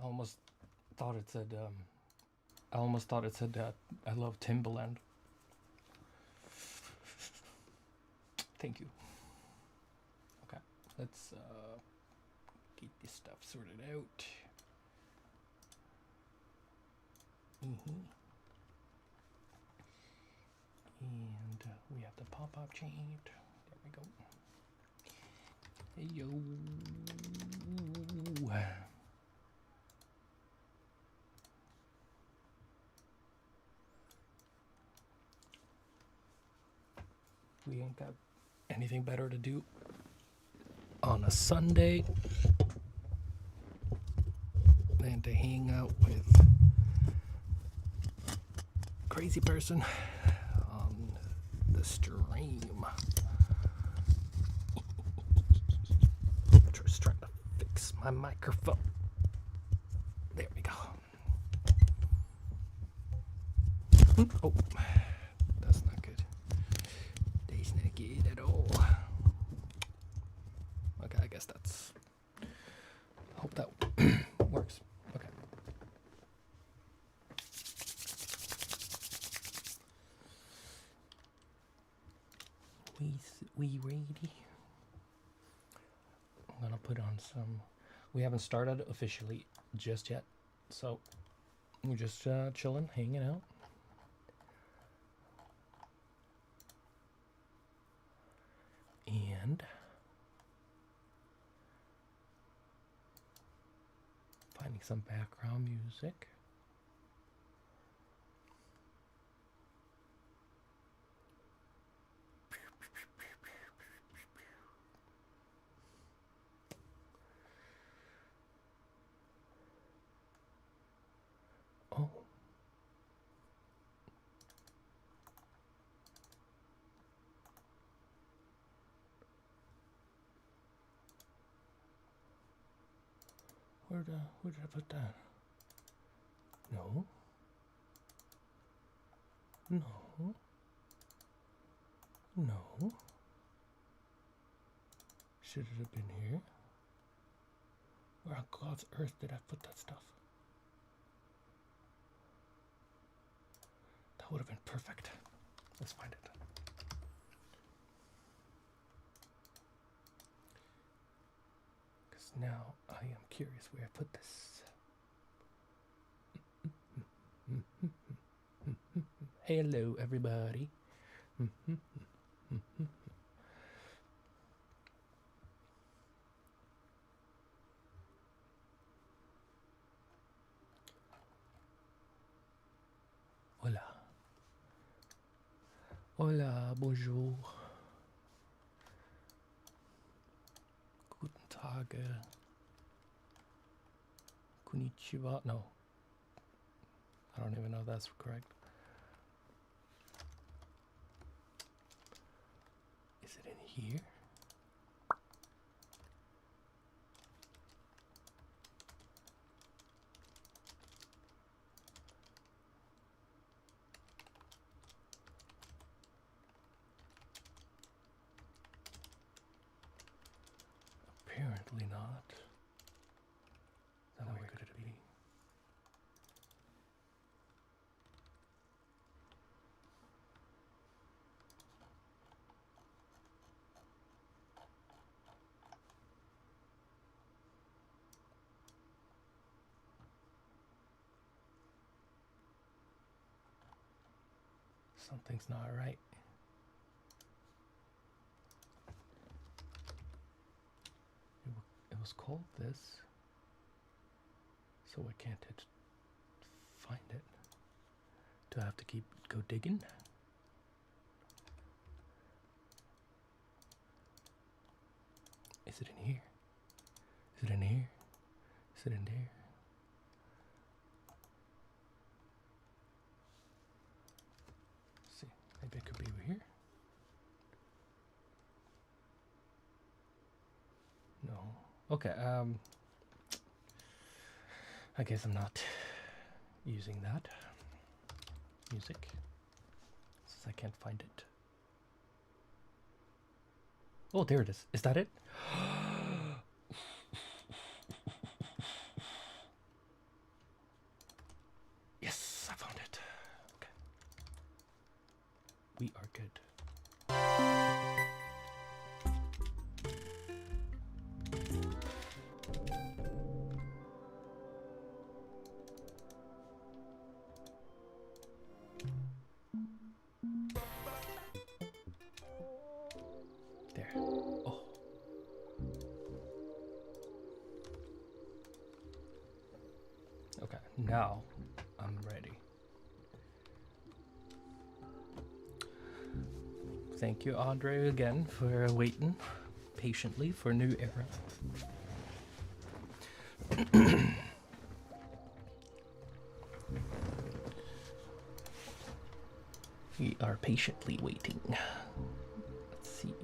almost thought it said. I almost thought it said that I love Timbaland. Thank you. Okay, let's get this stuff sorted out. And we have the pop-up changed. There we go. Hey yo. We ain't got anything better to do on a Sunday than to hang out with crazy person on the stream. Just trying to fix my microphone. There we go. Oh, that's not good. That's not good at all. Okay, I guess that's. I hope that works. Okay. We ready? I'm gonna put on some. We haven't started officially just yet, so we're just chilling, hanging out. And finding some background music. Oh. Where did I put that? No. No. No. Should it have been here? Where on God's earth did I put that stuff? That would have been perfect. Let's find it. Because now I am curious where I put this. Hello, everybody. Hola. Hola, bonjour. Guten Tag. Konnichiwa. No. I don't even know if that's correct. Is it in here? Apparently not. Then where could it be? Something's not right. It was called this, so why can't it find it? Do I have to go digging? Is it in here? Is it in here? Is it in there? Let's see, maybe it could be over here. No. Okay, I guess I'm not using that music since I can't find it. Oh, there it is. Is that it? Okay, now I'm ready. Thank you, Andre, again for waiting patiently for new era. We are patiently waiting. Let's see,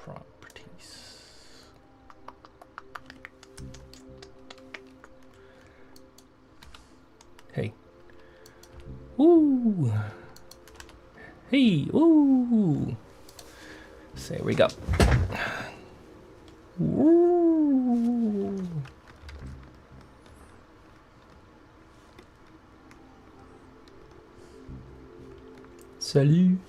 properties. Hey. Ooh. Hey, ooh. So there we go. Ooh. Salut.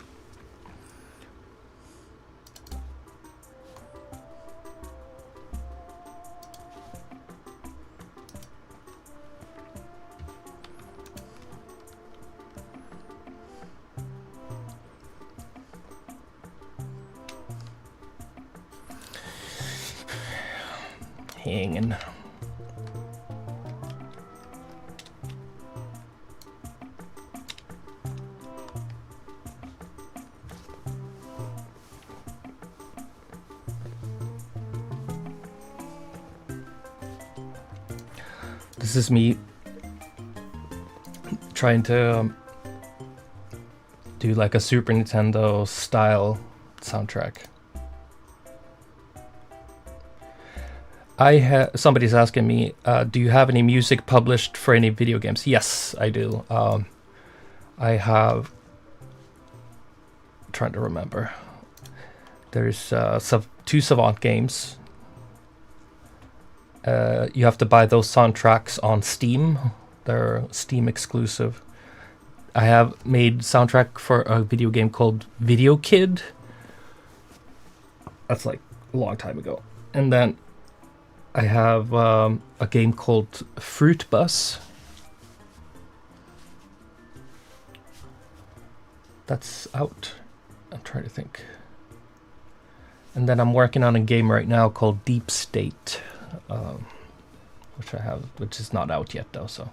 Hanging. This is me trying to do like a Super Nintendo style soundtrack. Somebody's asking me, do you have any music published for any video games? Yes, I do. I have. I'm trying to remember. There's 2 Savant games. You have to buy those soundtracks on Steam. They're Steam exclusive. I have made soundtrack for a video game called Video Kid. That's like a long time ago. And then I have a game called Fruit Bus. That's out. I'm trying to think. And then I'm working on a game right now called Deep State, which is not out yet though. So.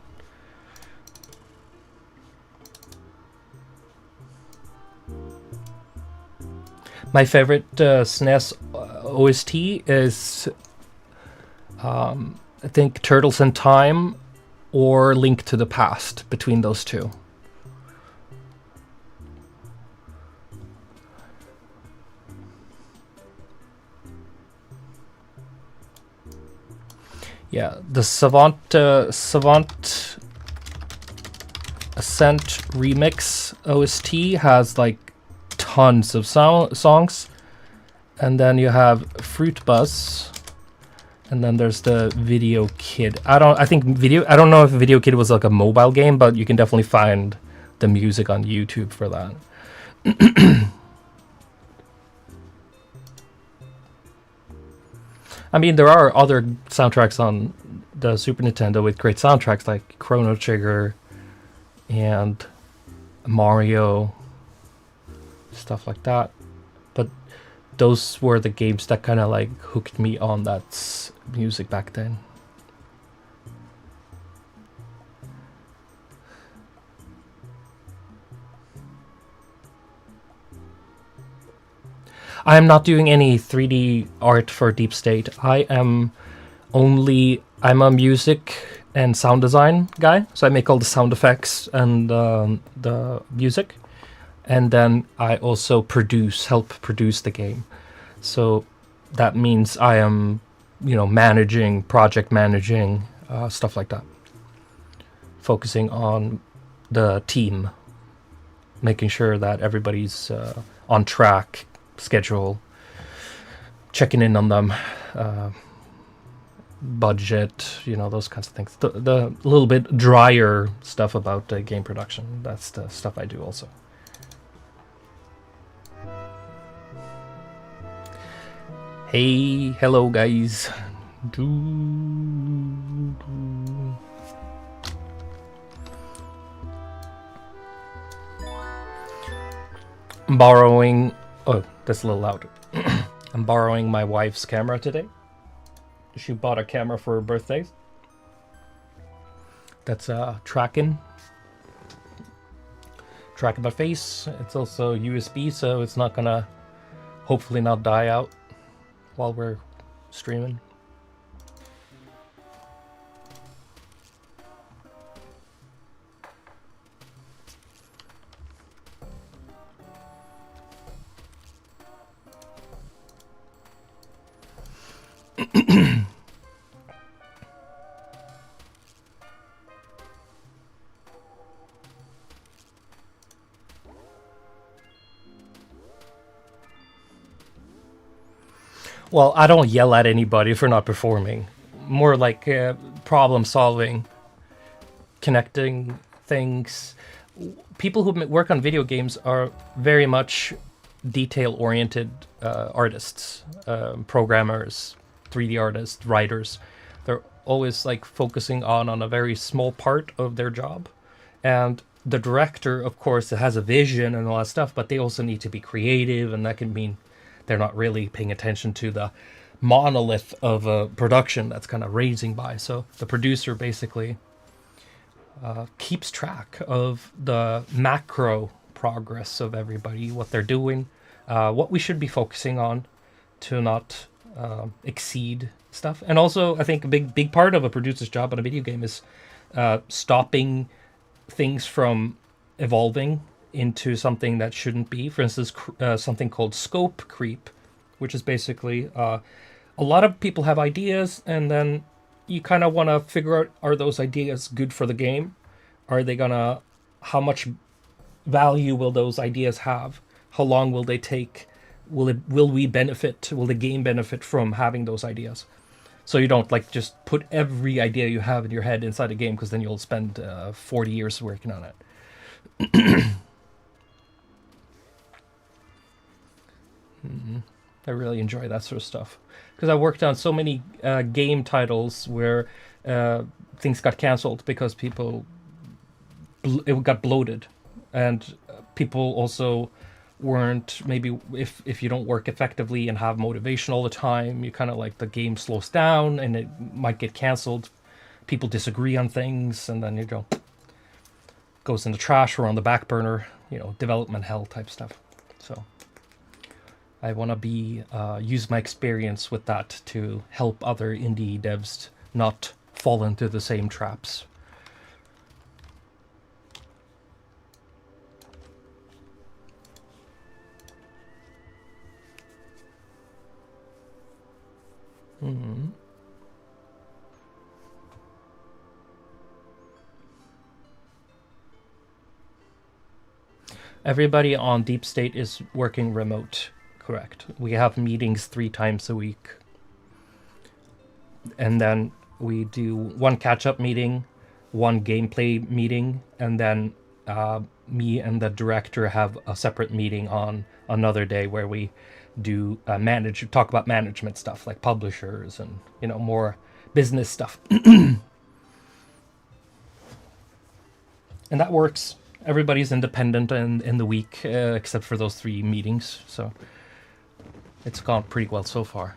My favorite SNES OST is, I think, Turtles in Time or Link to the Past, between those two. Yeah, the Savant Ascent Remix OST has like tons of songs, and then you have Fruit Bus, and then there's the Video Kid. I don't know if Video Kid was like a mobile game, but you can definitely find the music on YouTube for that. I mean, there are other soundtracks on the Super Nintendo with great soundtracks like Chrono Trigger and Mario, stuff like that. But those were the games that kind of like hooked me on that music back then. I am not doing any 3D art for Deep State. I'm a music and sound design guy, so I make all the sound effects and the music, and then I also help produce the game. So that means I am, project managing, stuff like that, focusing on the team, making sure that everybody's on track, schedule, checking in on them, budget, those kinds of things. The little bit drier stuff about game production, that's the stuff I do also. Hey, hello guys. I'm borrowing. Oh, that's a little loud. I'm borrowing my wife's camera today. She bought a camera for her birthday. that's tracking my face. It's also USB, so it's not gonna hopefully not die out while we're streaming. Well, I don't yell at anybody for not performing. More like problem solving, connecting things. People who work on video games are very much detail-oriented artists, programmers, 3D artists, writers. They're always like focusing on a very small part of their job. And the director, of course, has a vision and all that stuff, but they also need to be creative, and that can mean they're not really paying attention to the monolith of a production that's kind of raising by. So the producer basically keeps track of the macro progress of everybody, what they're doing, what we should be focusing on to not exceed stuff. And also, I think a big part of a producer's job on a video game is stopping things from evolving into something that shouldn't be. For instance, something called scope creep, which is basically a lot of people have ideas, and then you kind of want to figure out, are those ideas good for the game? Are they gonna, how much value will those ideas have? How long will they take? Will the game benefit from having those ideas? So you don't like just put every idea you have in your head inside a game, because then you'll spend 40 years working on it. I really enjoy that sort of stuff, because I worked on so many game titles where things got cancelled because it got bloated, and people also weren't, maybe if you don't work effectively and have motivation all the time, you kind of like the game slows down and it might get cancelled. People disagree on things, and then goes in the trash or on the back burner, development hell type stuff. So I want to use my experience with that to help other indie devs not fall into the same traps. Mm-hmm. Everybody on Deep State is working remote. Correct. We have meetings 3 times a week. And then we do one catch-up meeting, one gameplay meeting, and then me and the director have a separate meeting on another day where we do talk about management stuff, like publishers and, more business stuff. And that works. Everybody's independent in the week, except for those 3 meetings. So it's gone pretty well so far.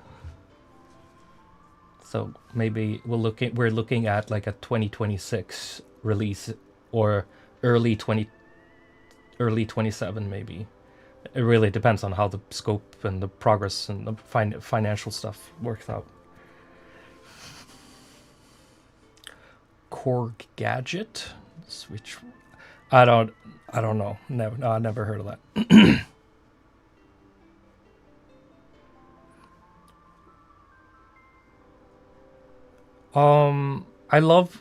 So maybe we're looking at like a 2026 release, or early 27 maybe. It really depends on how the scope and the progress and the financial stuff works out. Korg Gadget, Switch. I don't know. I never heard of that. I love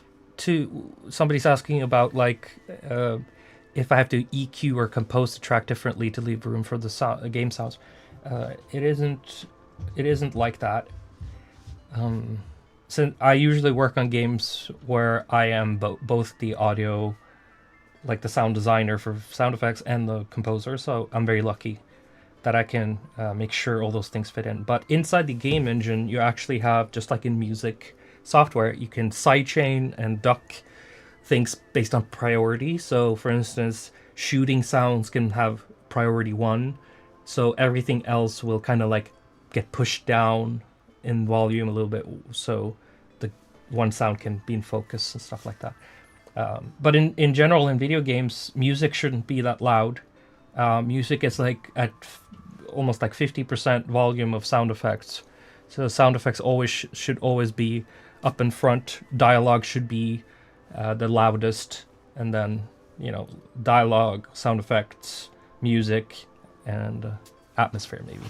somebody's asking about like if I have to EQ or compose the track differently to leave room for the game sounds. It isn't like that. Since I usually work on games where I am both the audio, like the sound designer for sound effects, and the composer, so I'm very lucky that I can make sure all those things fit in. But inside the game engine, you actually have, just like in music software, you can sidechain and duck things based on priority. So for instance, shooting sounds can have priority 1, so everything else will kind of like get pushed down in volume a little bit, so the one sound can be in focus and stuff like that. But in general, in video games, music shouldn't be that loud. Music is like at almost like 50% volume of sound effects. So sound effects always should always be up in front. Dialogue should be the loudest, and then dialogue, sound effects, music, and atmosphere maybe.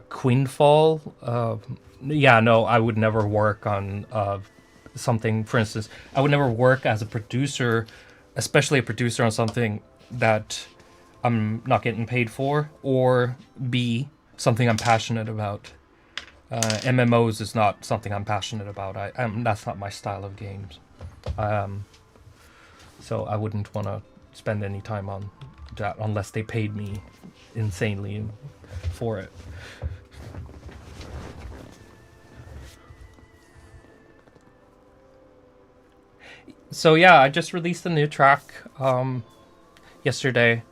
Queenfall. No, I would never work on something. For instance, I would never work as a producer, especially a producer on something that I'm not getting paid for, or B, something I'm passionate about. MMOs is not something I'm passionate about. That's not my style of games. So I wouldn't want to spend any time on that unless they paid me insanely for it. So yeah, I just released a new track yesterday.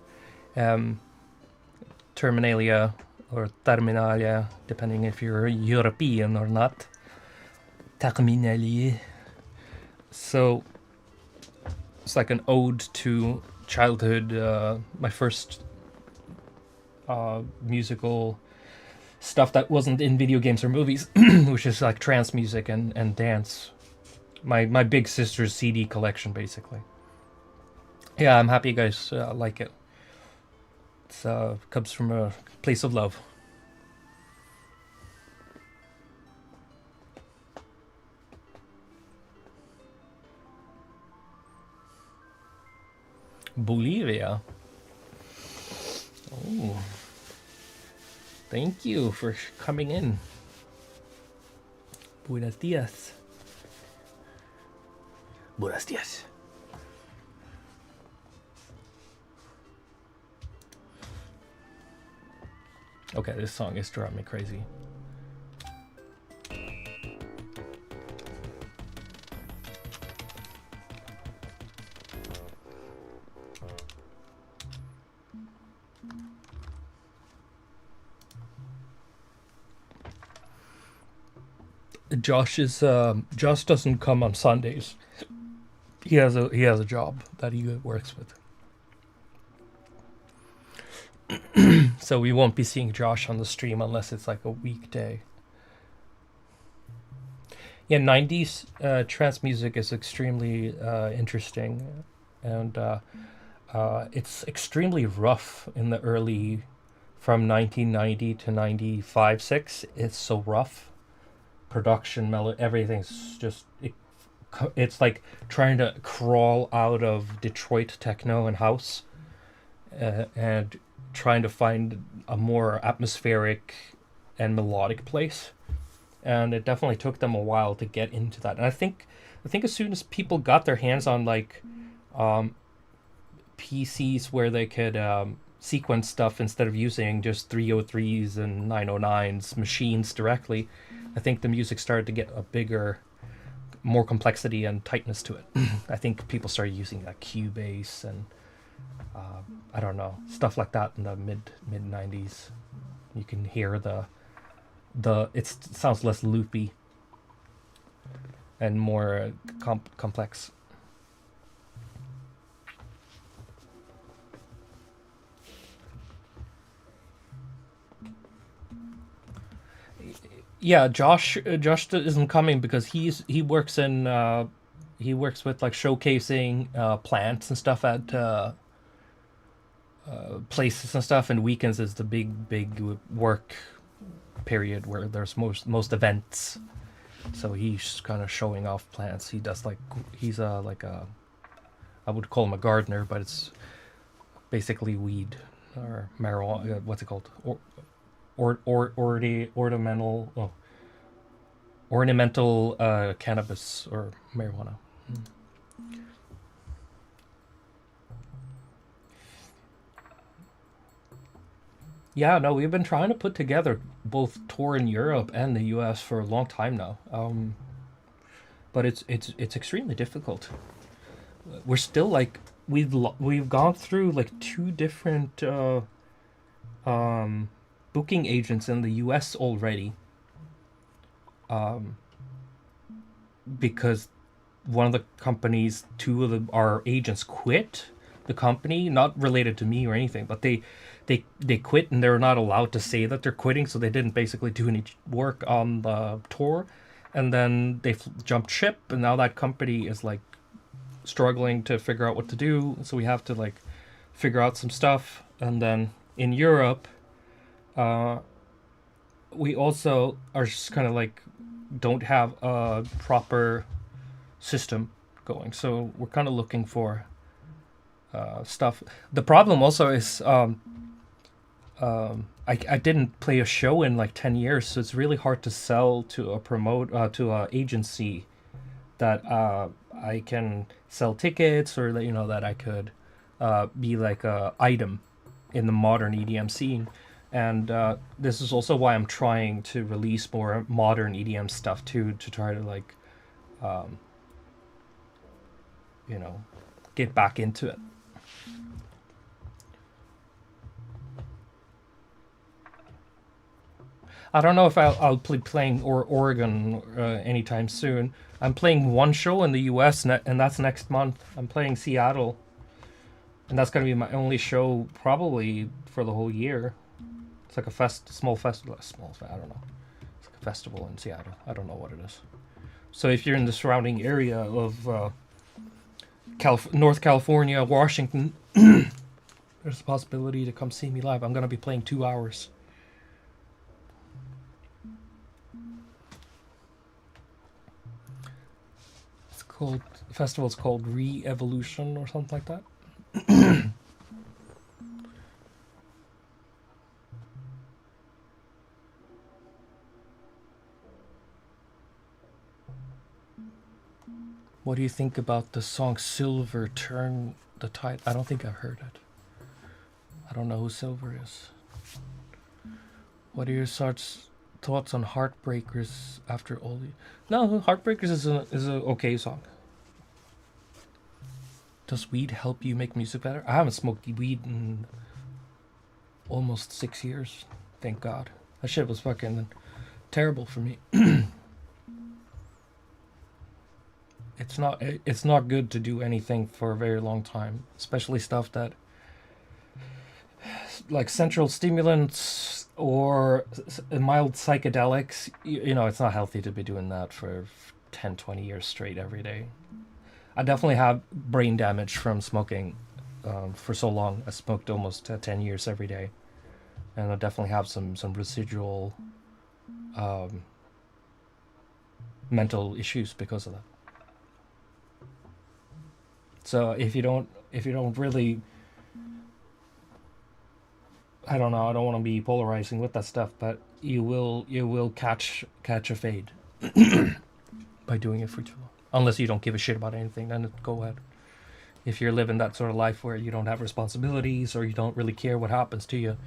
Terminalia or Terminalia, depending if you're European or not. Terminalia. So it's like an ode to childhood, my first musical stuff that wasn't in video games or movies, which is like trance music and dance. My big sister's CD collection, basically. Yeah, I'm happy you guys like it. It comes from a place of love. Bolivia. Oh, thank you for coming in. Buenos dias. Buenos dias. Okay, this song is driving me crazy. Josh doesn't come on Sundays. He has a job that he works with. So we won't be seeing Josh on the stream unless it's like a weekday. Yeah, 90s trance music is extremely interesting, and it's extremely rough in the early, from 1990 to 95, 6. It's so rough. Production, everything's just it's like trying to crawl out of Detroit techno and house, and trying to find a more atmospheric and melodic place. And it definitely took them a while to get into that. And I think as soon as people got their hands on like PCs where they could sequence stuff instead of using just 303s and 909s machines directly, I think the music started to get a bigger, more complexity and tightness to it. I think people started using like Cubase and I don't know, stuff like that in the mid 90s. You can hear it sounds less loopy and more complex. Yeah, Josh isn't coming because he works with like showcasing plants and stuff at places and stuff, and weekends is the big work period where there's most events. So he's kind of showing off plants. He does he's like a, I would call him a gardener, but it's basically weed or marijuana. What's it called? Ornamental cannabis or marijuana. Yeah, no, we've been trying to put together both tour in Europe and the U.S. for a long time now, but it's extremely difficult. We're still like we've gone through like two different booking agents in the U.S. already, because one of the companies, our agents quit the company, not related to me or anything, but they quit and they're not allowed to say that they're quitting, so they didn't basically do any work on the tour, and then they jumped ship, and now that company is like struggling to figure out what to do. So we have to like figure out some stuff, and then in Europe, we also are just kind of like don't have a proper system going, so we're kind of looking for stuff. The problem also is I didn't play a show in like 10 years, so it's really hard to sell to a agency that I can sell tickets, or that that I could be like a item in the modern EDM scene. And this is also why I'm trying to release more modern EDM stuff too, to try to like get back into it. I don't know if I'll be playing Oregon anytime soon. I'm playing one show in the U.S. And that's next month. I'm playing Seattle, and that's going to be my only show probably for the whole year. It's like a small festival. I don't know. It's like a festival in Seattle. I don't know what it is. So if you're in the surrounding area of North California, Washington, there's a possibility to come see me live. I'm going to be playing 2 hours. The festival's called Re-Evolution or something like that. What do you think about the song Silver Turn the Tide? I don't think I've heard it. I don't know who Silver is. What are your thoughts on Heartbreakers after all the... No, Heartbreakers is a okay song. Does weed help you make music better? I haven't smoked weed in almost 6 years. Thank God. That shit was fucking terrible for me. It's not good to do anything for a very long time, especially stuff that like central stimulants or mild psychedelics. It's not healthy to be doing that for 10-20 years straight every day. I definitely have brain damage from smoking for so long. I smoked almost 10 years every day, and I definitely have some residual mental issues because of that. So if you don't really, I don't know, I don't want to be polarizing with that stuff, but you will catch a fade by doing it for too long. Unless you don't give a shit about anything, then go ahead. If you're living that sort of life where you don't have responsibilities or you don't really care what happens to you,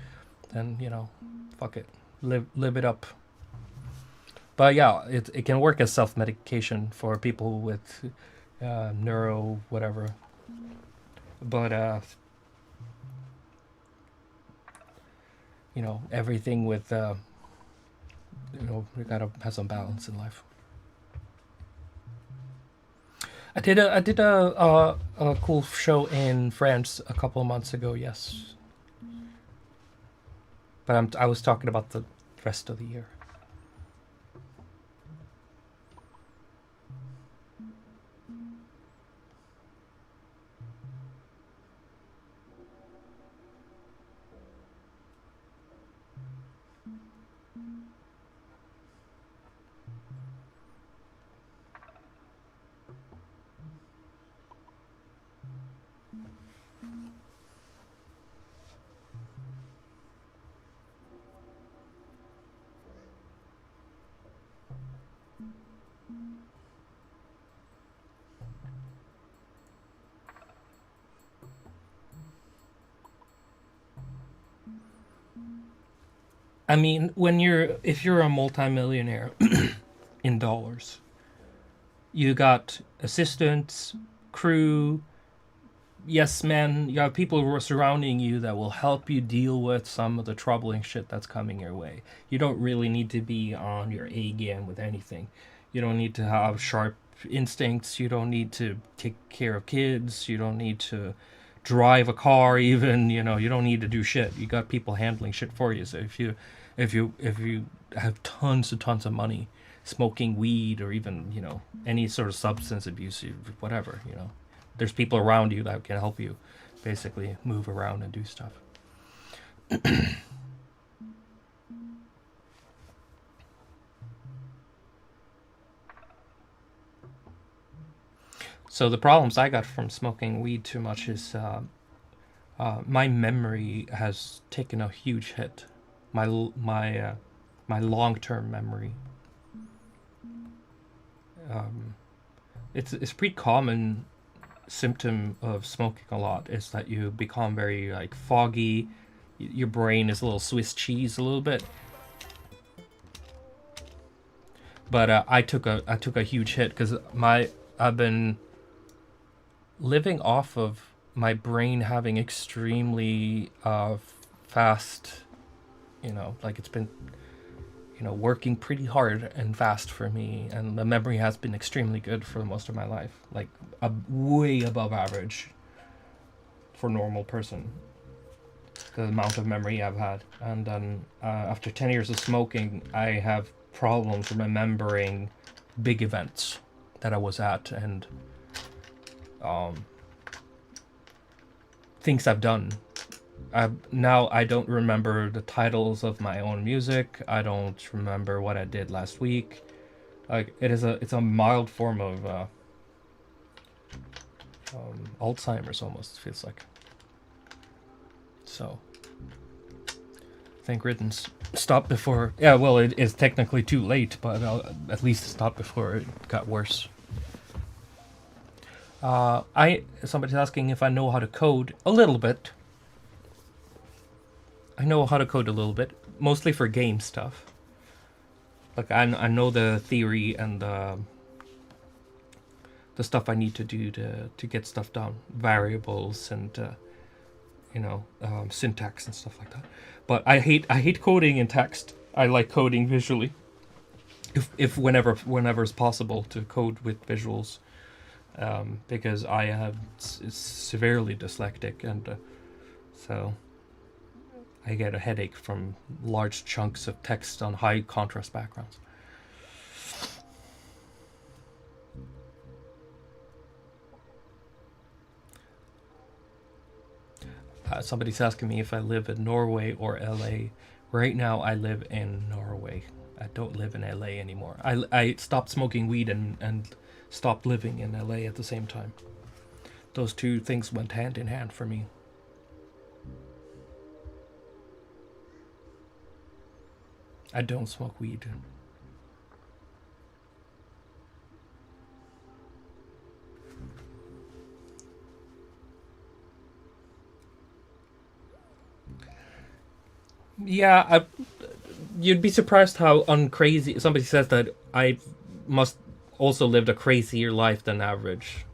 then fuck it, live it up. But yeah, it can work as self-medication for people with neuro whatever. But everything with we gotta have some balance in life. I did a cool show in France a couple of months ago, yes. But I was talking about the rest of the year. I mean, if you're a multimillionaire in dollars, you got assistants, crew, yes, man, you have people who are surrounding you that will help you deal with some of the troubling shit that's coming your way. You don't really need to be on your A game with anything. You don't need to have sharp instincts. You don't need to take care of kids. You don't need to drive a car even. You don't need to do shit. You got people handling shit for you. So if you have tons and tons of money, smoking weed or even any sort of substance abuse, whatever, there's people around you that can help you basically move around and do stuff. So the problems I got from smoking weed too much is my memory has taken a huge hit. My long-term memory. It's a pretty common symptom of smoking a lot is that you become very like foggy. Your brain is a little Swiss cheese a little bit. But I took a huge hit because I've been living off of my brain having extremely fast, like it's been working pretty hard and fast for me, and the memory has been extremely good for most of my life, like way above average for a normal person, the amount of memory I've had. And then after 10 years of smoking, I have problems remembering big events that I was at and things I've done. Now I don't remember the titles of my own music. I don't remember what I did last week. Like it's a mild form of Alzheimer's almost, feels like. So thank riddance. Stop before. Yeah, well, it is technically too late, but I'll at least stop before it got worse. Somebody's asking if I know how to code a little bit. I know how to code a little bit, mostly for game stuff. Like I know the theory and the stuff I need to do to get stuff done, variables and syntax and stuff like that. But I hate coding in text. I like coding visually. If whenever it's possible to code with visuals, because I have severely dyslexic, and so I get a headache from large chunks of text on high contrast backgrounds. Somebody's asking me if I live in Norway or LA. Right now I live in Norway. I don't live in LA anymore. I stopped smoking weed and stopped living in LA at the same time. Those two things went hand in hand for me. I don't smoke weed. Yeah, you'd be surprised how uncrazy. Somebody says that I must also lived a crazier life than average.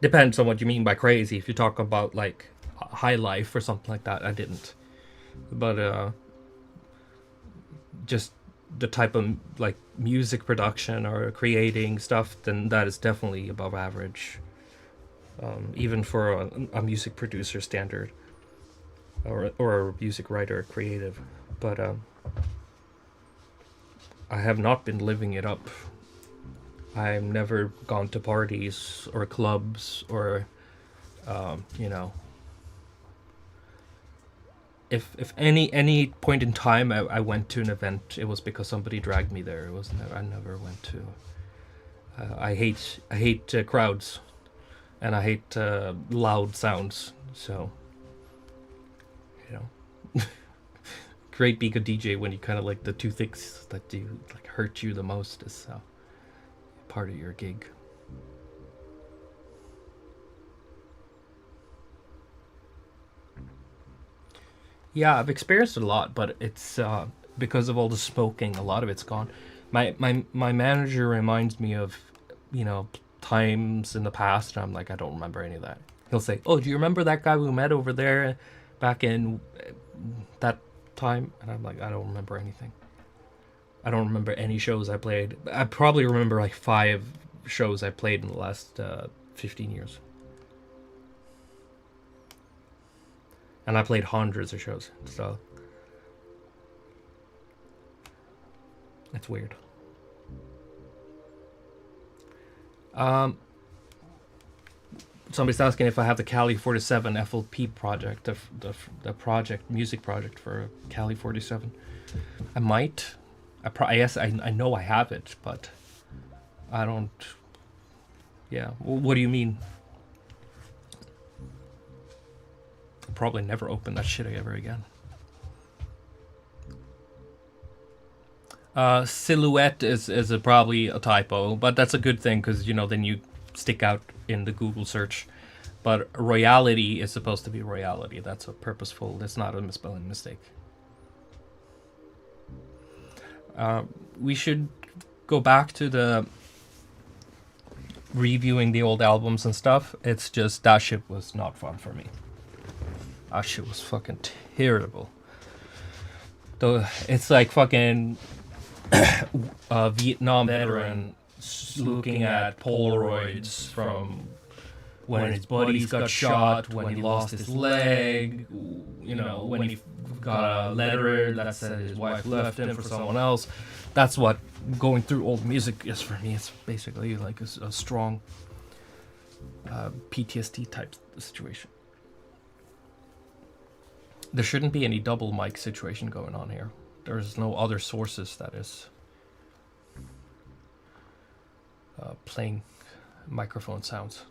Depends on what you mean by crazy. If you talk about like high life or something like that, I didn't. But just the type of like music production or creating stuff, then that is definitely above average. Even for a music producer standard, or a music writer, creative. But I have not been living it up. I've never gone to parties or clubs or, if any point in time I went to an event, it was because somebody dragged me there. It was I never went to. I hate crowds, and I hate loud sounds. So, great being a DJ when you kind of like the two things that do like hurt you the most is part of your gig. Yeah, I've experienced it a lot, but it's because of all the smoking, a lot of it's gone. My manager reminds me of, times in the past, and I'm like, I don't remember any of that. He'll say, "Oh, do you remember that guy we met over there back in that time?" And I'm like, "I don't remember anything. I don't remember any shows I played. I probably remember like 5 shows I played in the last 15 years. And I played hundreds of shows, so it's weird." Somebody's asking if I have the Cali 47 FLP project, the project, music project for Cali 47. I might. Yes, I know I have it, but I don't. Yeah. What do you mean? I'll probably never open that shit ever again. Silhouette is probably a typo, but that's a good thing because then you stick out in the Google search. But royalty is supposed to be royalty. That's a purposeful. That's not a misspelling mistake. We should go back to the reviewing the old albums and stuff. It's just that shit was not fun for me. That shit was fucking terrible. It's like fucking a Vietnam veteran looking at Polaroids from when his buddies got shot, when he lost his leg, when he got a letter that said his wife left him for someone else. That's what going through old music is for me. It's basically like a strong PTSD type situation. There shouldn't be any double mic situation going on here. There's no other sources that is playing microphone sounds.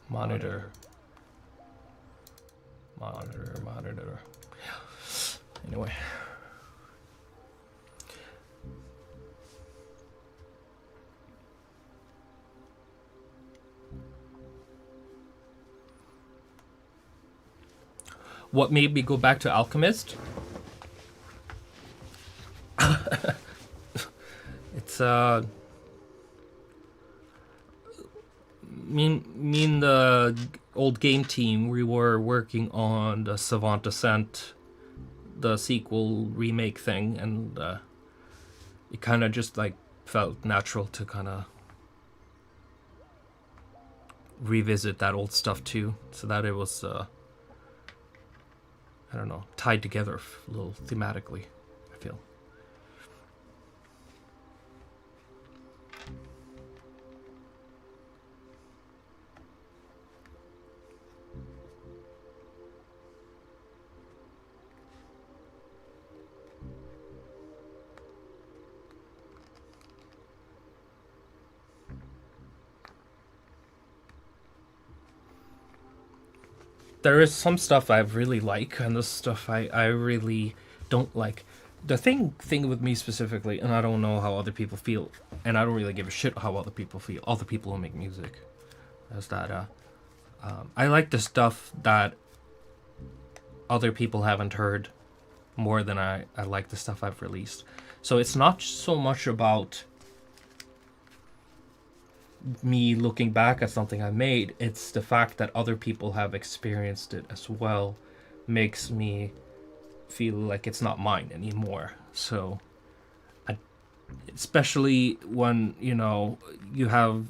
Monitor. Anyway. What made me go back to Alchemist? It's me and the old game team, we were working on the Savant Ascent, the sequel remake thing, and it kind of just like felt natural to kind of revisit that old stuff too, so that it was I don't know, tied together a little thematically, I feel. There is some stuff I really like, and this stuff I really don't like. The thing with me specifically, and I don't know how other people feel, and I don't really give a shit how other people feel, other people who make music, is that I like the stuff that other people haven't heard more than I like the stuff I've released. So it's not so much about me looking back at something I made, it's the fact that other people have experienced it as well makes me feel like it's not mine anymore. So especially when you have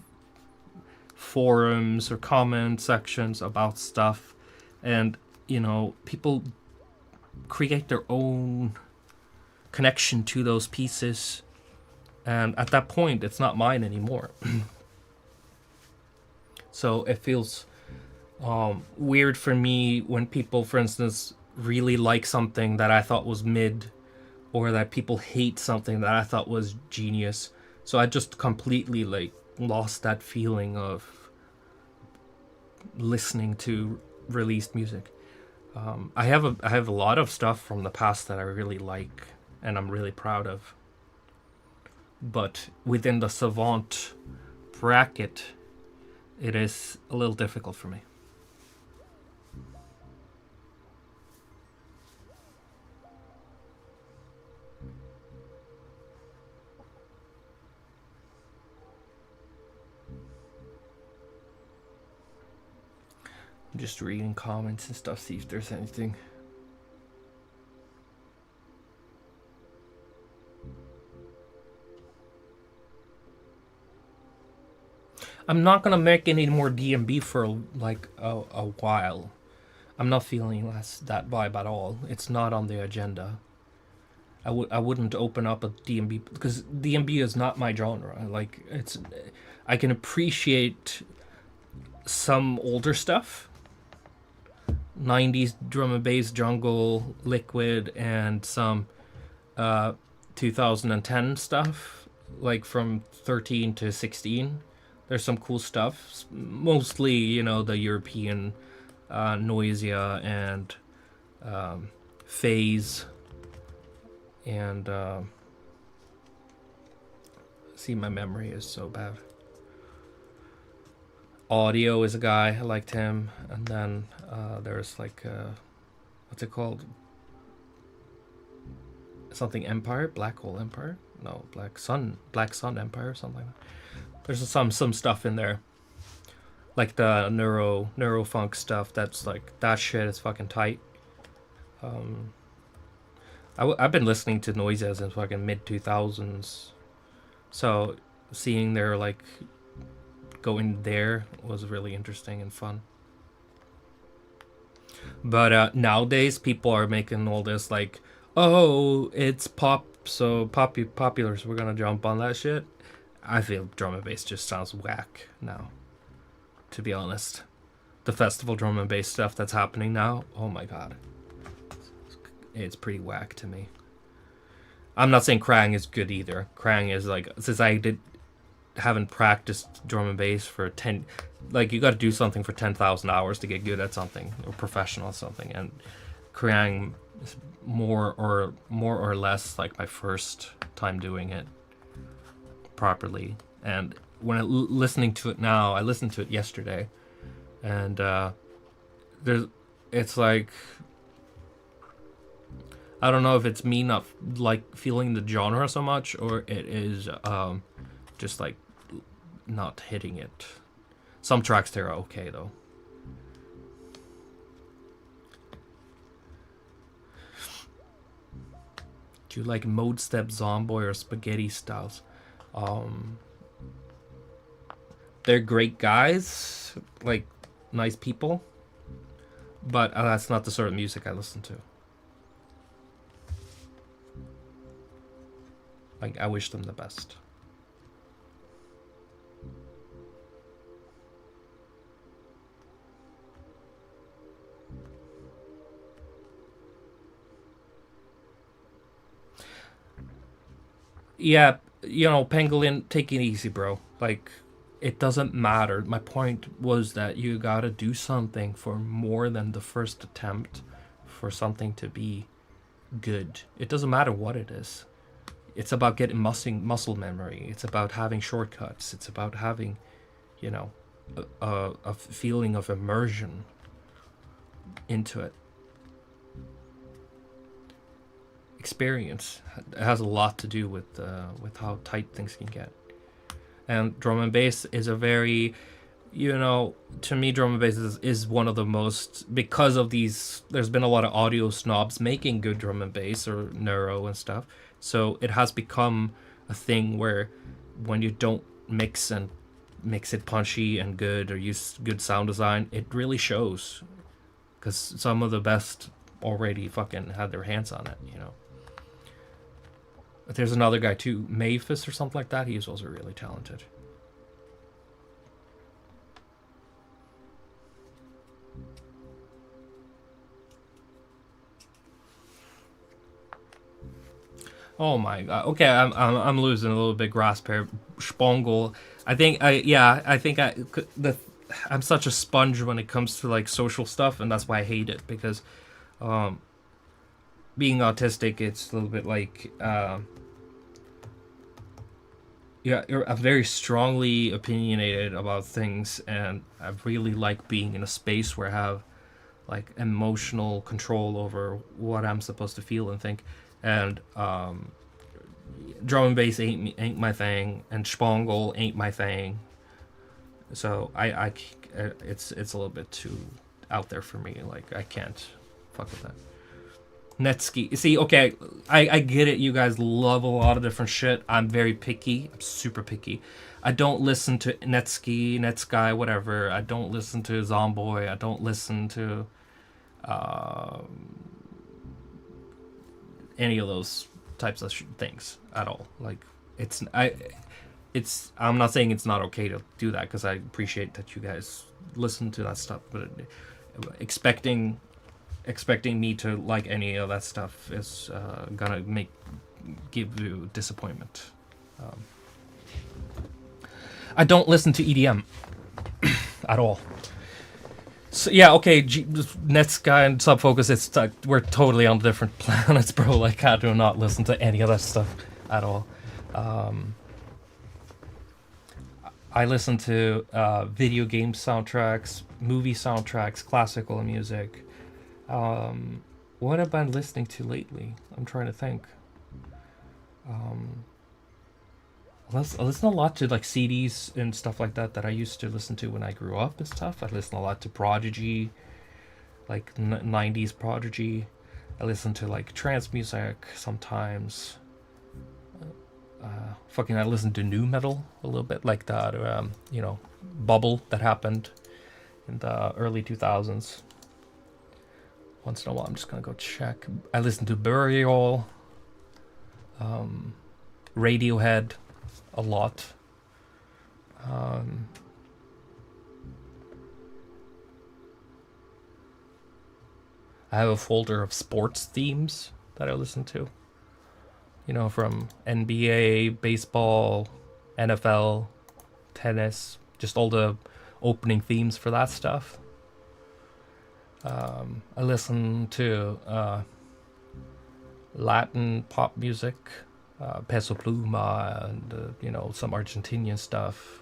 forums or comment sections about stuff, and people create their own connection to those pieces, and at that point it's not mine anymore. So it feels weird for me when people, for instance, really like something that I thought was mid, or that people hate something that I thought was genius. So I just completely lost that feeling of listening to released music. I have a lot of stuff from the past that I really like and I'm really proud of. But within the Savant bracket, it is a little difficult for me. just reading comments and stuff, see if there's anything. I'm not gonna make any more DMB for like a while. I'm not feeling that vibe at all. It's not on the agenda. I wouldn't open up a DMB because DMB is not my genre. Like I can appreciate some older stuff, 90s drum and bass, jungle, liquid, and some 2010 stuff, like from 13 to 16. There's some cool stuff, mostly, you know, the European Noisia and Phase and see, my memory is so bad. Audio is a guy, I liked him. And then there's like what's it called, something Empire, Black Hole Empire, no, Black Sun Empire, something like that. There's some stuff in there, like the neurofunk stuff. That's like, that shit is fucking tight. I've been listening to Noises in fucking mid 2000s, so seeing their like going there was really interesting and fun. But nowadays people are making all this like, oh, it's pop, so popular, so we're gonna jump on that shit. I feel drum and bass just sounds whack now, to be honest. The festival drum and bass stuff that's happening now, oh my god, it's pretty whack to me. I'm not saying Krang is good either. Krang is like, since I haven't practiced drum and bass for 10, like, you got to do something for 10,000 hours to get good at something or professional at something, and Krang is more or less like my first time doing it properly. And when listening to it now, I listened to it yesterday, and it's like, I don't know if it's me not like feeling the genre so much, or it is just like not hitting it. Some tracks there are okay though. Do you like Mode Step, Zomboy, or Spaghetti Styles? They're great guys, like nice people, but that's not the sort of music I listen to. Like, I wish them the best. Yeah, you know, Pangolin, take it easy, bro. Like, it doesn't matter. My point was that you gotta do something for more than the first attempt for something to be good. It doesn't matter what it is. It's about getting muscle memory. It's about having shortcuts. It's about having, you know, a feeling of immersion into it. Experience. It has a lot to do with how tight things can get. And drum and bass is a very, you know, to me, drum and bass is one of the most, because of these, there's been a lot of audio snobs making good drum and bass or neuro and stuff. So it has become a thing where when you don't mix it punchy and good, or use good sound design, it really shows. Because some of the best already fucking had their hands on it, you know. But there's another guy too, Maphis or something like that. He's also really talented. Oh my god. Okay, I'm losing a little bit grasp here. Spongel. I'm such a sponge when it comes to like social stuff, and that's why I hate it, because being autistic, it's a little bit like I'm very strongly opinionated about things, and I really like being in a space where I have like emotional control over what I'm supposed to feel and think. And drum and bass ain't my thing, and Spongel ain't my thing. So it's a little bit too out there for me. Like, I can't fuck with that. Netski. See, okay, I get it. You guys love a lot of different shit. I'm very picky. I'm super picky. I don't listen to Netsky, whatever. I don't listen to Zomboy. I don't listen to any of those types of things at all. Like, I'm not saying it's not okay to do that, because I appreciate that you guys listen to that stuff, but expecting me to like any of that stuff is gonna give you disappointment. I don't listen to EDM at all. So yeah, okay, Netsky and Subfocus, it's we're totally on different planets, bro. Like, I do not listen to any of that stuff at all. I listen to video game soundtracks, movie soundtracks, classical music. What have I been listening to lately? I'm trying to think. I listen a lot to like CDs and stuff like that I used to listen to when I grew up and stuff. I listen a lot to Prodigy, like 90s Prodigy. I listen to like trance music sometimes. I listen to new metal a little bit, like that, bubble that happened in the early 2000s. Once in a while, I'm just gonna go check. I listen to Burial, Radiohead, a lot. I have a folder of sports themes that I listen to. You know, from NBA, baseball, NFL, tennis, just all the opening themes for that stuff. I listen to Latin pop music, Peso Pluma, and some Argentinian stuff.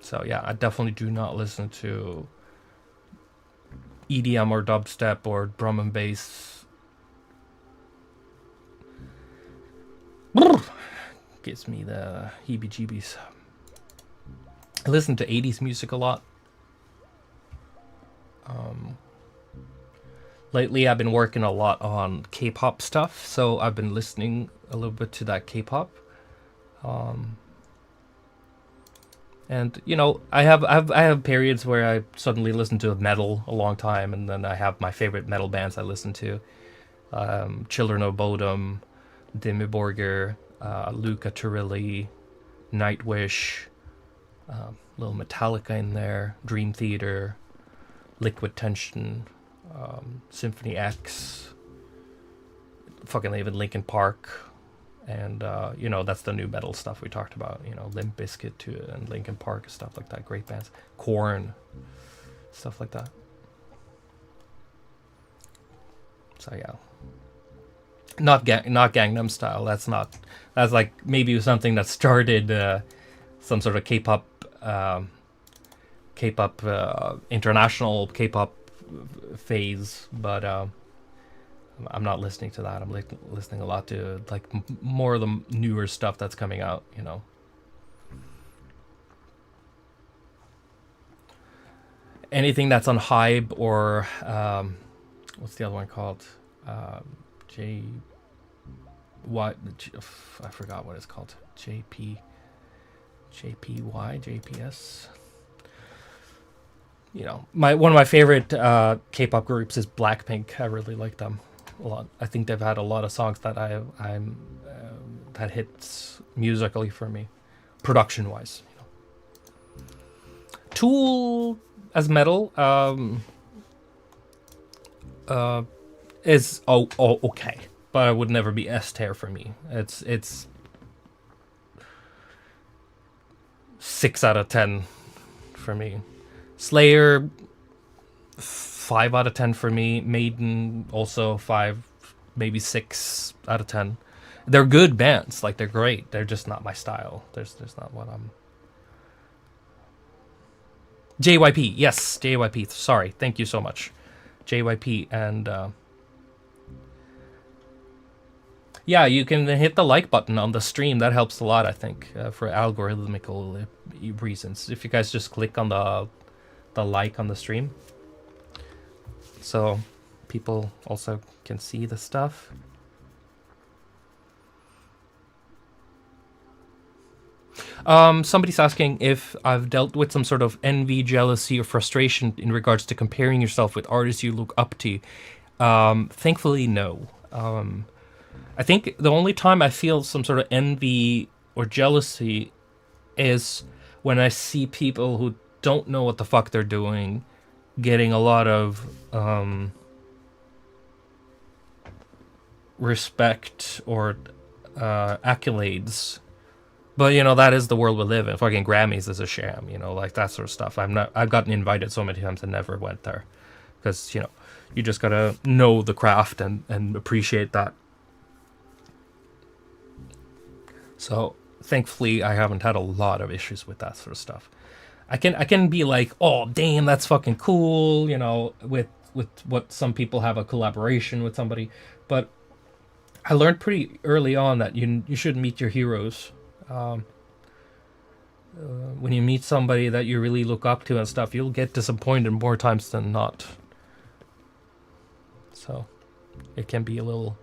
So yeah, I definitely do not listen to EDM or dubstep or drum and bass. Gives me the heebie-jeebies. I listen to 80s music a lot. Lately, I've been working a lot on K-pop stuff, so I've been listening a little bit to that K-pop. And I have periods where I suddenly listen to metal a long time, and then I have my favorite metal bands I listen to: Children of Bodom, Dimmu Borgir, Luca Turilli, Nightwish, little Metallica in there, Dream Theater, Liquid Tension, Symphony X, fucking even Linkin Park. And, that's the new metal stuff we talked about, Limp Bizkit too, and Linkin Park, stuff like that. Great bands. Korn, stuff like that. So, yeah. Not Gangnam Style. That's like maybe something that started some sort of K-pop, international K-pop phase, but I'm not listening to that. I'm listening a lot to like more of the newer stuff that's coming out, Anything that's on Hype or what's the other one called? I forgot what it's called. JPS. One of my favorite K-pop groups is Blackpink. I really like them a lot. I think they've had a lot of songs that that hits musically for me, production wise. Tool as metal is okay, but it would never be S tier for me. It's 6 out of 10 for me. Slayer, 5 out of 10 for me. Maiden, also 5, maybe 6 out of 10. They're good bands, like they're great. They're just not my style. There's not what I'm. JYP, yes, JYP. Sorry, thank you so much, JYP, and Yeah, you can hit the like button on the stream. That helps a lot, I think, for algorithmical reasons. If you guys just click on the like on the stream, so people also can see the stuff. Somebody's asking if I've dealt with some sort of envy, jealousy, or frustration in regards to comparing yourself with artists you look up to. Thankfully, no. I think the only time I feel some sort of envy or jealousy is when I see people who don't know what the fuck they're doing getting a lot of respect or accolades. But you know, that is the world we live in. Fucking Grammys is a sham, you know, like that sort of stuff. I've gotten invited so many times and never went there because, you know, you just gotta know the craft and appreciate that. So thankfully, I haven't had a lot of issues with that sort of stuff. I can be like, oh damn, that's fucking cool, you know, with what some people have a collaboration with somebody, but I learned pretty early on that you should meet your heroes. When you meet somebody that you really look up to and stuff, you'll get disappointed more times than not. So it can be a little.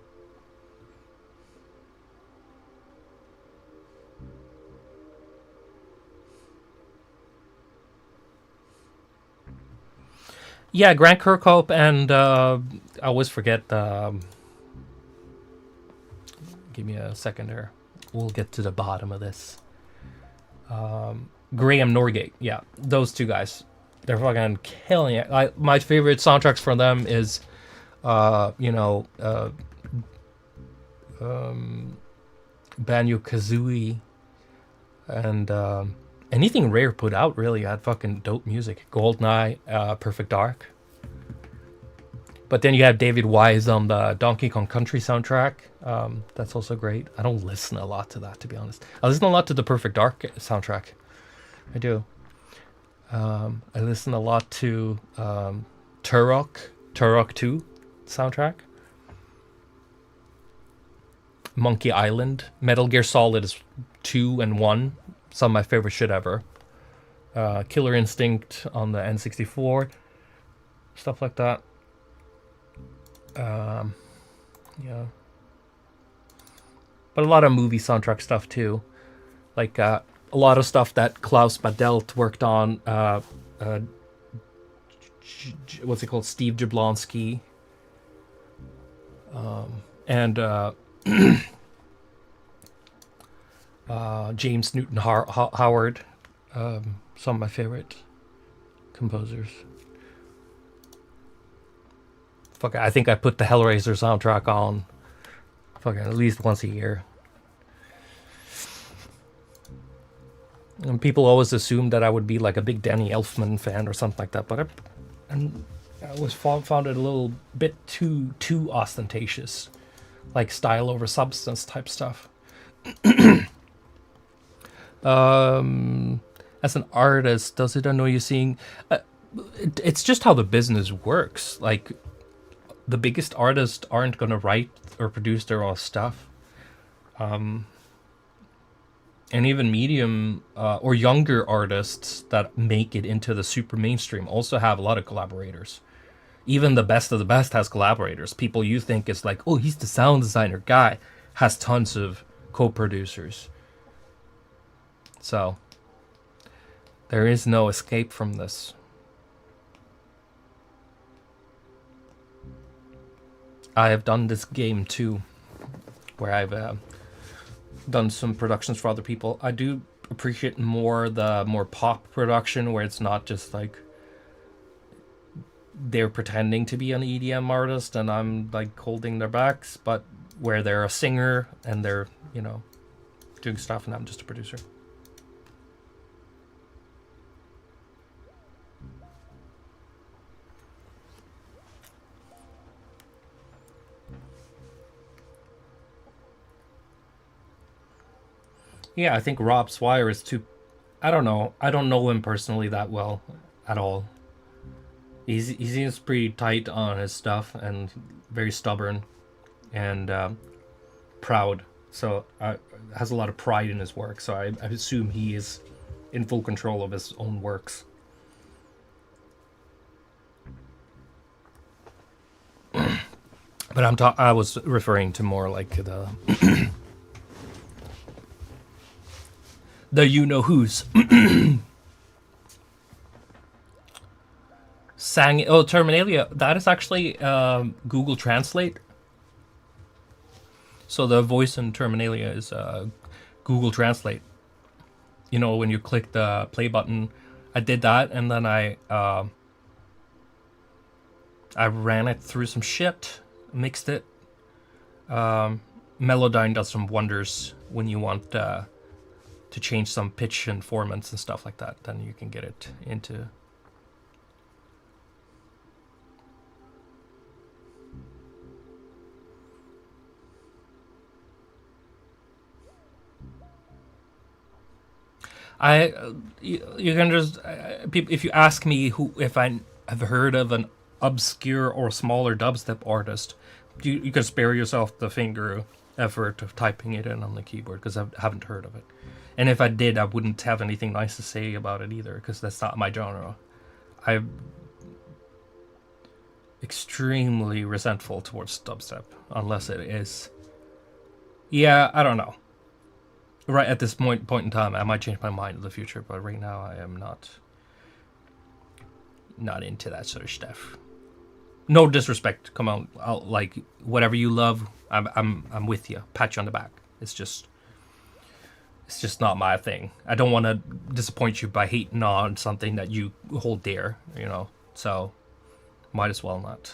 Yeah, Grant Kirkhope and I always forget. Give me a second here. We'll get to the bottom of this. Graham Norgate, yeah, those two guys, they're fucking killing it. My favorite soundtracks from them is, Banjo Kazooie, and anything Rare put out really had fucking dope music. Goldeneye, Perfect Dark. But then you have David Wise on the Donkey Kong Country soundtrack. That's also great. I don't listen a lot to that, to be honest. I listen a lot to the Perfect Dark soundtrack. I do. I listen a lot to Turok 2 soundtrack. Monkey Island. Metal Gear Solid is 2 and 1. Some of my favorite shit ever. Killer Instinct on the N64. Stuff like that. Yeah. But a lot of movie soundtrack stuff too. Like a lot of stuff that Klaus Badelt worked on. What's it called? Steve Jablonsky. And James Newton Howard. Some of my favorite composers. Fuck, I think I put the Hellraiser soundtrack on fucking at least once a year. And people always assumed that I would be like a big Danny Elfman fan or something like that, but I always found it a little bit too ostentatious, like style over substance type stuff. As an artist, does it annoy you seeing? It's just how the business works. Like, the biggest artists aren't going to write or produce their own stuff. And even medium or younger artists that make it into the super mainstream also have a lot of collaborators. Even the best of the best has collaborators. People you think is like, oh, he's the sound designer guy, has tons of co-producers. So there is no escape from this. I have done this game too, where I've done some productions for other people. I do appreciate the more pop production, where it's not just like they're pretending to be an EDM artist and I'm like holding their backs, but where they're a singer and they're, you know, doing stuff and I'm just a producer. Yeah, I think Rob Swire is too. I don't know. I don't know him personally that well at all. He seems pretty tight on his stuff and very stubborn. And proud. So has a lot of pride in his work. So I assume he is in full control of his own works. But I was referring to more like the the you know who's. Sang Terminalia. That is actually Google Translate. So the voice in Terminalia is Google Translate. You know, when you click the play button, I did that, and then I ran it through some shit, mixed it. Melodyne does some wonders when you want to change some pitch and formants and stuff like that. Then you can get it into. You can just if you ask me if I have heard of an obscure or smaller dubstep artist, you can spare yourself the finger effort of typing it in on the keyboard because I haven't heard of it. And if I did, I wouldn't have anything nice to say about it either because that's not my genre. I'm extremely resentful towards dubstep unless it is. Yeah, I don't know. Right at this point in time, I might change my mind in the future, but right now I am not into that sort of stuff. No disrespect, come on, I'll, like whatever you love, I'm with you. Pat you on the back. It's just not my thing. I don't want to disappoint you by hating on something that you hold dear, you know. So might as well not.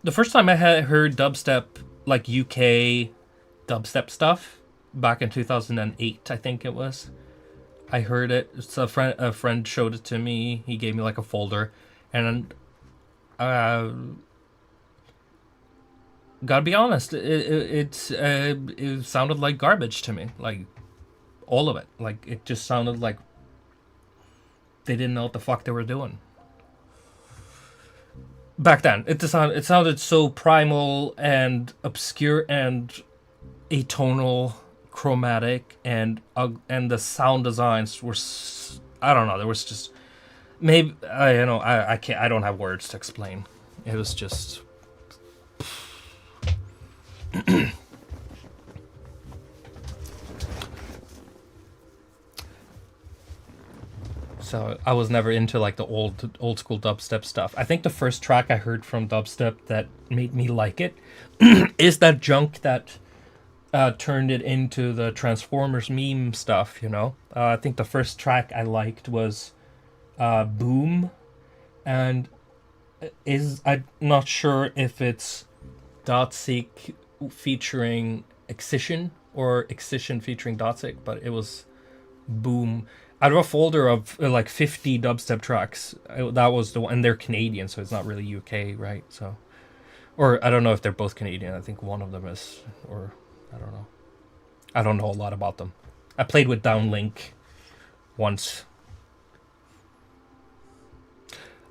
The first time I had heard dubstep, like UK dubstep stuff, back in 2008, I think it was. I heard it. It's a friend showed it to me. He gave me like a folder, and gotta be honest, it sounded like garbage to me. Like all of it. Like it just sounded like they didn't know what the fuck they were doing. Back then, it sounded so primal and obscure and atonal, chromatic, and the sound designs were I don't know. There was just maybe I can't. I don't have words to explain. It was just. So I was never into like the old school dubstep stuff. I think the first track I heard from dubstep that made me like it is that junk that turned it into the Transformers meme stuff. You know, I think the first track I liked was "Boom," and I'm not sure if it's Dotseek featuring Excision or Excision featuring Dotseek, but it was "Boom." Out of a folder of like 50 dubstep tracks, that was the one, and they're Canadian, so it's not really UK, right? So, or I don't know if they're both Canadian. I think one of them is, or I don't know. I don't know a lot about them. I played with Downlink once.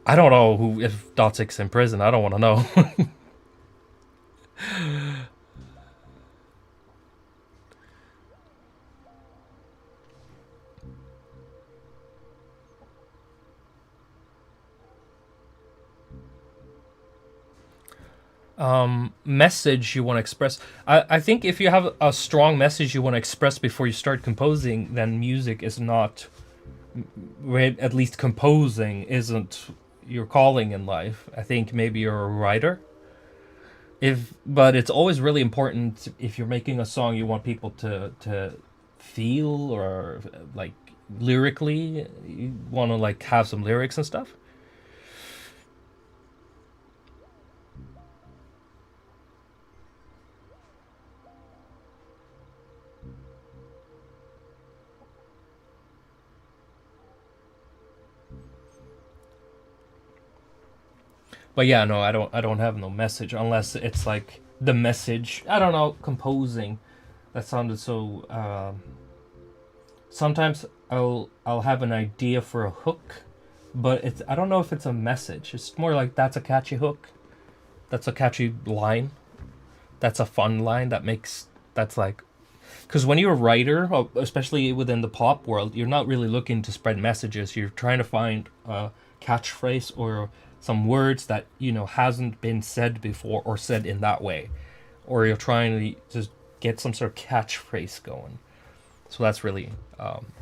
I don't know if Dotsek's in prison. I don't want to know. Message you want to express. I think if you have a strong message you want to express before you start composing, then music is not, at least composing isn't your calling in life. I think maybe you're a writer. But it's always really important if you're making a song you want people to feel, or like lyrically you want to like have some lyrics and stuff. But yeah, no, I don't have no message unless it's like the message. I don't know, composing. That sounded so. Sometimes I'll have an idea for a hook, but I don't know if it's a message. It's more like that's a catchy hook, that's a catchy line, that's a fun line that's like, because when you're a writer, especially within the pop world, you're not really looking to spread messages. You're trying to find a catchphrase or some words that hasn't been said before or said in that way, or you're trying to just get some sort of catchphrase going. So that's really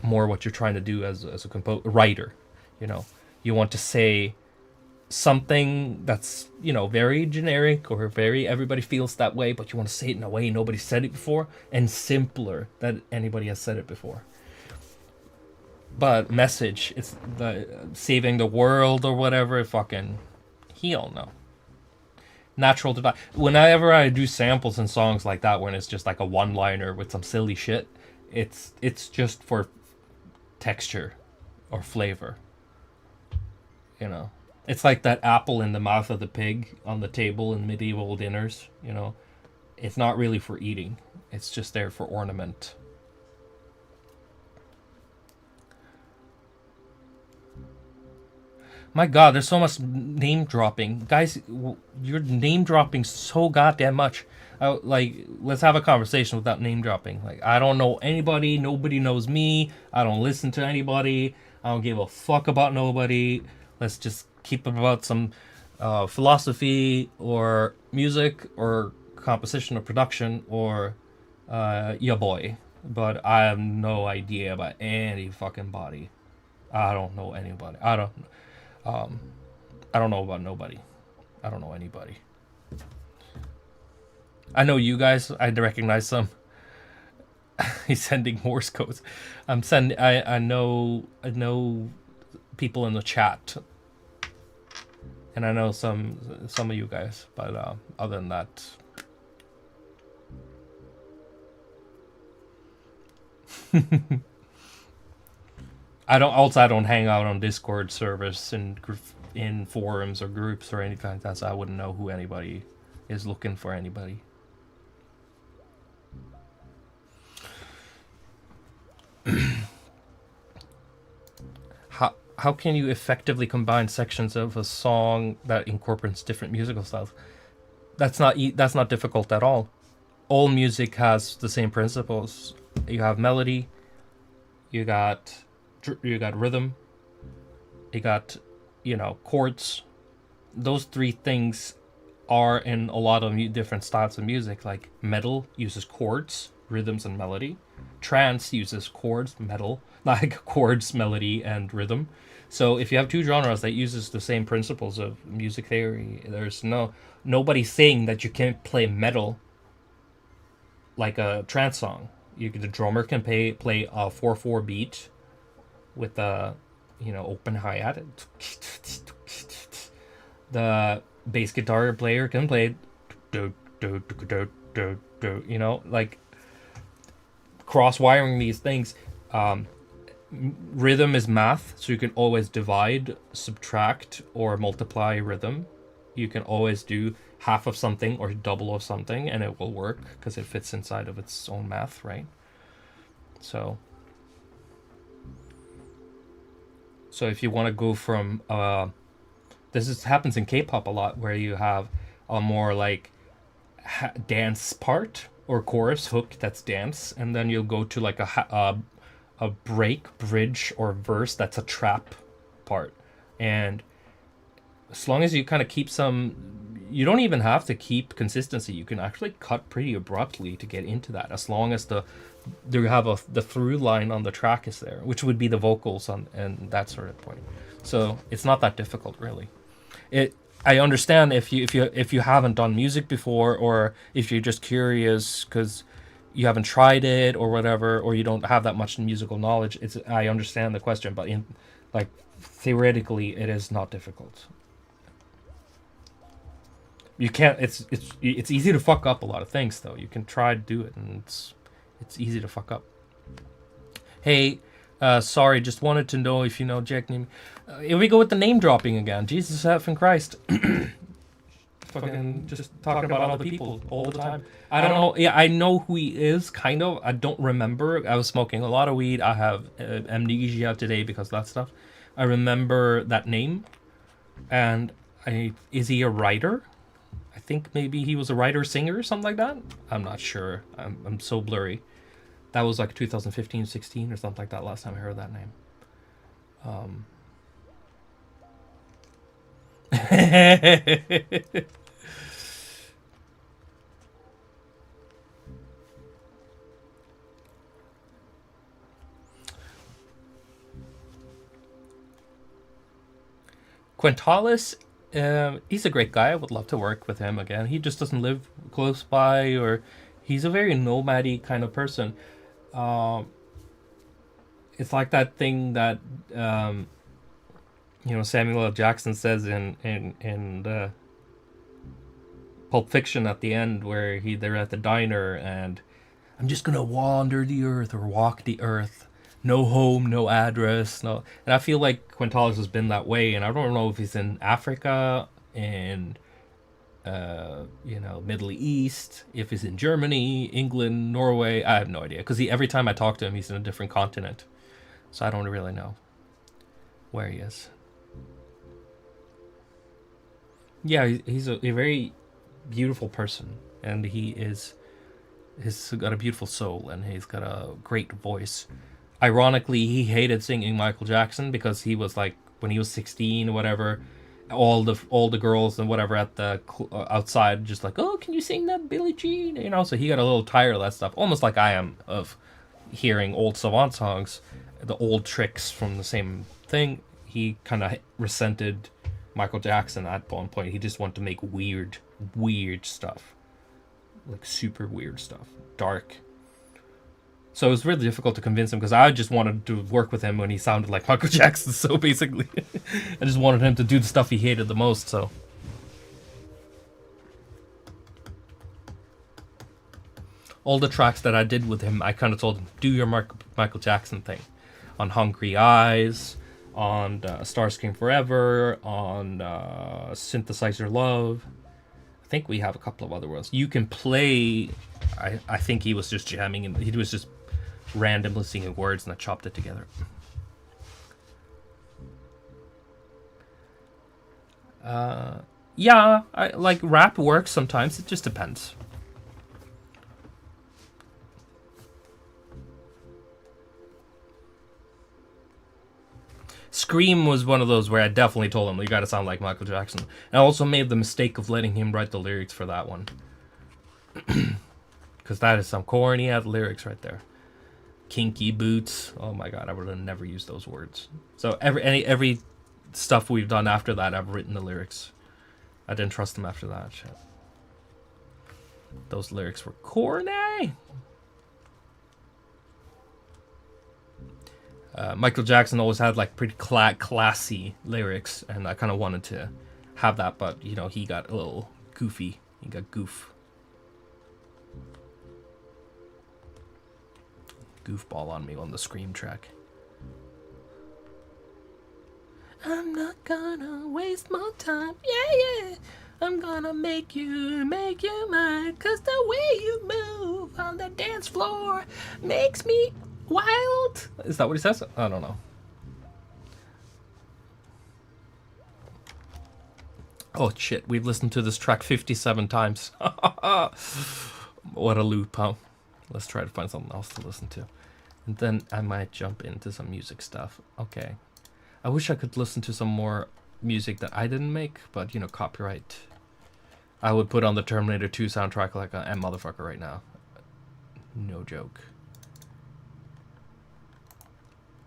more what you're trying to do as a writer. You want to say something that's very generic or very everybody feels that way, but you want to say it in a way nobody said it before and simpler than anybody has said it before. But message, it's the saving the world or whatever, fucking hell no. Natural to die. Whenever I do samples and songs like that, when it's just like a one-liner with some silly shit, it's just for texture or flavor. It's like that apple in the mouth of the pig on the table in medieval dinners. It's not really for eating. It's just there for ornament. My God, there's so much name dropping. Guys, you're name dropping so goddamn much. Let's have a conversation without name dropping. Like, I don't know anybody. Nobody knows me. I don't listen to anybody. I don't give a fuck about nobody. Let's just keep it about some philosophy or music or composition or production or ya boy. But I have no idea about any fucking body. I don't know anybody. I don't know about nobody. I don't know anybody. I know you guys. I recognize some. He's sending Morse codes. I know people in the chat, and I know some of you guys. But other than that, I don't hang out on Discord servers and in forums or groups or anything like that, so I wouldn't know who anybody is looking for anybody. How can you effectively combine sections of a song that incorporates different musical styles? That's not difficult at all. All music has the same principles. You have melody, you got rhythm, you got chords. Those three things are in a lot of different styles of music. Like metal uses chords, rhythms, and melody. Trance uses chords, chords, melody, and rhythm. So if you have two genres that uses the same principles of music theory, there's nobody saying that you can't play metal like a trance song. The drummer can play a 4/4 beat with a open hi-hat. The bass guitar player can play like cross-wiring these things. Rhythm is math, so you can always divide, subtract, or multiply rhythm. You can always do half of something or double of something, and it will work because it fits inside of its own math, right? So if you want to go from happens in K-pop a lot, where you have a more like dance part or chorus hook that's dance, and then you'll go to like a break, bridge, or verse that's a trap part. And as long as you kind of keep you don't even have to keep consistency. You can actually cut pretty abruptly to get into that, as long as the through line on the track is there, which would be the vocals and that sort of point. So it's not that difficult, really. I understand if you haven't done music before, or if you're just curious because you haven't tried it or whatever, or you don't have that much musical knowledge. I understand the question, but theoretically, it is not difficult. You can't. It's easy to fuck up a lot of things, though. You can try to do it, and it's easy to fuck up. Hey, sorry, just wanted to know if you know Jack name. Here we go with the name dropping again. Jesus effing Christ. Fucking just talking about other people all the time. I don't know. Yeah, I know who he is, kind of. I don't remember. I was smoking a lot of weed. I have amnesia today because of that stuff. I remember that name, and is he a writer? I think maybe he was a writer singer or something like that. I'm not sure. I'm so blurry. That was like 2015, 16 or something like that last time I heard that name. Quentales, he's a great guy. I would love to work with him again. He just doesn't live close by, or he's a very nomady kind of person. Um, it's like that thing that Samuel L. Jackson says in Pulp Fiction at the end, where they're at the diner and I'm just gonna wander the earth or walk the earth. No home, no address, no. And I feel like Quintales has been that way, and I don't know if he's in Africa, in Middle East, if he's in Germany, England, Norway. I have no idea because every time I talk to him, he's in a different continent, so I don't really know where he is. Yeah, he's a very beautiful person, and he's got a beautiful soul, and he's got a great voice. Ironically, he hated singing Michael Jackson because he was like, when he was 16 or whatever, all the girls and whatever at the outside just like, oh, can you sing that Billie Jean? So he got a little tired of that stuff, almost like I am of hearing old Savant songs, the old tricks from the same thing. He kind of resented Michael Jackson at one point. He just wanted to make weird stuff, like super weird stuff, dark. So it was really difficult to convince him because I just wanted to work with him when he sounded like Michael Jackson. So basically, I just wanted him to do the stuff he hated the most. So all the tracks that I did with him, I kind of told him, do your Michael Jackson thing. On Hungry Eyes, on Starscream Forever, on Synthesizer Love. I think we have a couple of other ones. You can play. I think he was just jamming, and he was just randomly singing words, and I chopped it together. Yeah, I like rap works sometimes. It just depends. Scream was one of those where I definitely told him, you gotta sound like Michael Jackson. And I also made the mistake of letting him write the lyrics for that one. Because that is some corny ass lyrics right there. Kinky boots. Oh my god, I would have never used those words. So every stuff we've done after that, I've written the lyrics. I didn't trust him after that shit. Those lyrics were corny. Michael Jackson always had like pretty classy lyrics, and I kind of wanted to have that, but he got a little goofy. He got goofball on me on the Scream track. I'm not gonna waste my time. Yeah. I'm gonna make you mine, 'cause the way you move on the dance floor makes me wild. Is that what he says? I don't know. Oh shit, we've listened to this track 57 times. What a loop, huh? Let's try to find something else to listen to. And then I might jump into some music stuff. Okay. I wish I could listen to some more music that I didn't make, but copyright. I would put on the Terminator 2 soundtrack like a motherfucker right now. No joke.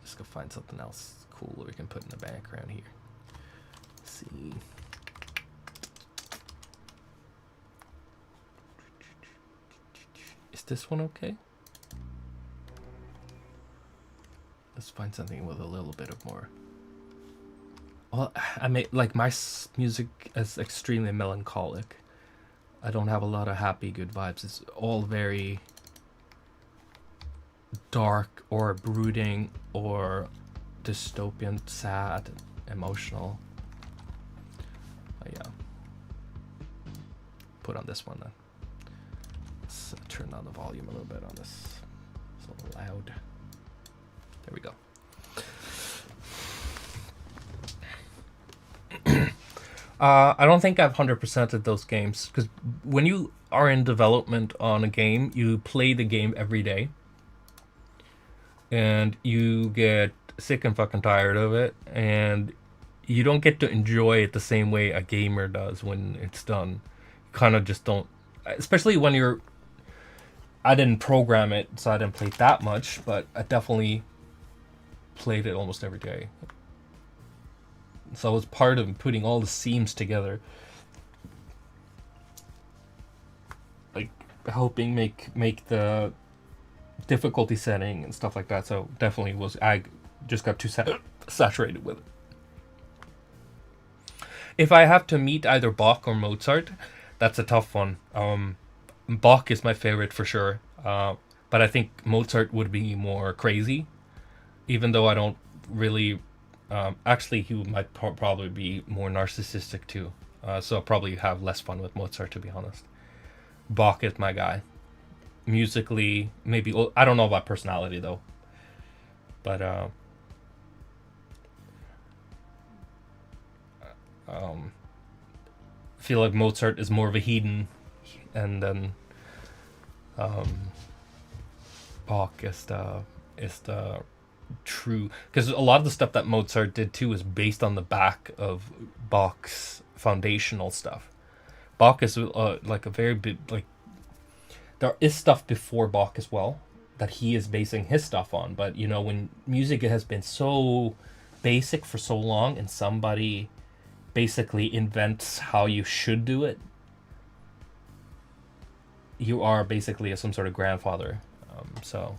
Just go find something else cool that we can put in the background here. Let's see. Is this one okay? Let's find something with a little bit of more. Well, I made like my music is extremely melancholic. I don't have a lot of happy, good vibes. It's all very dark or brooding or dystopian, sad, emotional. Yeah. Put on this one then. Let's turn down the volume a little bit on this. It's a little loud. There we go. I don't think I've 100%ed those games because when you are in development on a game, you play the game every day, and you get sick and fucking tired of it, and you don't get to enjoy it the same way a gamer does when it's done. You kind of just don't, especially when you're. I didn't program it, so I didn't play it that much, but I definitely played it almost every day. So it was part of putting all the seams together, like helping make the difficulty setting and stuff like that. So definitely was I just got too saturated with it. If I have to meet either Bach or Mozart, that's a tough one. Bach is my favorite for sure, but I think Mozart would be more crazy, even though I don't really. Actually, he might probably be more narcissistic too, so I'll probably have less fun with Mozart, to be honest. Bach is my guy. Musically, maybe I don't know about personality though, but I feel like Mozart is more of a heathen, and then Bach is the true, because a lot of the stuff that Mozart did too is based on the back of Bach's foundational stuff. Bach is like a very big, like there is stuff before Bach as well that he is basing his stuff on, but you know, when music has been so basic for so long and somebody basically invents how you should do it, you are basically some sort of grandfather. So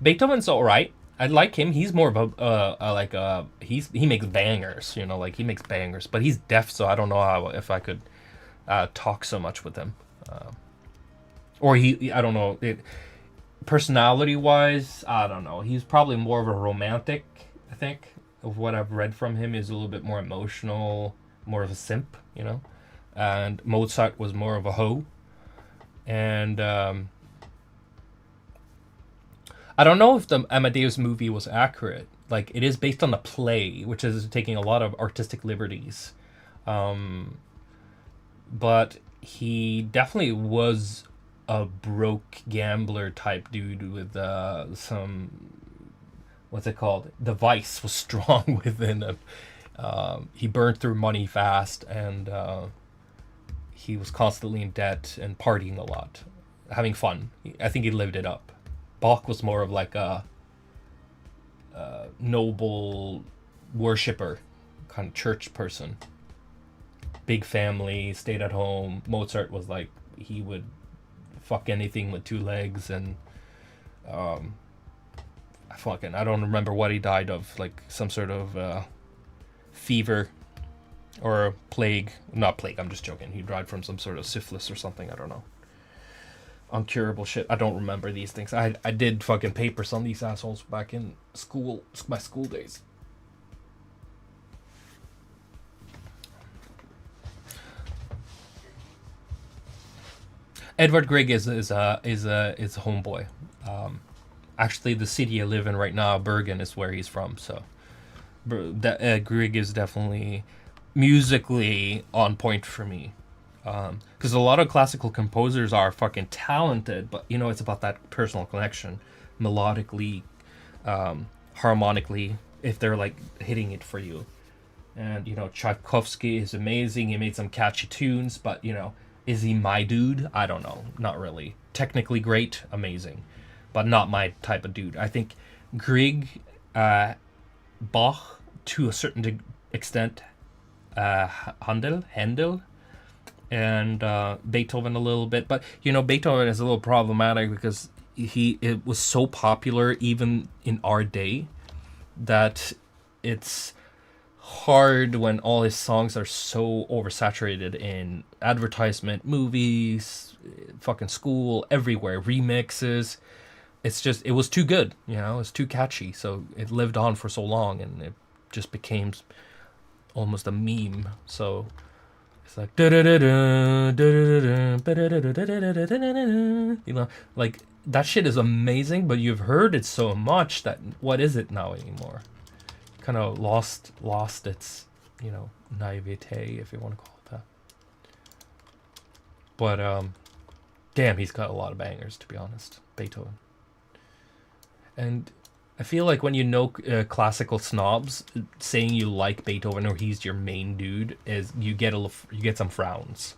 Beethoven's all right. I like him. He's more of a he makes bangers, you know, like he makes bangers. But he's deaf, so I don't know if I could talk so much with him, or I don't know. Personality wise, I don't know. He's probably more of a romantic. I think of what I've read from him is a little bit more emotional, more of a simp, you know. And Mozart was more of a hoe, and I don't know if the Amadeus movie was accurate. Like, it is based on the play, which is taking a lot of artistic liberties. But he definitely was a broke gambler type dude with some, what's it called? The vice was strong within him. He burned through money fast, and he was constantly in debt and partying a lot, having fun. I think he lived it up. Bach was more of like a noble worshiper, kind of church person. Big family, stayed at home. Mozart was like, he would fuck anything with two legs, and I don't remember what he died of, like some sort of fever or plague. Not plague, I'm just joking. He died from some sort of syphilis or something, I don't know. Uncurable shit. I don't remember these things. I did fucking papers on these assholes back in school, my school days. Edvard Grieg is a homeboy. Actually, the city I live in right now, Bergen, is where he's from. So, Grieg is definitely musically on point for me. Because a lot of classical composers are fucking talented, but you know, it's about that personal connection, melodically, harmonically, if they're like hitting it for you. And you know, Tchaikovsky is amazing. He made some catchy tunes, but you know, is he my dude? I don't know. Not really. Technically great, amazing, but not my type of dude. I think Grieg, Bach to a certain extent, Handel, and Beethoven a little bit. But you know, Beethoven is a little problematic because it was so popular even in our day that it's hard when all his songs are so oversaturated in advertisement, movies, fucking school, everywhere, remixes. It's just, it was too good, you know, it's too catchy, so it lived on for so long, and it just became almost a meme. So it's like, you know, like that shit is amazing, but you've heard it so much that what is it now anymore? Kind of lost its naivete, if you want to call it that. But damn, he's got a lot of bangers, to be honest, Beethoven. And I feel like when classical snobs, saying you like Beethoven or he's your main dude, is you get some frowns.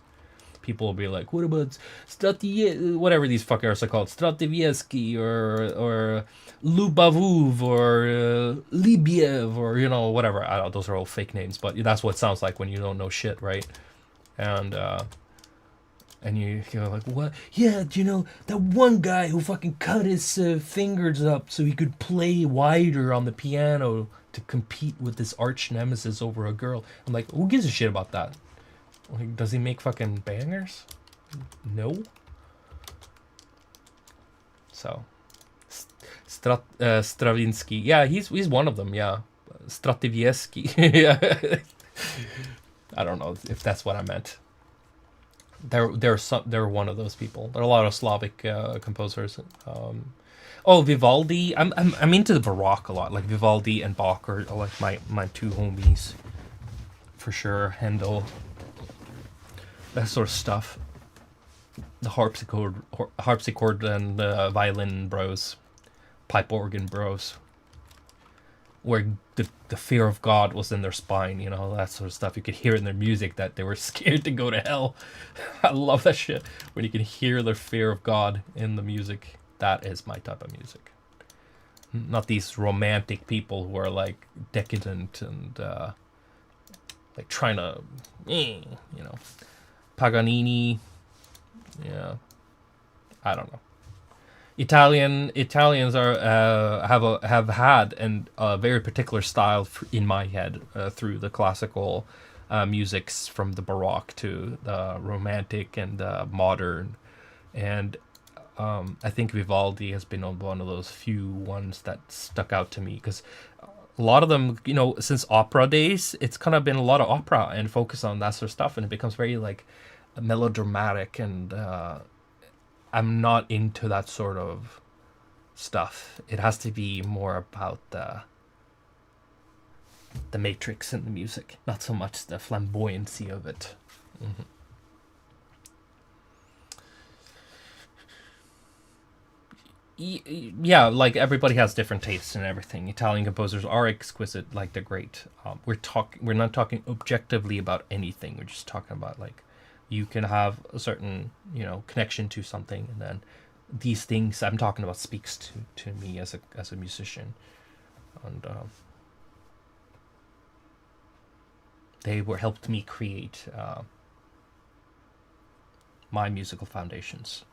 People will be like, "What about whatever these fuckers are called, Stravinsky or Lubavov or Libiev or whatever." I don't know, those are all fake names, but that's what it sounds like when you don't know shit, right? And you're like, what? Yeah, do you know that one guy who fucking cut his fingers up so he could play wider on the piano to compete with his arch nemesis over a girl? I'm like, who gives a shit about that? Like, does he make fucking bangers? No. So, Stravinsky, yeah, he's one of them. Yeah, Strativiesky. Yeah, I don't know if that's what I meant. They're one of those people. There are a lot of Slavic composers. Vivaldi. I'm into the Baroque a lot. Like Vivaldi and Bach are like my two homies for sure. Handel, that sort of stuff. The harpsichord and violin bros, pipe organ bros, where the fear of God was in their spine, that sort of stuff. You could hear it in their music that they were scared to go to hell. I love that shit. When you can hear the fear of God in the music, that is my type of music. Not these romantic people who are like decadent and like trying to, Paganini. Yeah, I don't know. Italians are have had a very particular style in my head through the classical musics from the Baroque to the Romantic and modern, and I think Vivaldi has been one of those few ones that stuck out to me because a lot of them, since opera days, it's kind of been a lot of opera and focus on that sort of stuff, and it becomes very like melodramatic and. I'm not into that sort of stuff. It has to be more about the matrix in the music, not so much the flamboyancy of it. Mm-hmm. Yeah, like everybody has different tastes and everything. Italian composers are exquisite, like they're great. We're not talking objectively about anything. We're just talking about like you can have a certain connection to something, and then these things I'm talking about speaks to me as a musician, and they helped me create my musical foundations.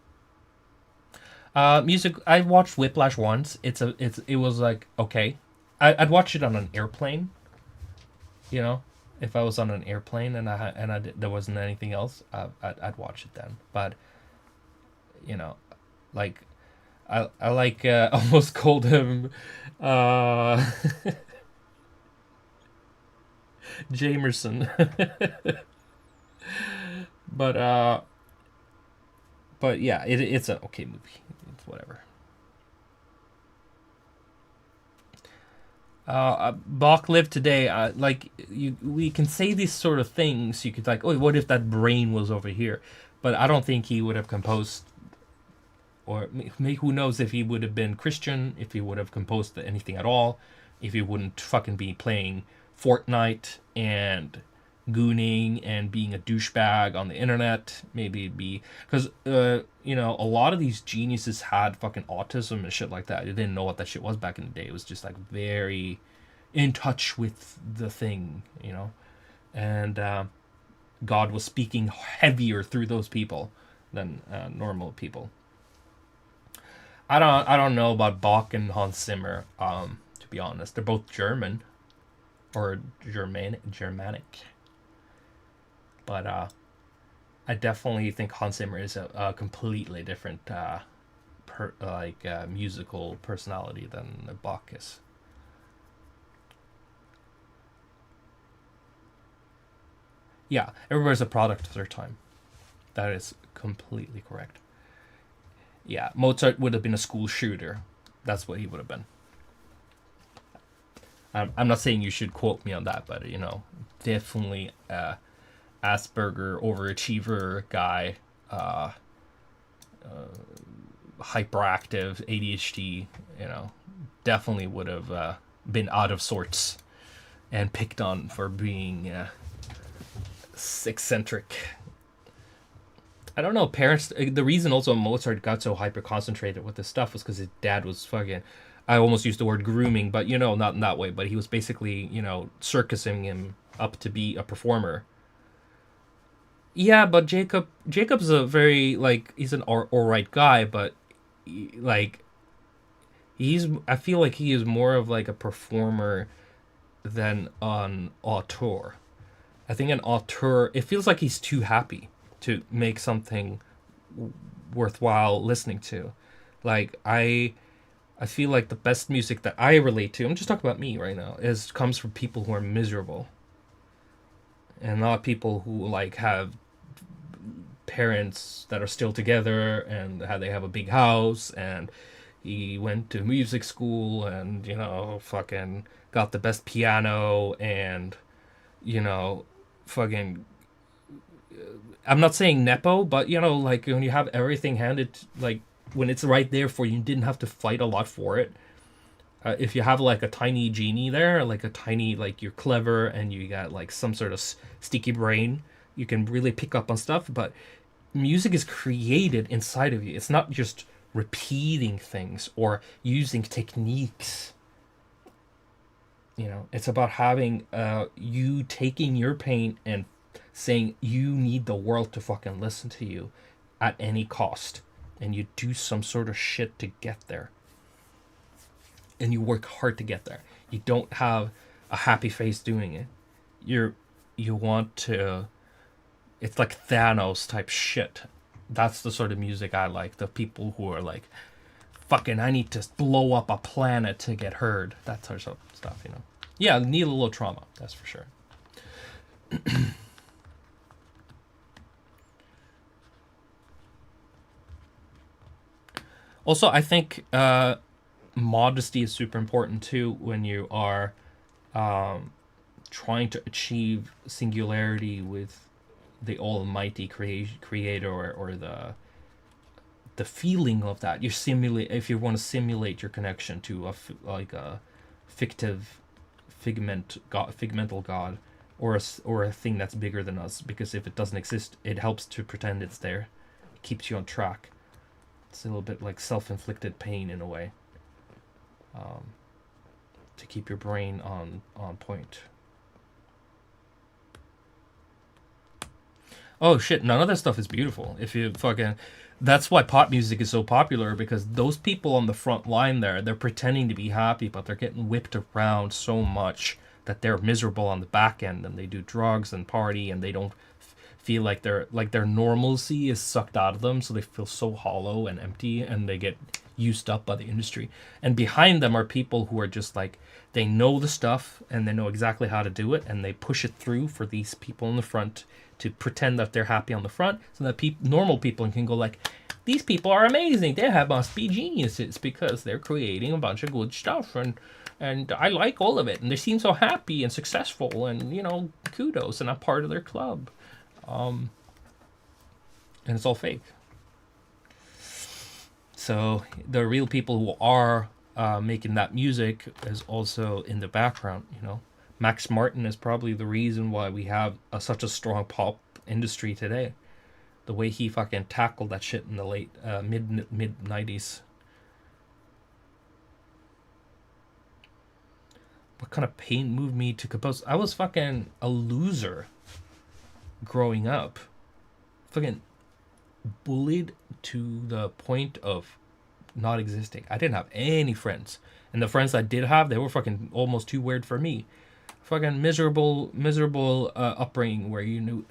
Music. I watched Whiplash once. It was like okay. I'd watch it on an airplane. If I was on an airplane and there wasn't anything else, I'd watch it then. But like I like almost called him Jamerson, but yeah, it's an okay movie. It's whatever. Bach lived today. We can say these sort of things. You could like, oh, what if that brain was over here? But I don't think he would have composed, or who knows if he would have been Christian, if he would have composed anything at all, if he wouldn't fucking be playing Fortnite and gooning and being a douchebag on the internet. Maybe it'd be because a lot of these geniuses had fucking autism and shit like that. You didn't know what that shit was back in the day. It was just like very in touch with the thing, and God was speaking heavier through those people than normal people. I don't know about Bach and Hans Zimmer. To be honest, they're both German or Germanic. But I definitely think Hans Zimmer is a completely different musical personality than Bach is. Yeah, everybody's a product of their time. That is completely correct. Yeah, Mozart would have been a school shooter. That's what he would have been. I'm not saying you should quote me on that, but definitely Asperger overachiever guy, hyperactive ADHD, definitely would have been out of sorts and picked on for being eccentric. I don't know. Parents. The reason also Mozart got so hyper concentrated with this stuff was because his dad was fucking. I almost used the word grooming, but not in that way. But he was basically, circusing him up to be a performer. Yeah, but Jacob's a very he's an all right guy, but like I feel like he is more of like a performer than an auteur. I think an auteur, it feels like he's too happy to make something worthwhile listening to. Like I feel like the best music that I relate to, I'm just talking about me right now, is comes from people who are miserable. And not people who have parents that are still together and how they have a big house and he went to music school and fucking got the best piano and fucking I'm not saying nepo, but when you have everything handed, when it's right there for you, you didn't have to fight a lot for it. If you have a tiny genie there, like a tiny, you're clever and you got some sort of sticky brain, you can really pick up on stuff. But music is created inside of you. It's not just repeating things or using techniques. It's about having you taking your pain and saying you need the world to fucking listen to you at any cost, and you do some sort of shit to get there, and you work hard to get there. You don't have a happy face doing it. You want to. It's like Thanos type shit. That's the sort of music I like. The people who are like, fucking, I need to blow up a planet to get heard. That sort of stuff, Yeah, need a little trauma, that's for sure. Also, I think modesty is super important too when you are trying to achieve singularity with the almighty creator or the feeling of that. You simulate, if you want to simulate your connection to a fictive figmental god or a thing that's bigger than us, because if it doesn't exist, it helps to pretend it's there. It keeps you on track. It's a little bit like self-inflicted pain in a way, to keep your brain on point. Oh shit, none of that stuff is beautiful. If you fucking, that's why pop music is so popular, because those people on the front line there, they're pretending to be happy, but they're getting whipped around so much that they're miserable on the back end, and they do drugs and party, and they don't feel like their normalcy is sucked out of them, so they feel so hollow and empty, and they get used up by the industry. And behind them are people who are just they know the stuff and they know exactly how to do it, and they push it through for these people in the front to pretend that they're happy on the front, so that normal people can go these people are amazing, must be geniuses because they're creating a bunch of good stuff, and I like all of it, and they seem so happy and successful, and kudos, and I'm part of their club. And it's all fake. So the real people who are making that music is also in the background. Max Martin is probably the reason why we have such a strong pop industry today. The way he fucking tackled that shit in the late mid 90s. What kind of pain moved me to compose? I was fucking a loser growing up. Fucking bullied to the point of not existing. I didn't have any friends, and the friends I did have, they were fucking almost too weird for me. Fucking miserable upbringing where you knew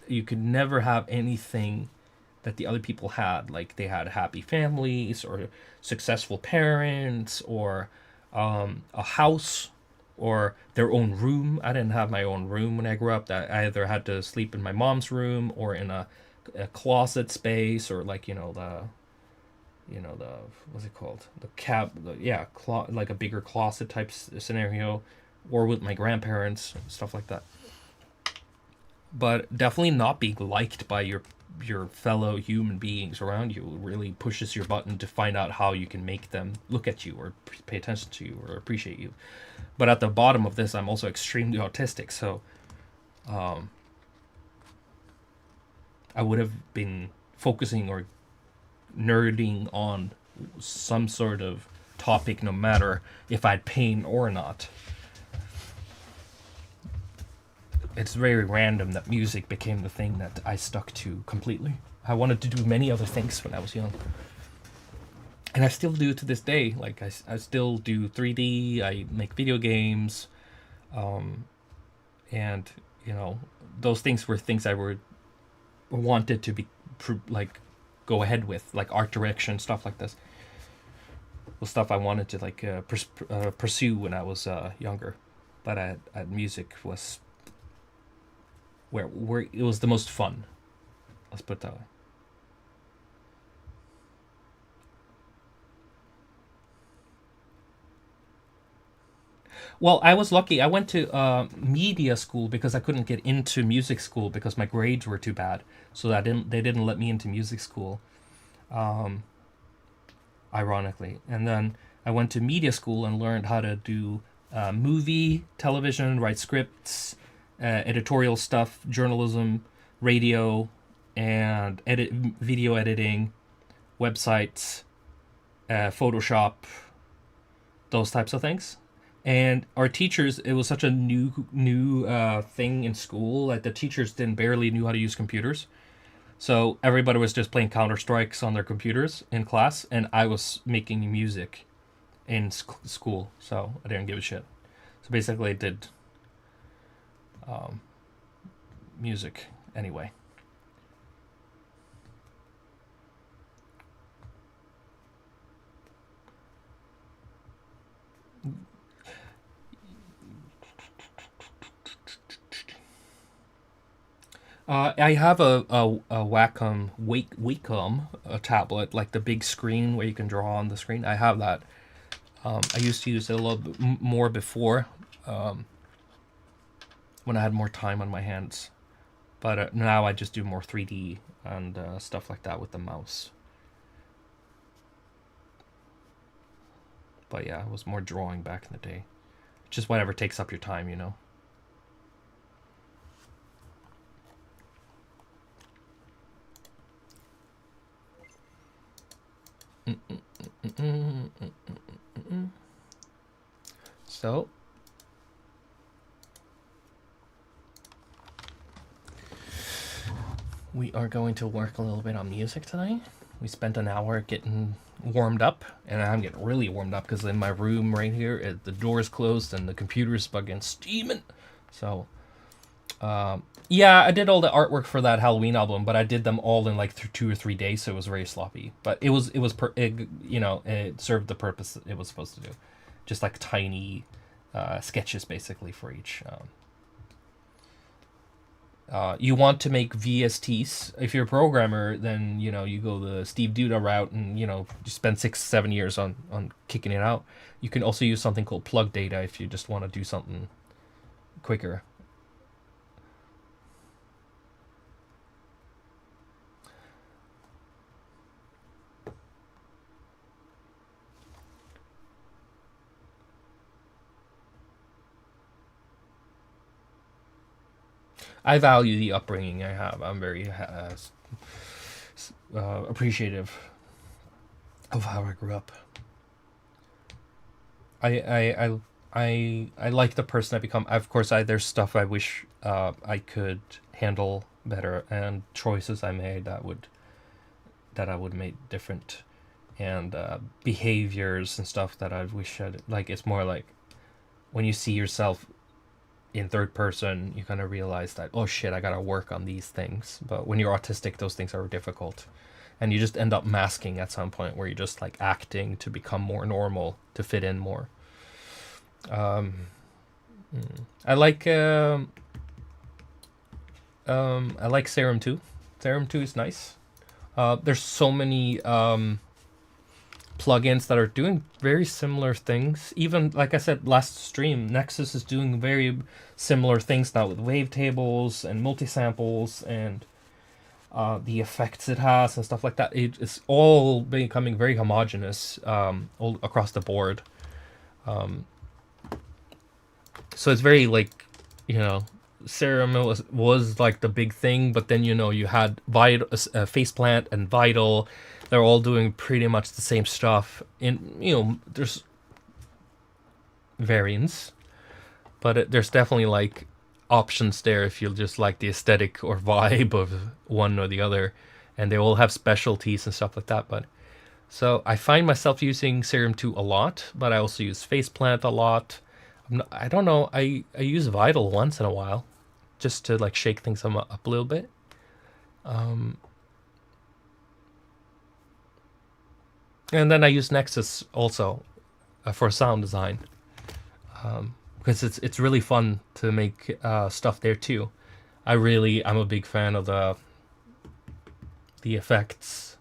you could never have anything that the other people had. Like they had happy families or successful parents or a house or their own room. I didn't have my own room when I grew up. That I either had to sleep in my mom's room or in a closet space, or you know, the, what's it called, the like a bigger closet type scenario, or with my grandparents, stuff like that. But definitely not being liked by your fellow human beings around you really pushes your button to find out how you can make them look at you or pay attention to you or appreciate you. But at the bottom of this, I'm also extremely autistic, so I would have been focusing or nerding on some sort of topic no matter if I had pain or not. It's very random that music became the thing that I stuck to completely. I wanted to do many other things when I was young. And I still do to this day. Like, I still do 3D, I make video games, and, you know, those things were things I wanted to be, like, go ahead with, like art direction, stuff like this. Was stuff I wanted to, like, pursue when I was younger. But at music was where it was the most fun. Let's put it that way. Well, I was lucky. I went to media school because I couldn't get into music school because my grades were too bad. So they didn't let me into music school, ironically. And then I went to media school and learned how to do movie, television, write scripts, editorial stuff, journalism, radio, and video editing, websites, Photoshop, those types of things. And our teachers, it was such a new thing in school. Like, the teachers didn't barely knew how to use computers, so everybody was just playing Counter Strikes on their computers in class, and I was making music in school, so I didn't give a shit. So basically, I did music anyway. I have a Wacom a tablet, like the big screen where you can draw on the screen. I have that. I used to use it a little bit more before, when I had more time on my hands. But now I just do more 3D and stuff like that with the mouse. But yeah, it was more drawing back in the day. Just whatever takes up your time, you know. So we are going to work a little bit on music tonight. We spent an hour getting warmed up, and I'm getting really warmed up because in my room right here, the door is closed and the computer's bugging steaming. So, yeah, I did all the artwork for that Halloween album, but I did them all in like 2 or 3 days, so it was very sloppy. But it served the purpose it was supposed to do, just like tiny sketches basically for each. You want to make VSTs. If you're a programmer, then you go the Steve Duda route, and you spend 6-7 years on kicking it out. You can also use something called plug data if you just want to do something quicker. I value the upbringing I have. I'm very appreciative of how I grew up. I like the person I become. Of course, there's stuff I wish I could handle better, and choices I made that I would make different, and behaviors and stuff that I wish I'd like. It's more like when you see yourself in third person, you kind of realize that, oh shit, I gotta work on these things. But when you're autistic, those things are difficult, and you just end up masking at some point where you're just like acting to become more normal, to fit in more. I like Serum 2. Serum 2 is nice. There's so many plugins that are doing very similar things. Even like I said last stream, Nexus is doing very similar things now with wavetables and multi-samples and the effects it has and stuff like that. It's all becoming very homogeneous all across the board. So it's very like, you know, Serum was like the big thing, but then, you know, you had Faceplant and Vital. They're all doing pretty much the same stuff. In, you know, there's variants, but there's definitely like options there if you just like the aesthetic or vibe of one or the other, and they all have specialties and stuff like that. But so I find myself using Serum 2 a lot, but I also use Faceplant a lot. I don't know, I use Vital once in a while just to like shake things up a little bit. And then I use Nexus also for sound design, because it's really fun to make stuff there too. I'm a big fan of the effects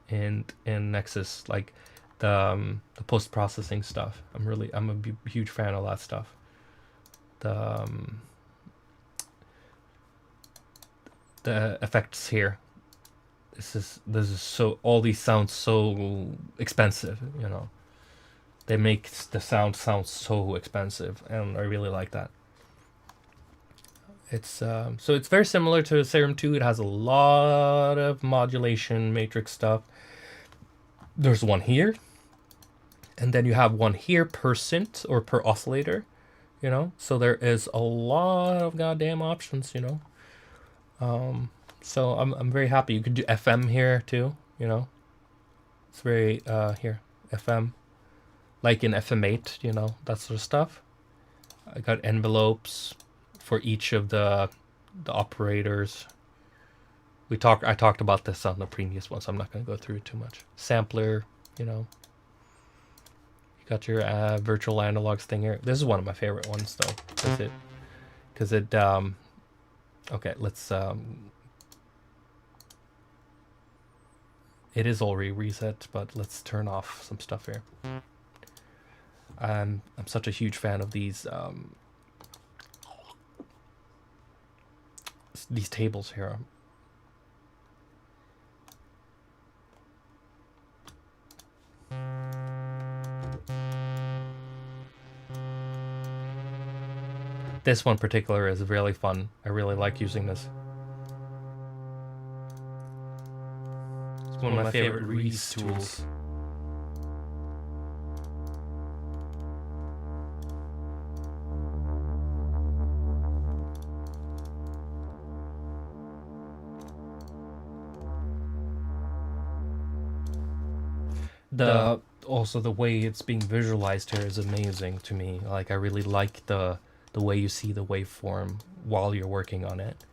in Nexus, like the post-processing stuff. I'm a huge fan of that stuff. The effects here. This is so, all these sound so expensive, you know. They make the sound sound so expensive, and I really like that. It's so it's very similar to Serum 2. It has a lot of modulation matrix stuff. There's one here, and then you have one here per synth or per oscillator, you know. So there is a lot of goddamn options, you know. So I'm very happy. You could do FM here too, you know. It's very here FM, like in FM8, you know, that sort of stuff. I got envelopes for each of the operators. I talked about this on the previous one, so I'm not going to go through it too much. Sampler, you know. You got your virtual analogs thing here. This is one of my favorite ones though, because it okay, let's it is already reset, but let's turn off some stuff here. I'm such a huge fan of these tables here. This one in particular is really fun. I really like using this. It's one of my favorite Reese tools. Also the way it's being visualized here is amazing to me. Like, I really like the way you see the waveform while you're working on it.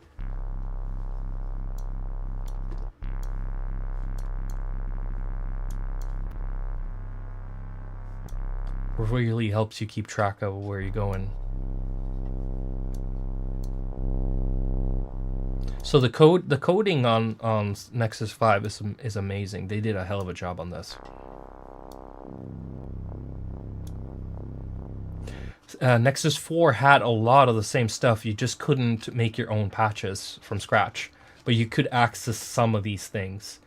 It really helps you keep track of where you're going. So the coding on Nexus 5 is amazing. They did a hell of a job on this. Nexus 4 had a lot of the same stuff. You just couldn't make your own patches from scratch, but you could access some of these things.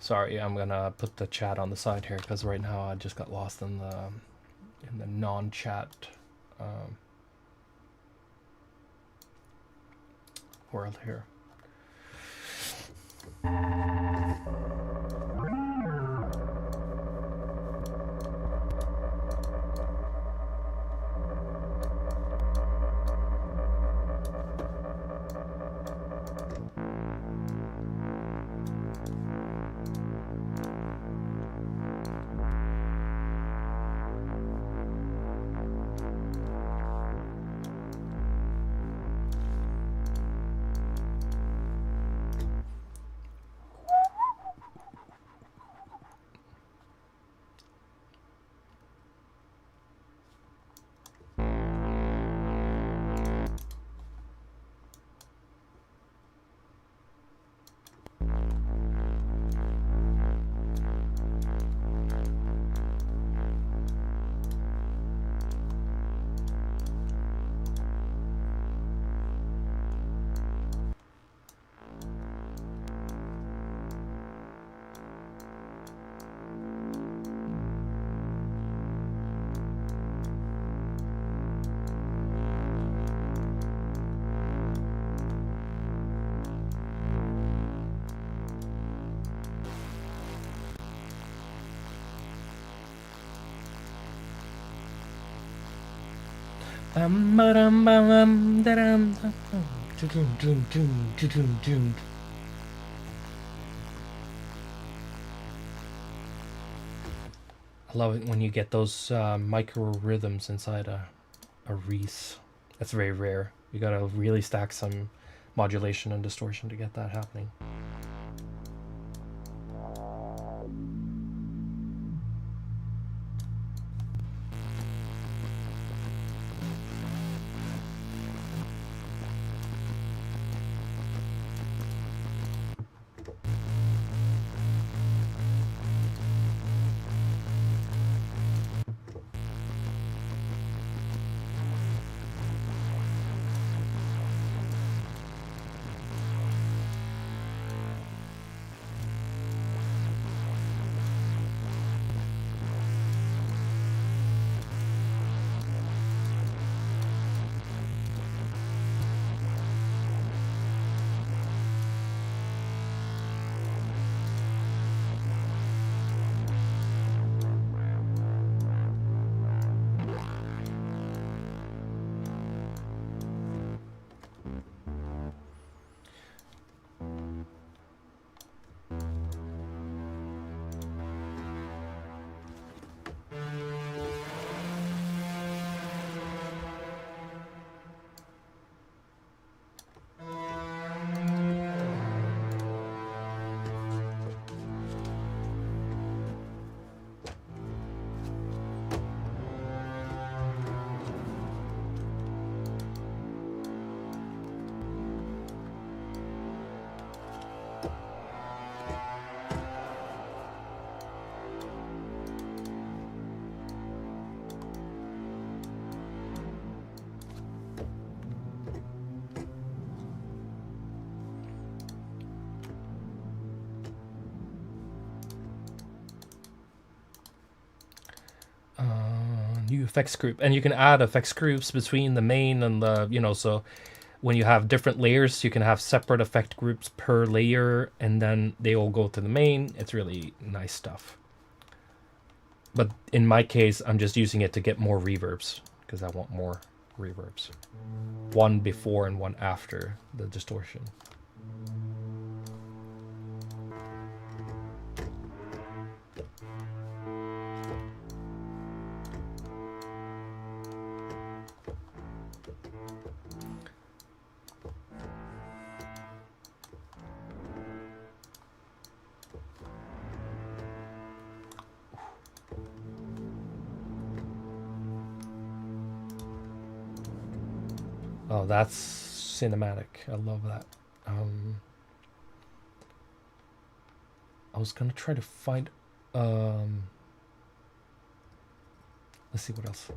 Sorry, I'm gonna put the chat on the side here because right now I just got lost in the non-chat world here. I love it when you get those micro rhythms inside a Reese. That's very rare. You gotta really stack some modulation and distortion to get that happening. New effects group, and you can add effects groups between the main and the, so when you have different layers, you can have separate effect groups per layer, and then they all go to the main. It's really nice stuff. But in my case, I'm just using it to get more reverbs, because I want more reverbs. One before and one after the distortion. Oh, that's cinematic. I love that. I was gonna try to find. Let's see what else.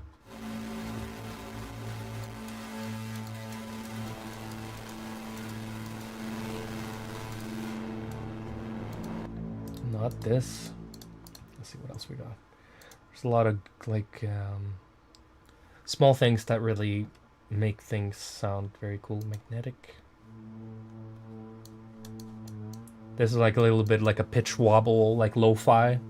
Not this. Let's see what else we got. There's a lot of like small things that really make things sound very cool. Magnetic. This is like a little bit like a pitch wobble, like lo-fi.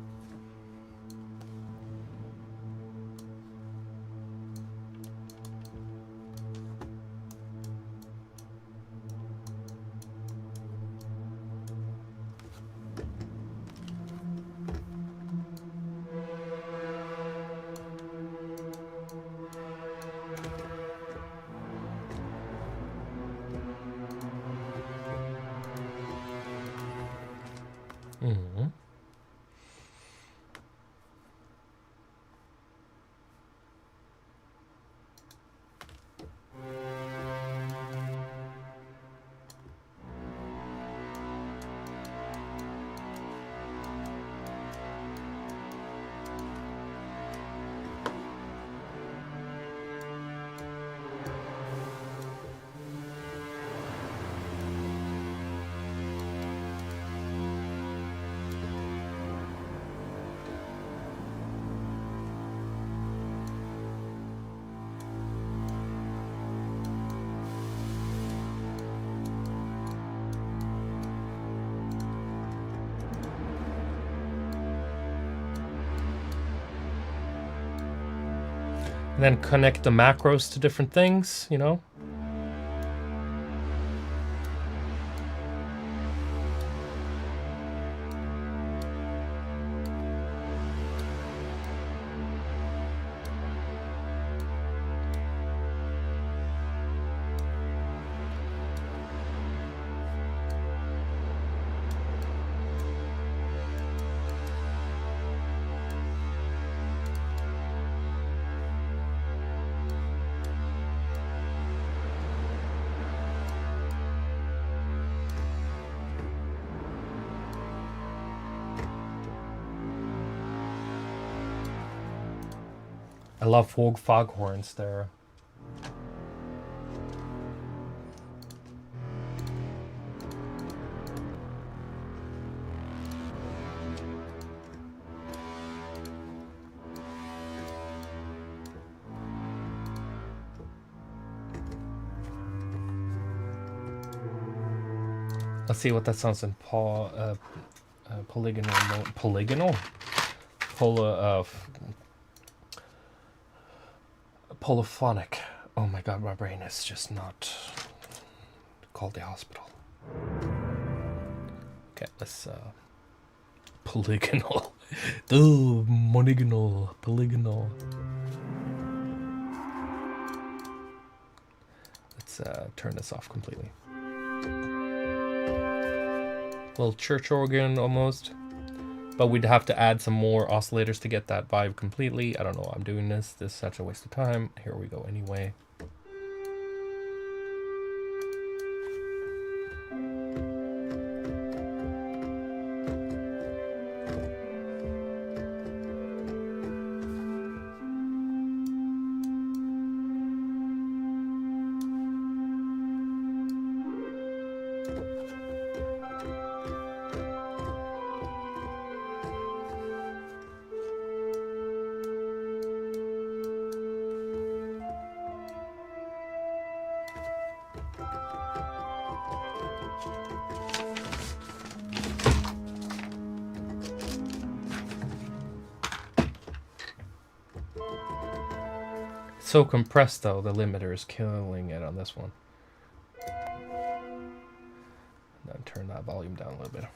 And then connect the macros to different things, you know? I love foghorns there. Let's see what that sounds in polygonal? Polyphonic. Oh my god, my brain is just not... Call the hospital. Okay, let's... Polygonal. Oh, monogonal. Polygonal. Let's turn this off completely. Little church organ almost. But we'd have to add some more oscillators to get that vibe completely. I don't know why I'm doing this. This is such a waste of time. Here we go anyway. So compressed though, the limiter is killing it on this one. Then turn that volume down a little bit.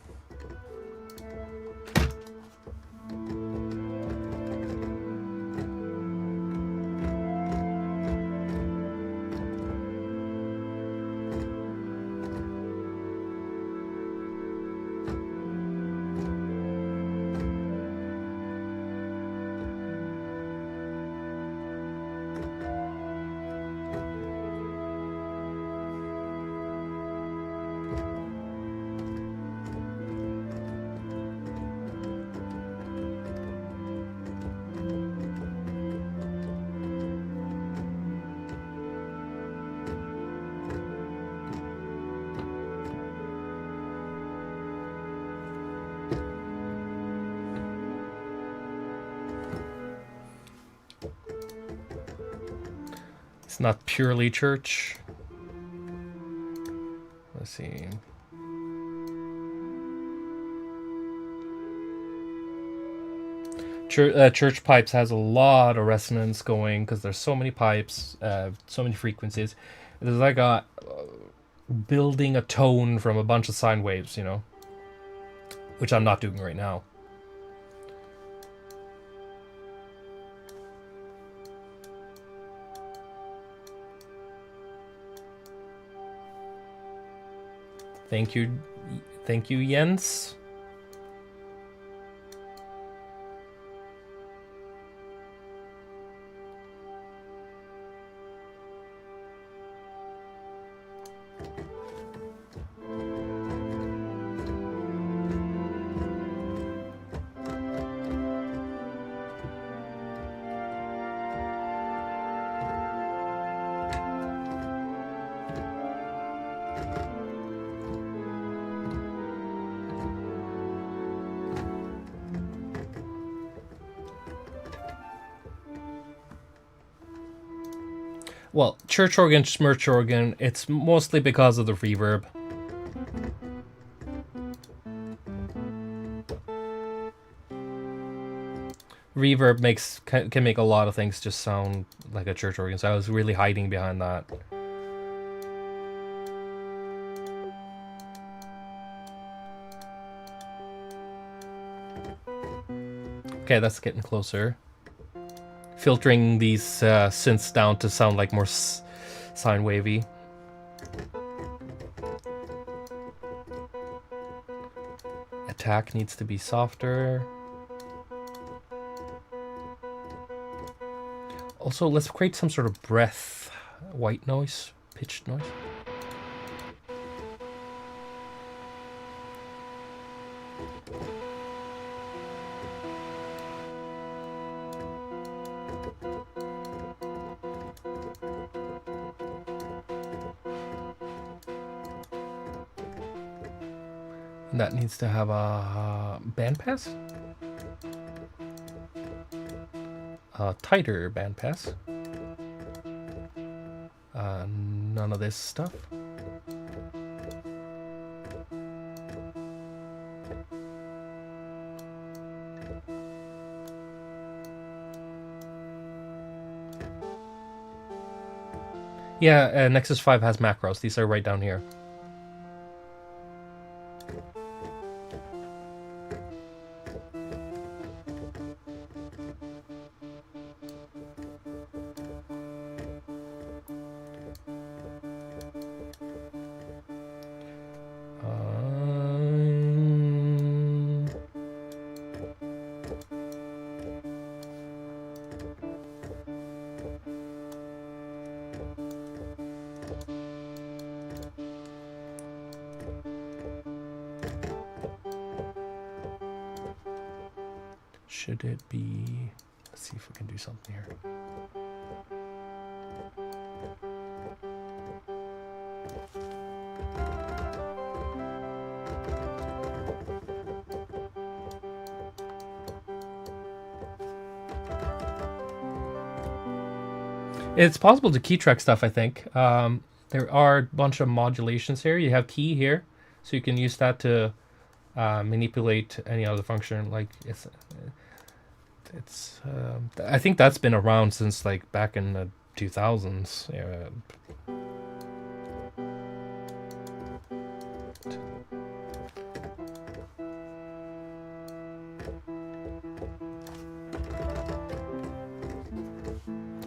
It's not purely church. Let's see. Church pipes has a lot of resonance going because there's so many pipes, so many frequencies. It's like building a tone from a bunch of sine waves, you know, which I'm not doing right now. Thank you, Jens. Well, church organ, smirch organ, it's mostly because of the reverb. Reverb can make a lot of things just sound like a church organ, so I was really hiding behind that. Okay, that's getting closer. Filtering these synths down to sound like more sine wavy. Attack needs to be softer. Also, let's create some sort of breath, white noise, pitched noise. And that needs to have a bandpass. A tighter bandpass. None of this stuff. Yeah, Nexus 5 has macros. These are right down here. Should it be... Let's see if we can do something here. It's possible to key track stuff, I think. There are a bunch of modulations here. You have key here, so you can use that to manipulate any other function. Like it's I think that's been around since like back in the 2000s.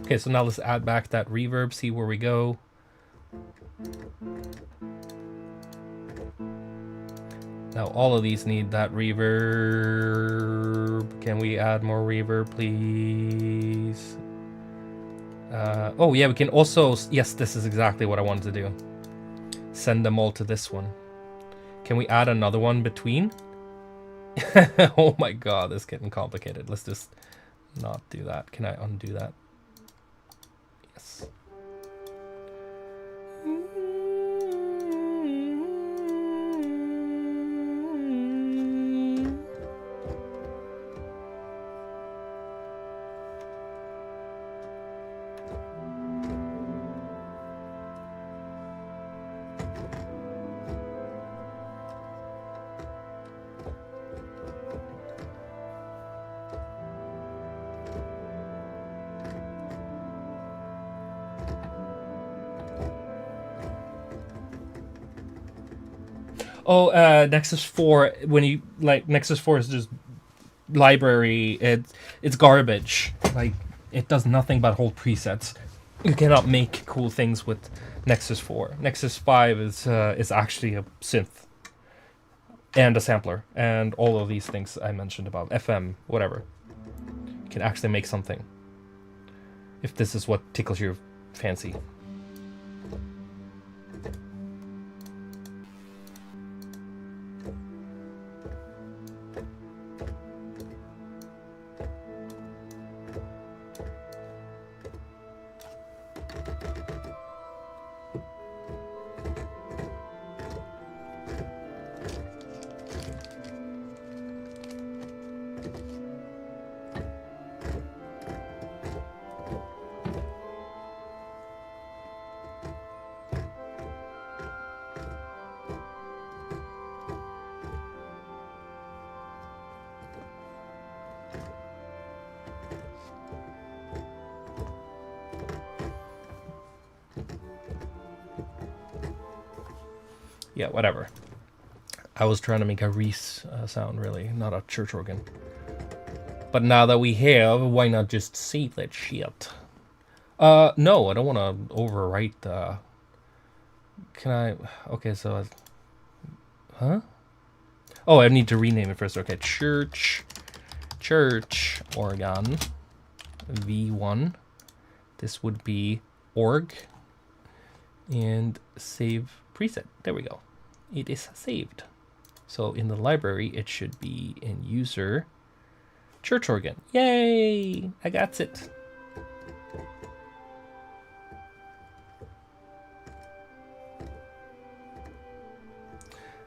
Okay, so now let's add back that reverb, see where we go. Now all of these need that reverb. Can we add more reverb, please? Oh yeah, we can also, yes, this is exactly what I wanted to do. Send them all to this one. Can we add another one between? Oh my god, this is getting complicated. Let's just not do that. Can I undo that? Yes. Oh, Nexus 4, when you, like, Nexus 4 is just library, it's garbage. Like, it does nothing but hold presets. You cannot make cool things with Nexus 4. Nexus 5 is actually a synth. And a sampler. And all of these things I mentioned about. FM, whatever. You can actually make something. If this is what tickles your fancy. Yeah, whatever. I was trying to make a Reese sound, really, not a church organ. But now that we have, why not just save that shit? No, I don't want to overwrite the... Can I... Okay, so... Huh? Oh, I need to rename it first. Okay, church organ v1. This would be org. And save preset. There we go. It is saved. So in the library, it should be in user church organ. Yay! I got it.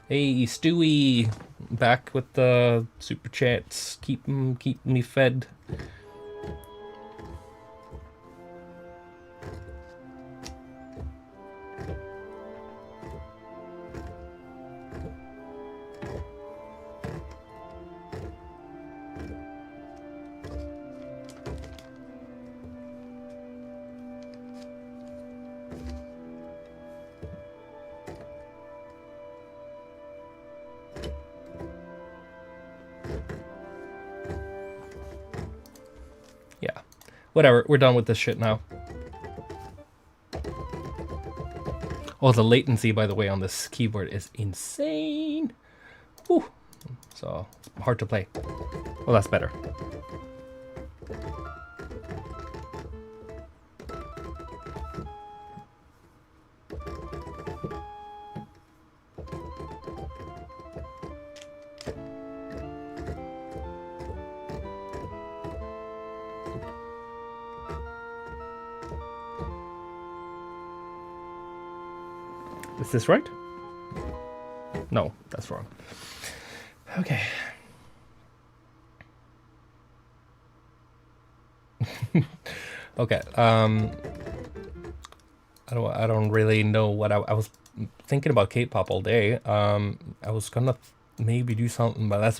Hey, Stewie, back with the super chats. Keep me fed. Yeah, whatever. We're done with this shit now. Oh, the latency, by the way, on this keyboard is insane. Whew. So, hard to play. Well, that's better. Is this right? No, that's wrong. Okay. Okay. I don't really know what I was thinking about K-pop all day. I was gonna maybe do something, but it's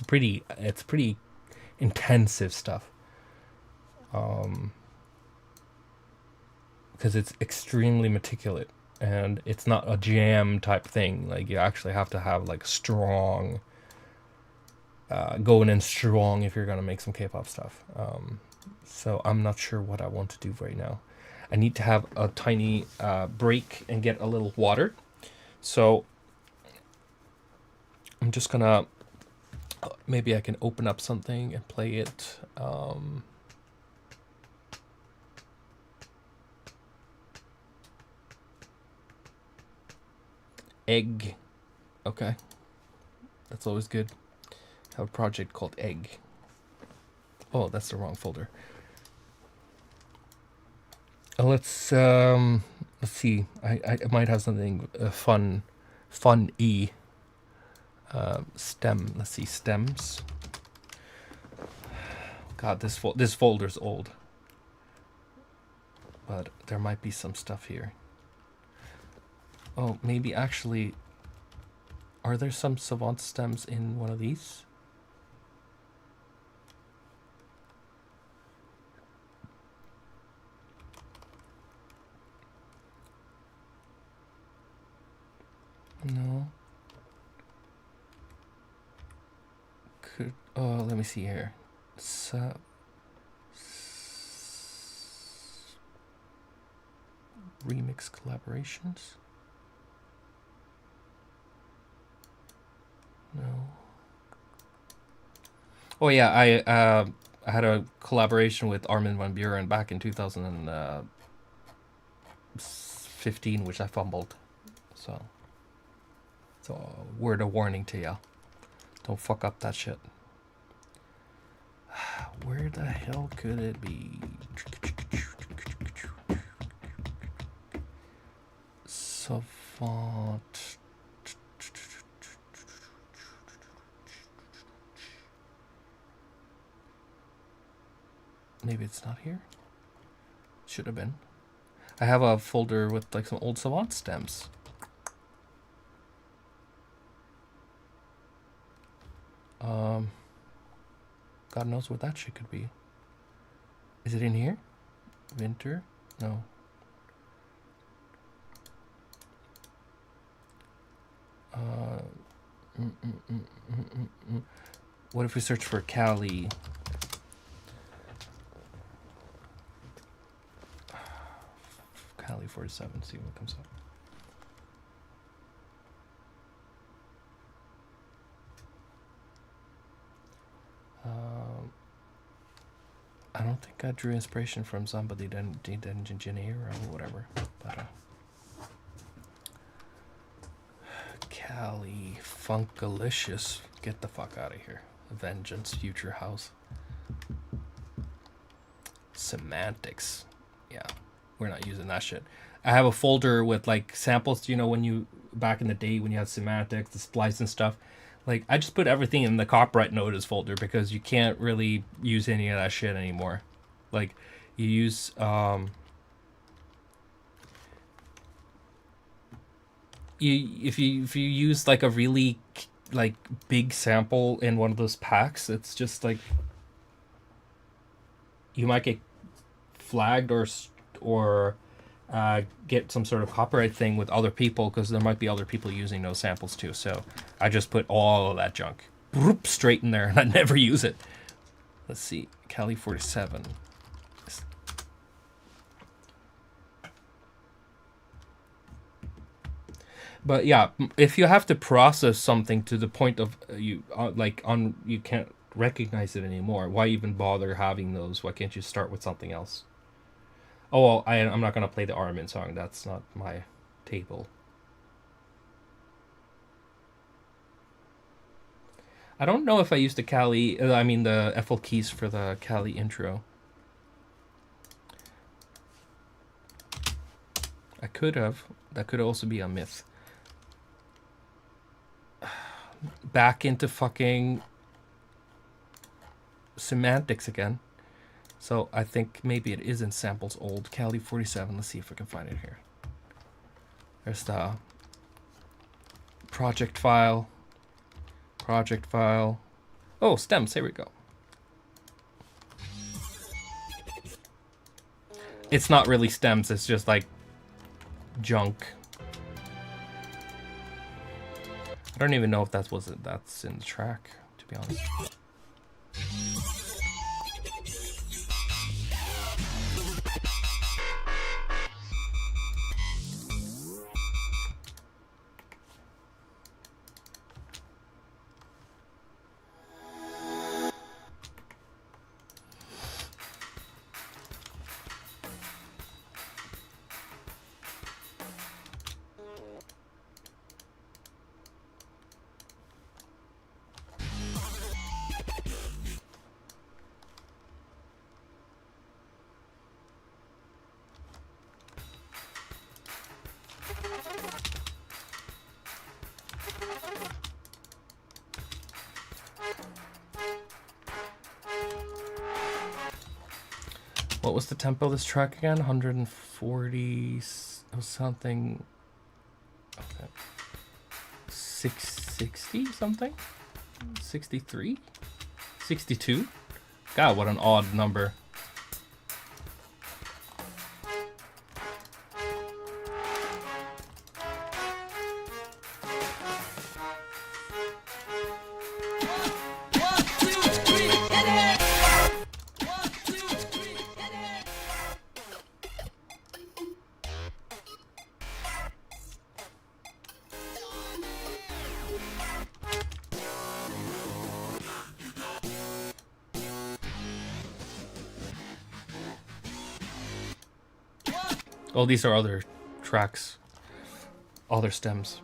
pretty intensive stuff. Because it's extremely meticulous. And it's not a jam type thing. Like, you actually have to have like strong, going in strong if you're gonna make some K-pop stuff. So I'm not sure what I want to do right now. I need to have a tiny break and get a little water. So I'm just gonna, maybe I can open up something and play it. Egg. Okay. That's always good. I have a project called Egg. Oh, that's the wrong folder. Let's see. I might have something fun E. Stem. Let's see, stems. God, this folder's old. But there might be some stuff here. Oh, maybe actually, are there some Savant stems in one of these? No. Could, oh, let me see here. Remix collaborations? No. Oh yeah, I had a collaboration with Armin van Buuren back in 2015, which I fumbled. So word of warning to ya. Don't fuck up that shit. Where the hell could it be? Savant. Maybe it's not here. Should have been. I have a folder with like some old Savant stems. God knows what that shit could be. Is it in here? Winter? No. What if we search for Cali? Cali 47, see what comes up. I don't think I drew inspiration from somebody that did engineer or whatever, but Cali Funkalicious, get the fuck out of here. Vengeance, Future House, Semantics, yeah, we're not using that shit. I have a folder with like samples, you know, when you back in the day when you had Semantics, the splice and stuff. Like, I just put everything in the copyright notice folder because you can't really use any of that shit anymore. Like, you use if you use like a really like big sample in one of those packs, it's just like you might get flagged or get some sort of copyright thing with other people because there might be other people using those samples too. So I just put all of that junk straight in there and I never use it. Let's see, Cali 47. But yeah, if you have to process something to the point of you can't recognize it anymore, why even bother having those? Why can't you start with something else? Oh, well, I'm not gonna play the Armin song. That's not my table. I don't know if I used the the FL keys for the Cali intro. I could have. That could also be a myth. Back into fucking Semantics again. So I think maybe it is in samples old. Cali 47. Let's see if we can find it here. There's the project file. Project file. Oh, stems. Here we go. It's not really stems. It's just like junk. I don't even know if that's in the track, to be honest. What was the tempo of this track again? 140 something. Okay. 660 something? 63? 62? God, what an odd number. Oh, these are other tracks, other stems.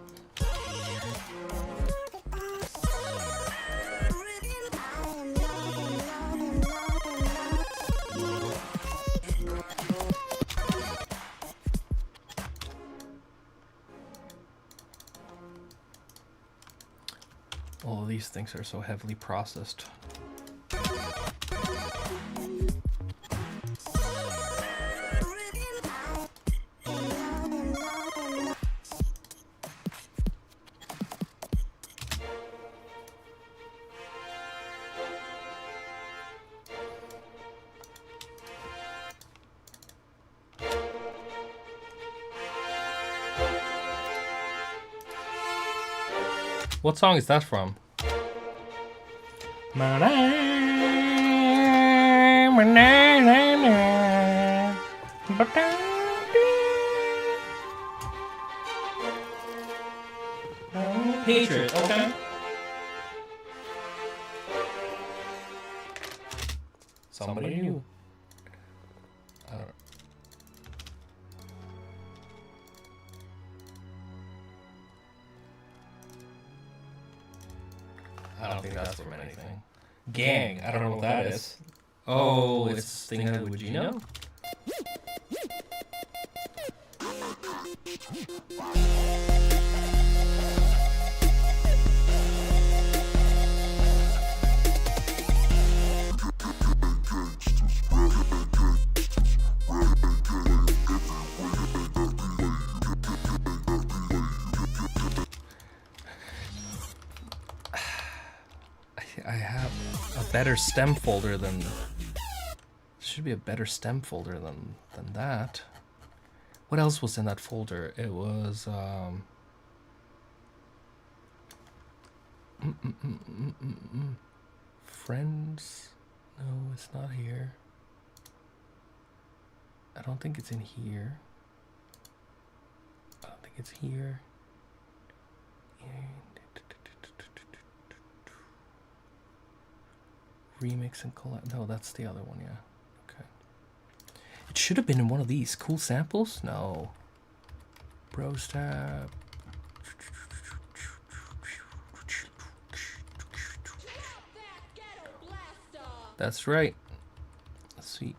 All of these things are so heavily processed. What song is that from? Patriot, okay. Somebody new. I don't think that's from anything. Gang, I don't know what that is. Oh, it's this thing that would you know? I have a better stem folder than... Should be a better stem folder than that. What else was in that folder? It was... Friends? No, it's not here. I don't think it's in here. I don't think it's here. Remix and collab. No, that's the other one, yeah. Okay. It should have been in one of these. Cool samples? No. Bros tab. That's right. Let's see.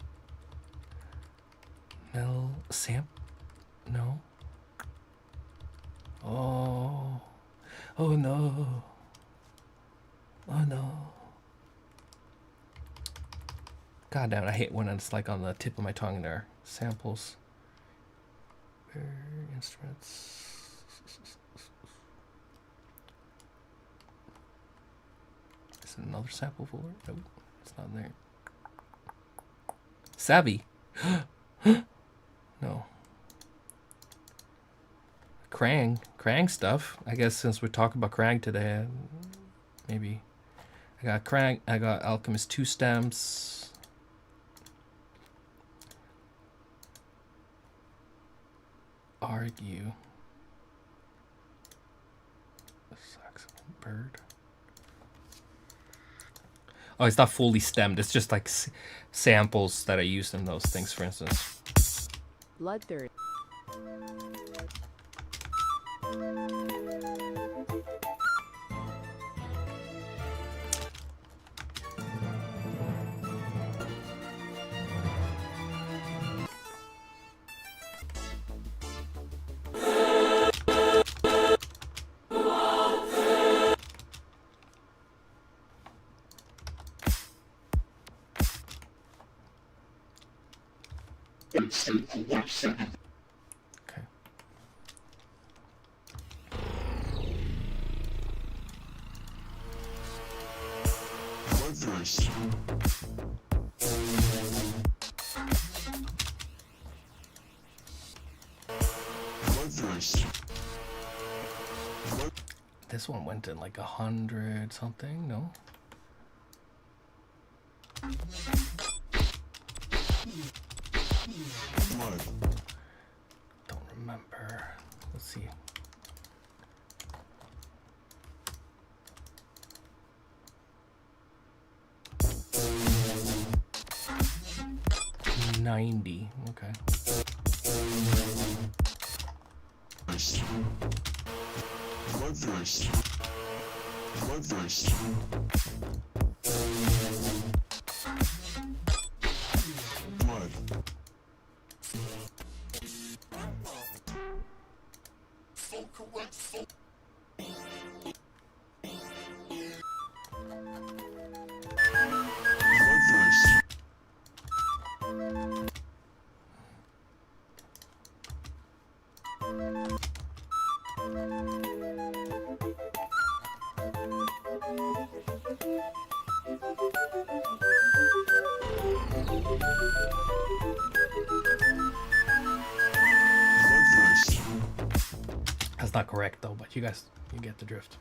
Mel Sam? No. Oh. Oh no. Oh no. God damn it, I hate when it's like on the tip of my tongue there. Samples. Instruments. Is it another sample folder? Nope, it's not there. Savvy. No. Krang stuff. I guess since we're talking about Krang today, maybe. I got Krang, I got Alchemist 2 stems. Argue. Saxophone bird. Oh, it's not fully stemmed. It's just like samples that I used in those things, for instance. Bloodthirst. Okay. This one went in like 100 something, no? Don't remember. Let's see. $90. Okay. That's not correct though, but you get the drift.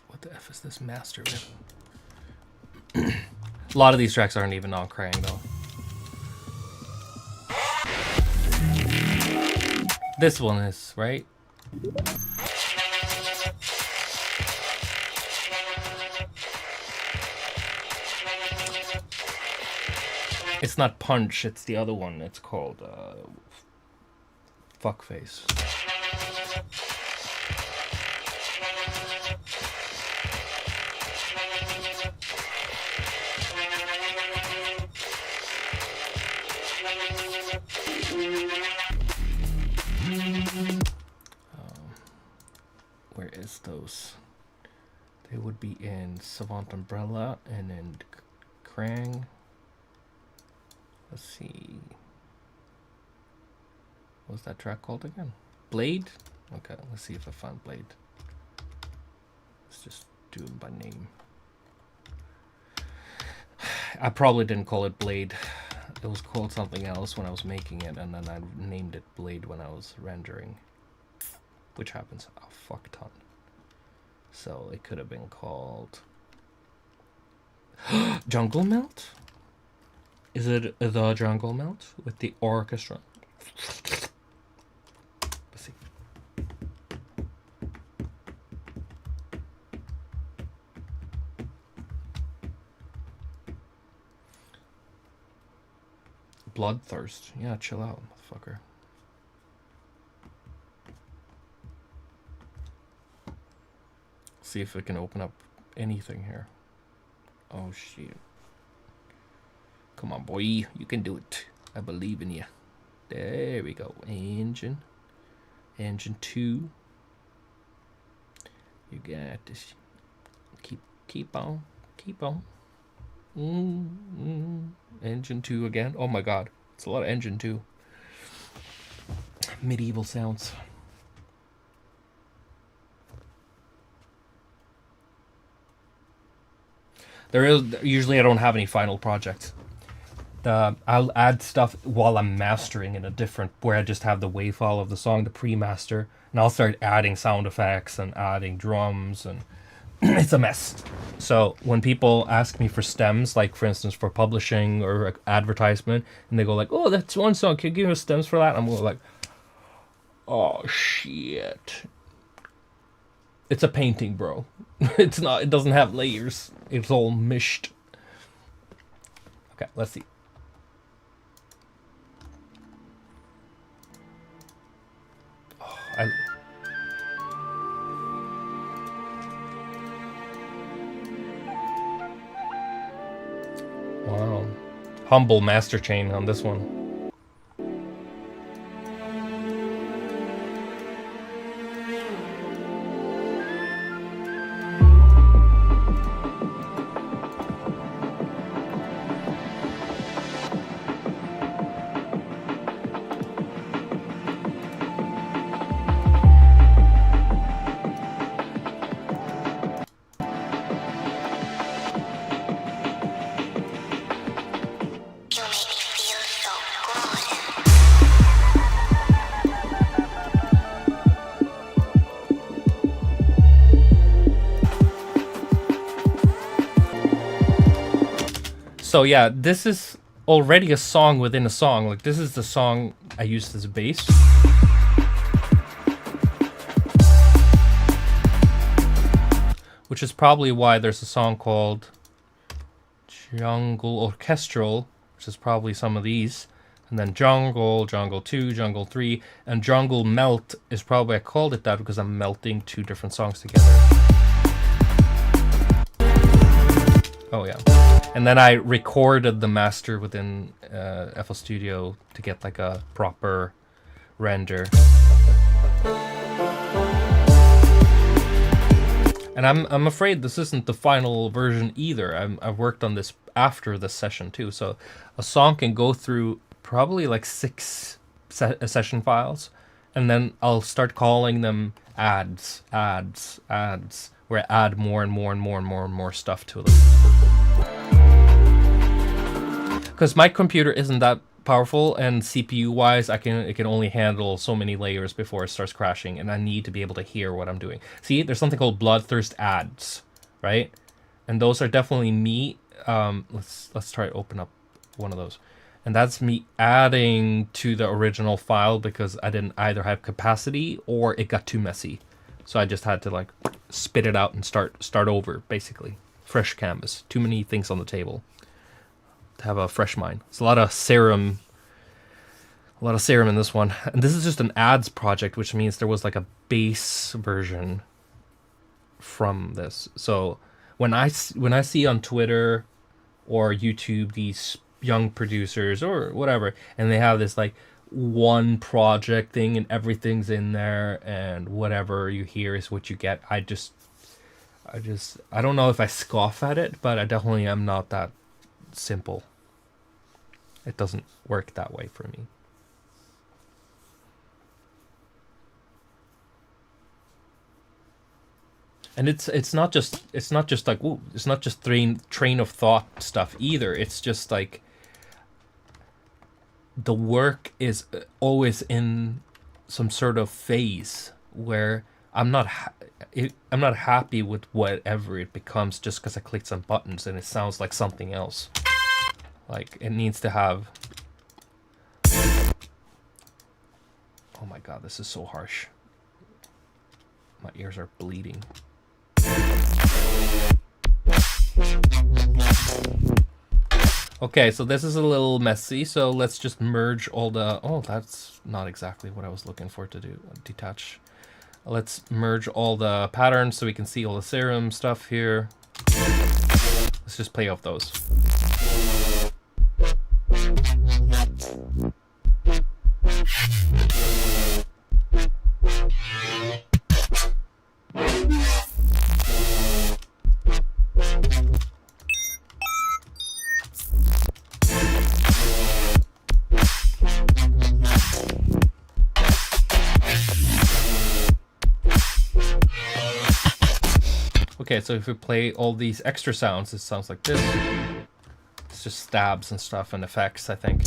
What the F is this master with? A lot of these tracks aren't even on Krang though. This one is, right? It's not Punch, it's the other one. It's called Fuckface. Where is those? They would be in Savant Umbrella and in Krang. Let's see. What's that track called again? Blade? Okay, let's see if I found Blade. Let's just do them by name. I probably didn't call it Blade. It was called something else when I was making it, and then I named it Blade when I was rendering. Which happens a fuck ton. So it could have been called Jungle Melt? Is it the Jungle Melt with the orchestra? Let's see. Bloodthirst. Yeah, chill out, motherfucker. See if it can open up anything here. Oh shit. Come on, boy. You can do it. I believe in you. There we go. Engine. Engine 2. You got this. Keep on. Keep on. Engine 2 again. Oh my god. It's a lot of Engine 2. Medieval sounds. There is usually I don't have any final projects. I'll add stuff while I'm mastering in a different, where I just have the wave file of the song, the pre-master, and I'll start adding sound effects and adding drums, and it's a mess. So when people ask me for stems, like for instance for publishing or advertisement, and they go like, "Oh, that's one song. Can you give us stems for that?" I'm like, "Oh shit." It's a painting, bro. It's not. It doesn't have layers. It's all mished. Okay, let's see. Oh, wow. Humble master chain on this one. So yeah, this is already a song within a song. Like this is the song I used as a bass. Which is probably why there's a song called Jungle Orchestral, which is probably some of these. And then Jungle, Jungle 2, Jungle 3, and Jungle Melt is probably, I called it that because I'm melting two different songs together. Oh yeah. And then I recorded the master within FL Studio to get like a proper render. And I'm afraid this isn't the final version either. I've worked on this after this session too. So a song can go through probably like 6 session files, and then I'll start calling them adds, where I add more and more and more and more and more stuff to them. Because my computer isn't that powerful, and CPU wise it can only handle so many layers before it starts crashing, and I need to be able to hear what I'm doing. See, there's something called bloodthirst adds, right? And those are definitely me. Let's try to open up one of those, and that's me adding to the original file because I didn't either have capacity or it got too messy, so I just had to like spit it out and start over, basically. Fresh canvas. Too many things on the table to have a fresh mind. It's a lot of serum in this one. And this is just an ads project, which means there was like a base version from this. So when I see on Twitter or YouTube these young producers or whatever, and they have this like one project thing and everything's in there and whatever you hear is what you get, I don't know if I scoff at it, but I definitely am not that simple. It doesn't work that way for me. And it's not just like, ooh, it's not just train of thought stuff either. It's just like the work is always in some sort of phase where I'm not happy with whatever it becomes just because I clicked some buttons and it sounds like something else. Like, it needs to have... Oh my god, this is so harsh. My ears are bleeding. Okay, so this is a little messy, so let's just merge all the... Oh, that's not exactly what I was looking for to do. Detach. Let's merge all the patterns so we can see all the serum stuff here. Let's just play off those. Okay, so if we play all these extra sounds, it sounds like this. It's just stabs and stuff and effects, I think.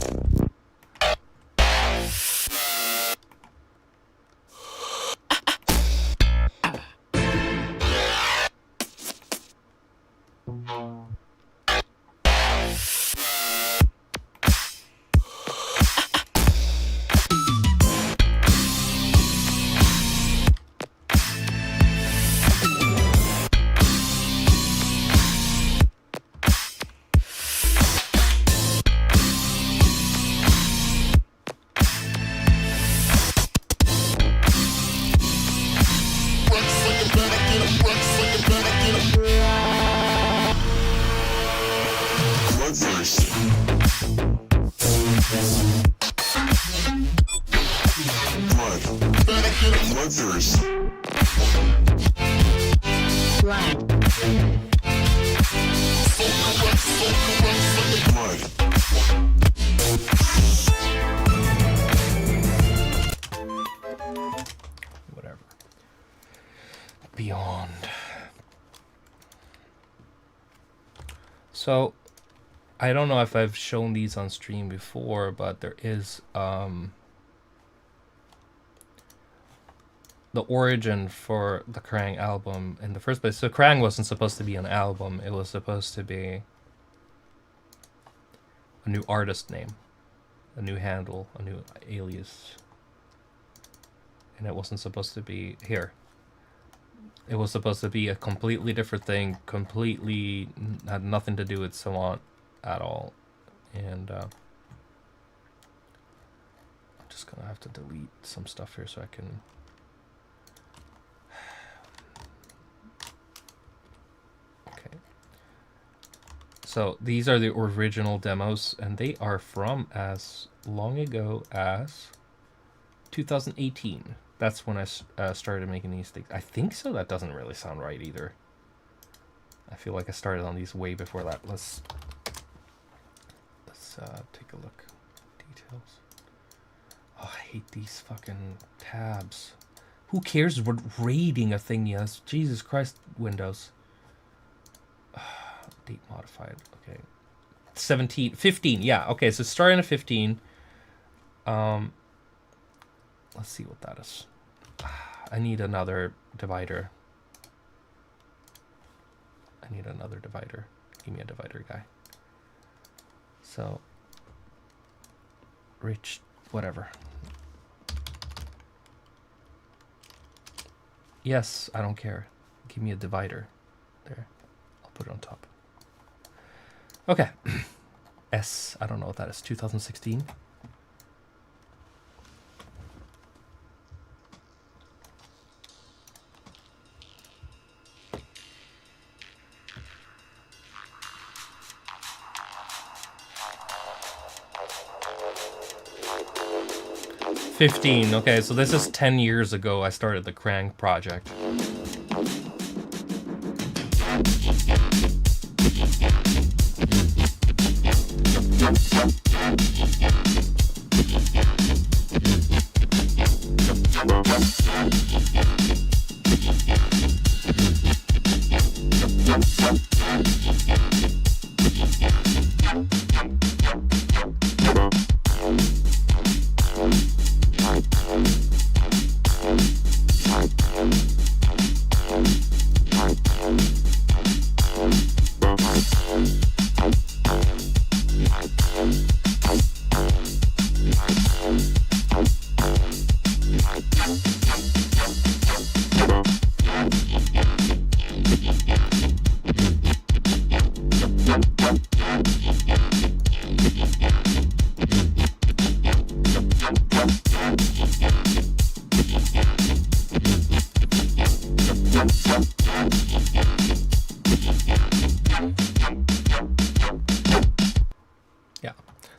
Whatever. Beyond. So, I don't know if I've shown these on stream before, but there is the origin for the Krang album in the first place. So Krang wasn't supposed to be an album. It was supposed to be a new artist name, a new handle, a new alias. And it wasn't supposed to be here. It was supposed to be a completely different thing, completely had nothing to do with Savant at all. And I'm just gonna have to delete some stuff here so I can... Okay. So these are the original demos, and they are from as long ago as 2018. That's when I started making these things. I think so. That doesn't really sound right either. I feel like I started on these way before that. Let's take a look. Details. Oh, I hate these fucking tabs. Who cares what rating a thing is? Jesus Christ, Windows. Date modified. Okay. 15. Yeah, okay, so starting at 15. Let's see what that is. I need another divider. Give me a divider, guy. So, rich, whatever. Yes, I don't care. Give me a divider. There. I'll put it on top. Okay. I don't know what that is. 2016. $15. Okay, so this is 10 years ago I started the Krang project.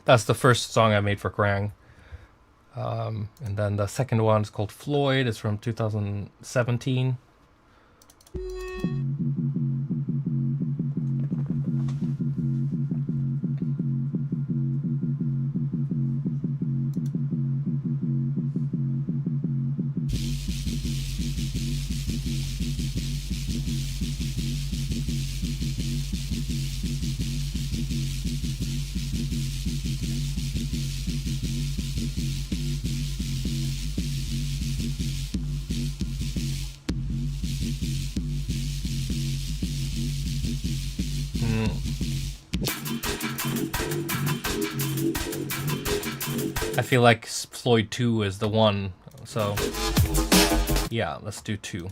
That's the first song I made for Krang. And then the second one is called Floyd. It's from 2017. I feel like Floyd 2 is the one, so yeah, let's do 2.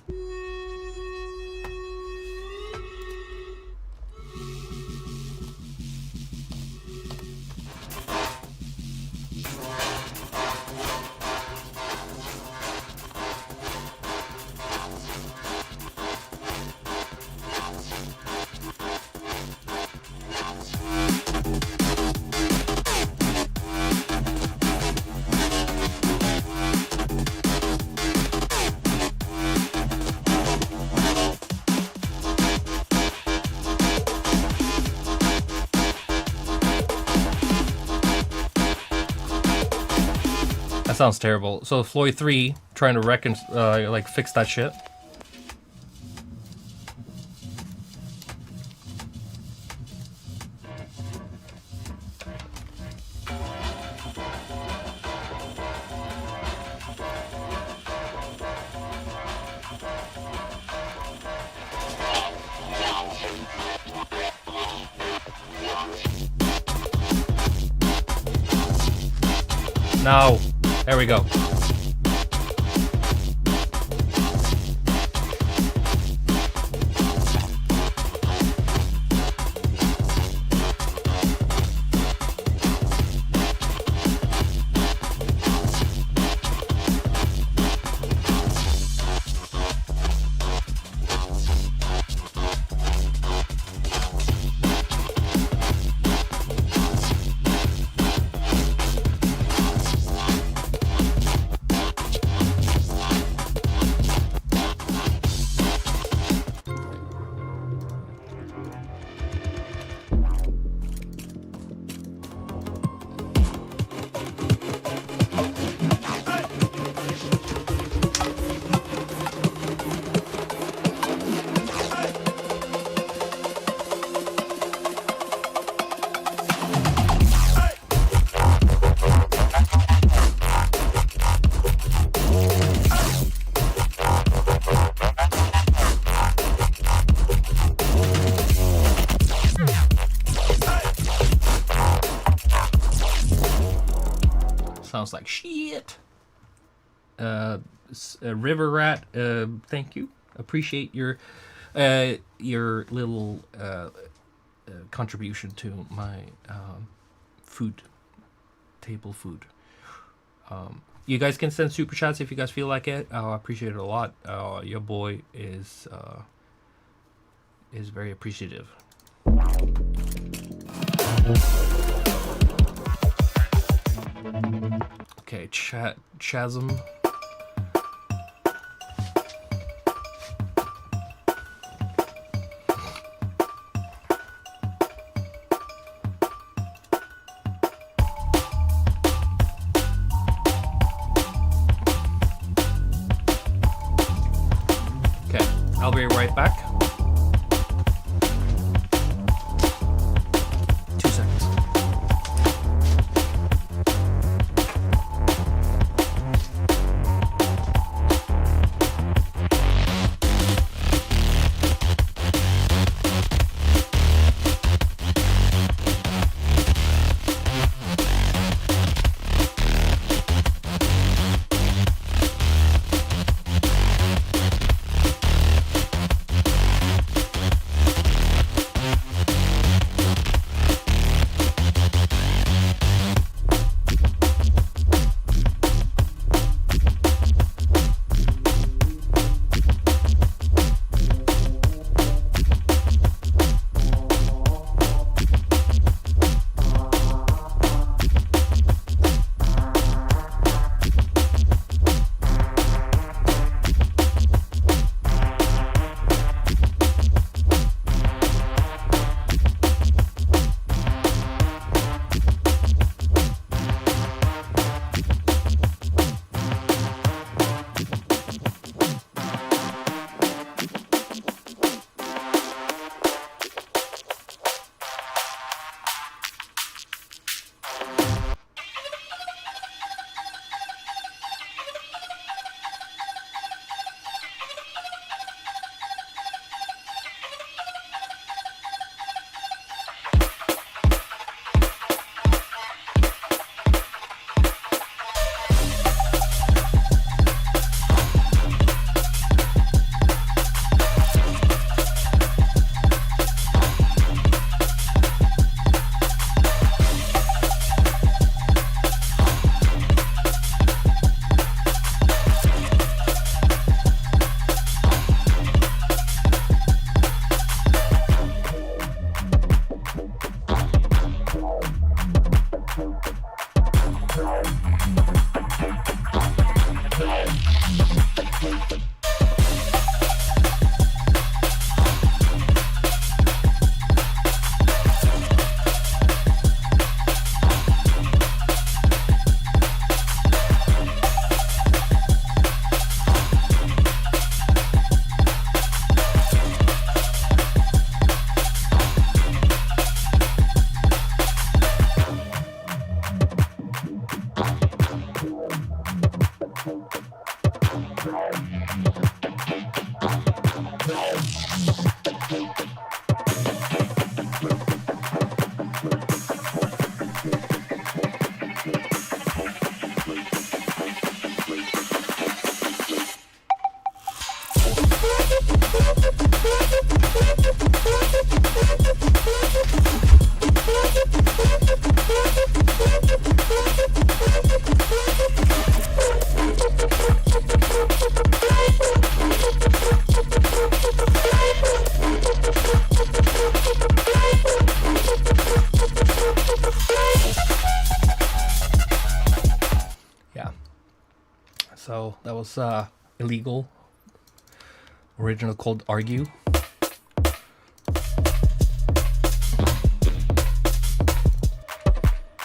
Sounds terrible. So Floyd 3, trying to fix that shit. Now. There we go. sounds like shit. River Rat, thank you. Appreciate your little contribution to my table food. You guys can send super chats if you guys feel like it. I appreciate it a lot. Your boy is very appreciative. Okay, Chasm. I'll be right back. 2 seconds. So that was illegal. Original called Argue.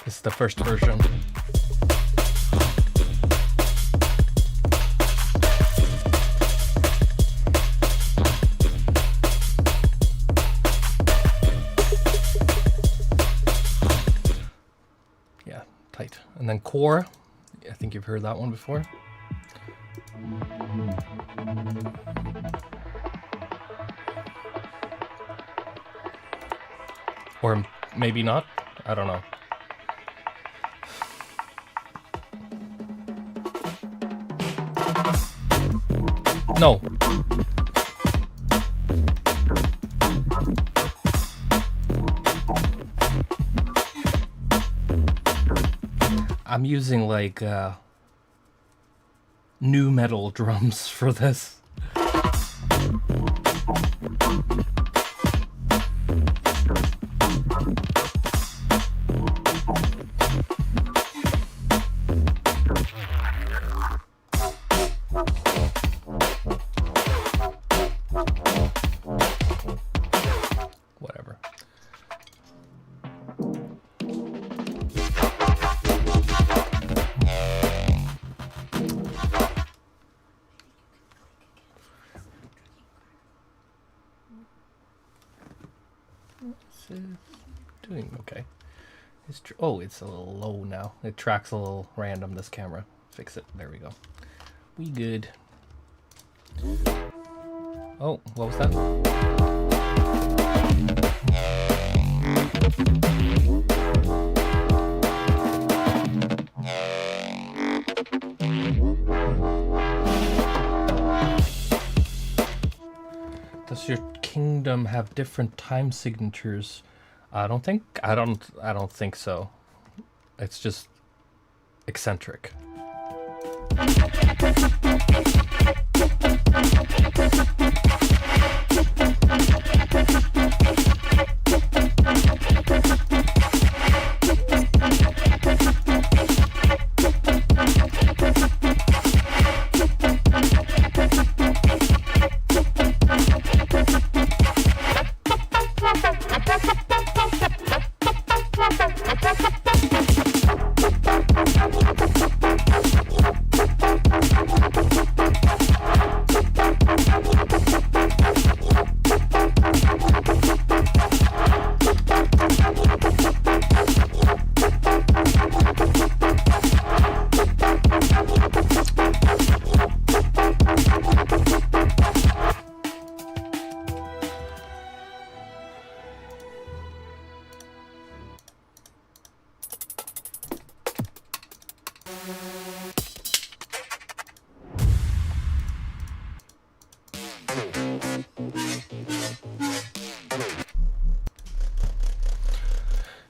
This is the first version. Yeah, tight. And then Core. I think you've heard that one before. Or maybe not. I don't know. No. I'm using like new metal drums for this. Whatever. Doing okay. Oh, it's a little low now. It tracks a little random, this camera. Fix it. There we go. We good. Oh, what was that? Does your kingdom have different time signatures? I don't think so. It's just eccentric.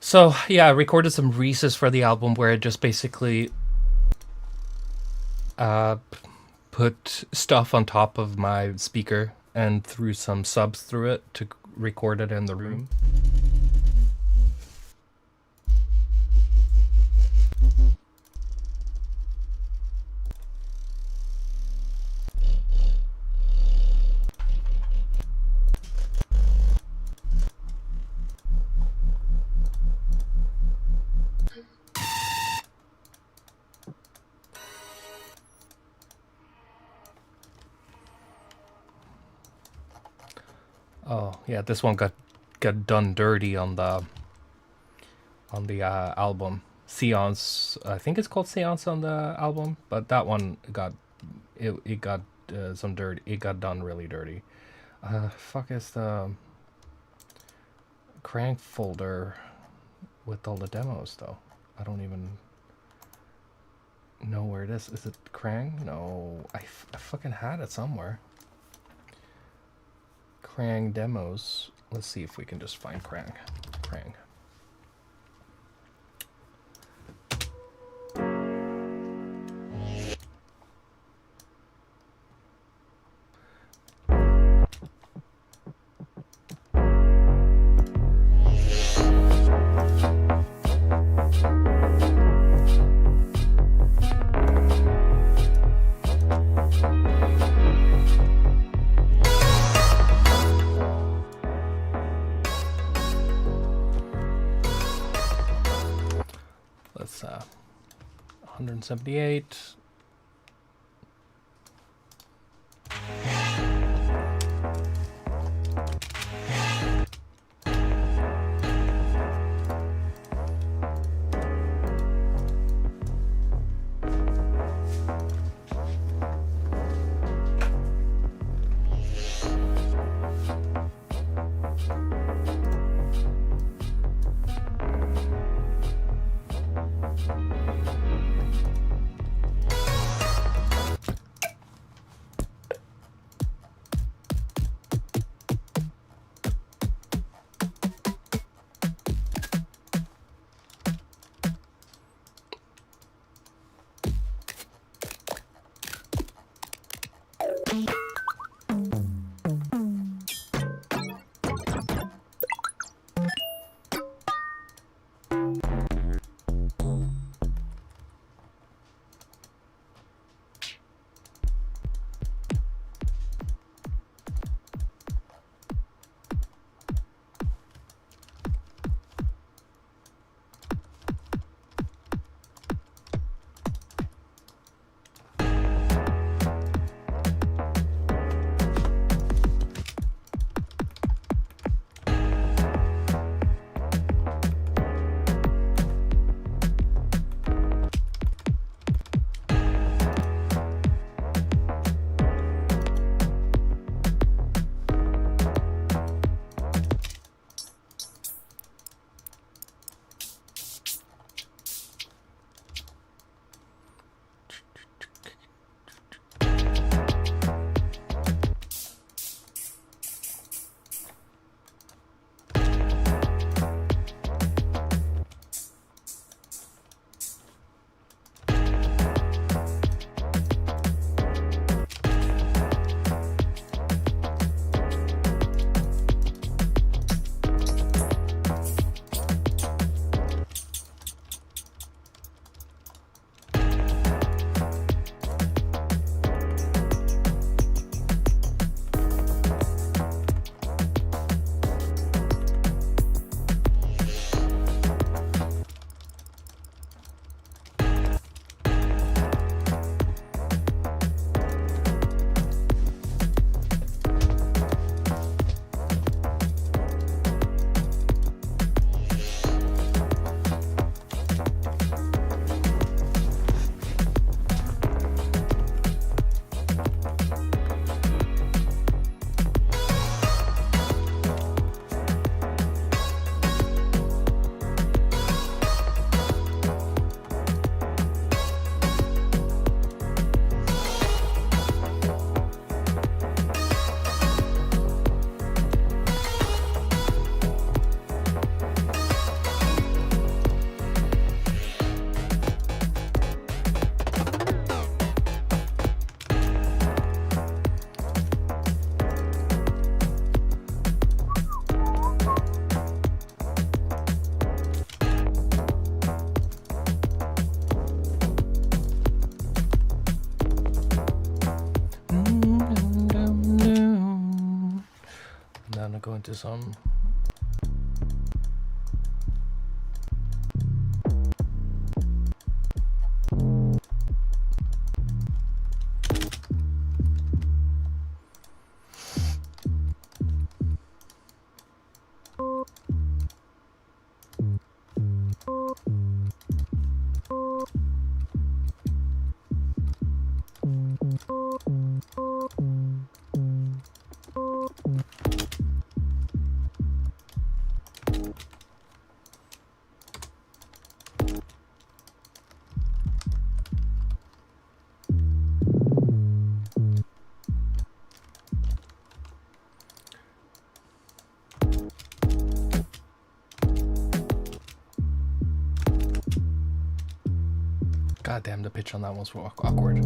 So yeah, I recorded some Reese's for the album where I just basically put stuff on top of my speaker and threw some subs through it to record it in the room. Oh yeah, this one got done dirty on the album. Seance, I think it's called Seance on the album, but that one got some dirt. It got done really dirty. Fuck is the crank folder with all the demos though? I don't even know where it is. Is it Krang? No, I fucking had it somewhere. Krang demos. Let's see if we can just find Krang. Let's 178. Autism. God damn, the pitch on that one's awkward.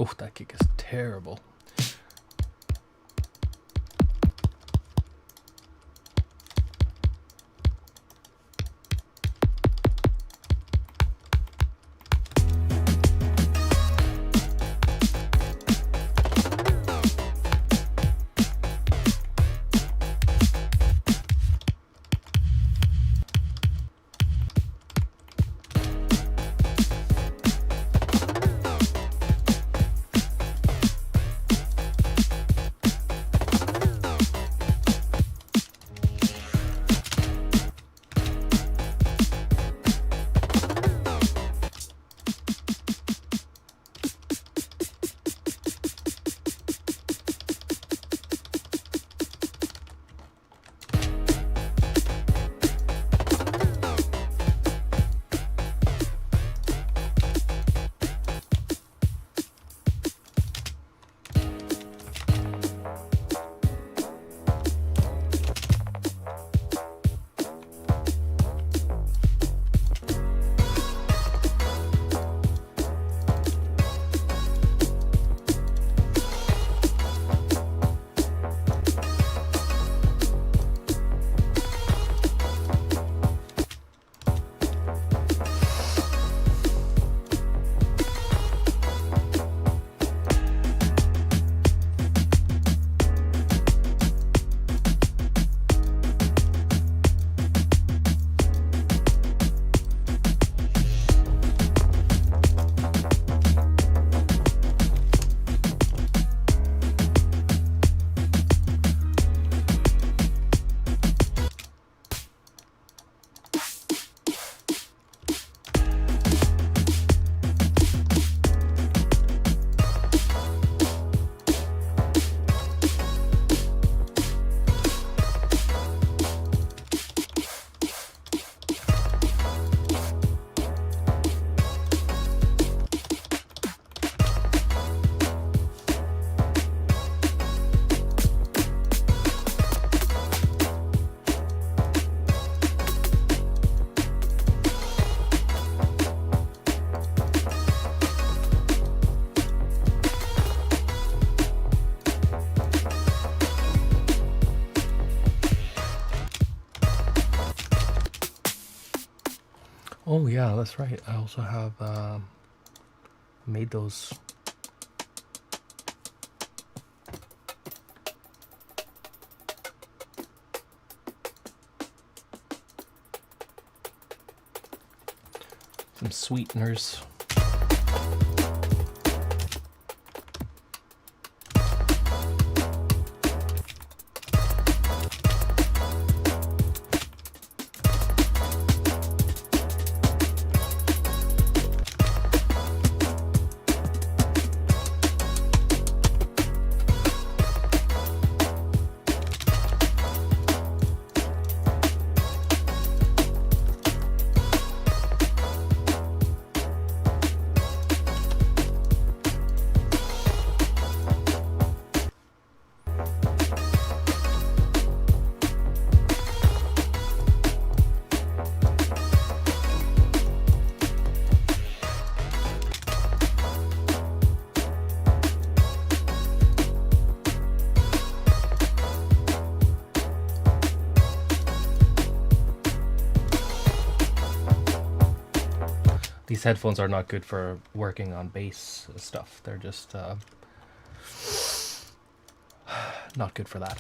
Oh, that kick is terrible. Oh yeah, that's right. I also have made those. Some sweeteners. These headphones are not good for working on bass stuff. They're just not good for that.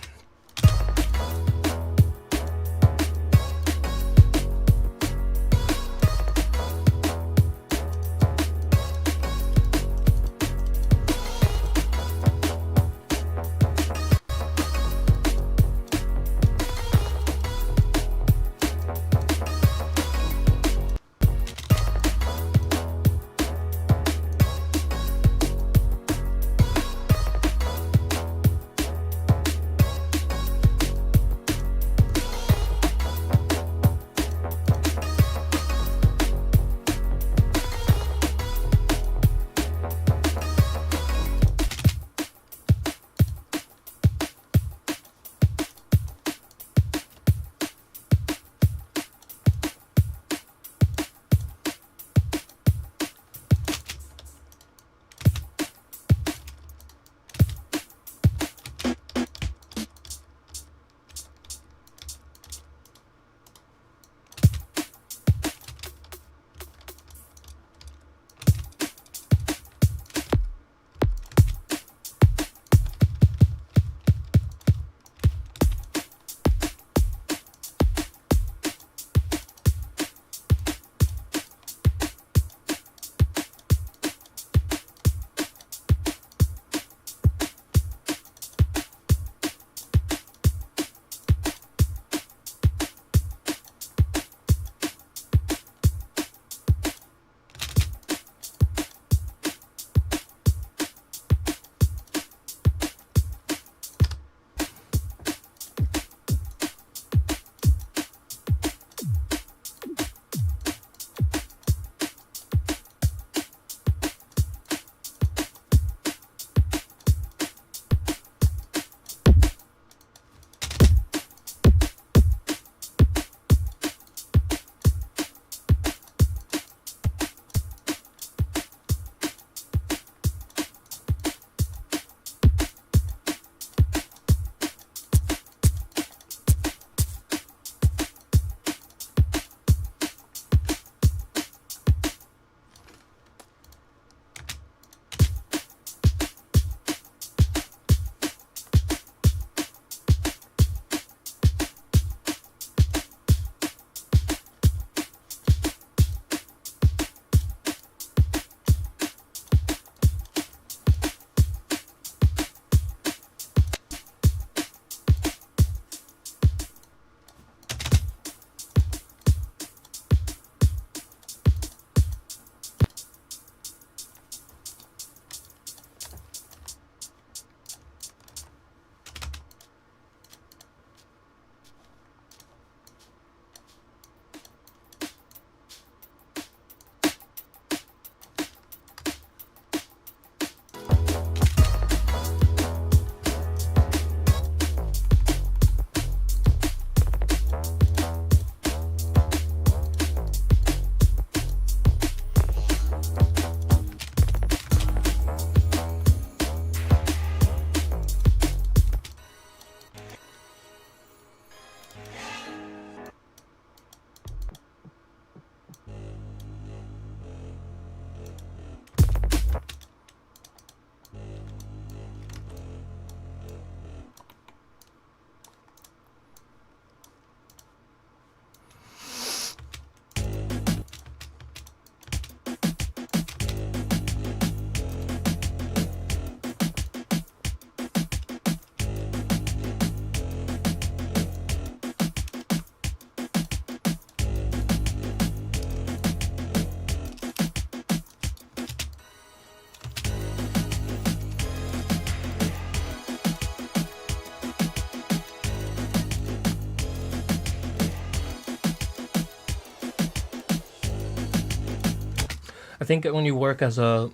I think when you work as a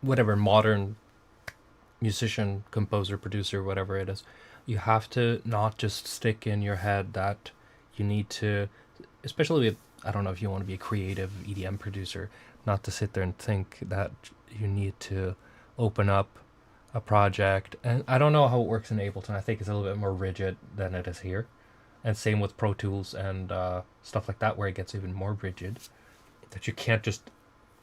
whatever modern musician, composer, producer, whatever it is, you have to not just stick in your head that you need to, especially with, I don't know if you want to be a creative EDM producer, not to sit there and think that you need to open up a project. And I don't know how it works in Ableton. I think it's a little bit more rigid than it is here. And same with Pro Tools and stuff like that, where it gets even more rigid. That you can't just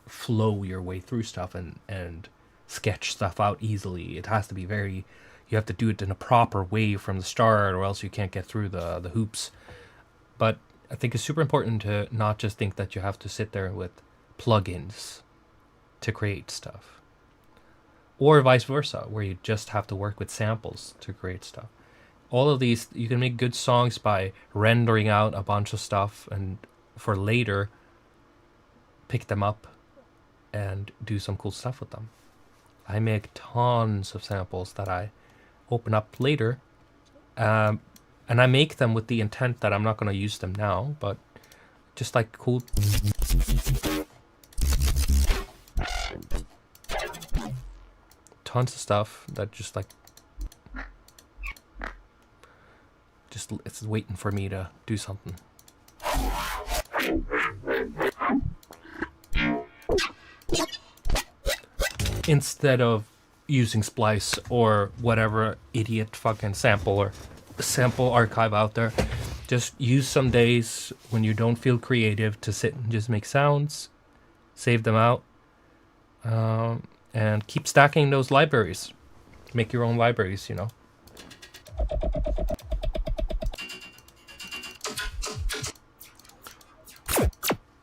flow your way through stuff and sketch stuff out easily. It has to be very, you have to do it in a proper way from the start, or else you can't get through the hoops. But I think it's super important to not just think that you have to sit there with plugins to create stuff. Or vice versa, where you just have to work with samples to create stuff. All of these, you can make good songs by rendering out a bunch of stuff and for later pick them up and do some cool stuff with them. I make tons of samples that I open up later, and I make them with the intent that I'm not going to use them now, but just like cool. Tons of stuff that just like, just it's waiting for me to do something. Instead of using Splice or whatever idiot fucking sample or sample archive out there, just use some days when you don't feel creative to sit and just make sounds, save them out, and keep stacking those libraries. Make your own libraries, you know.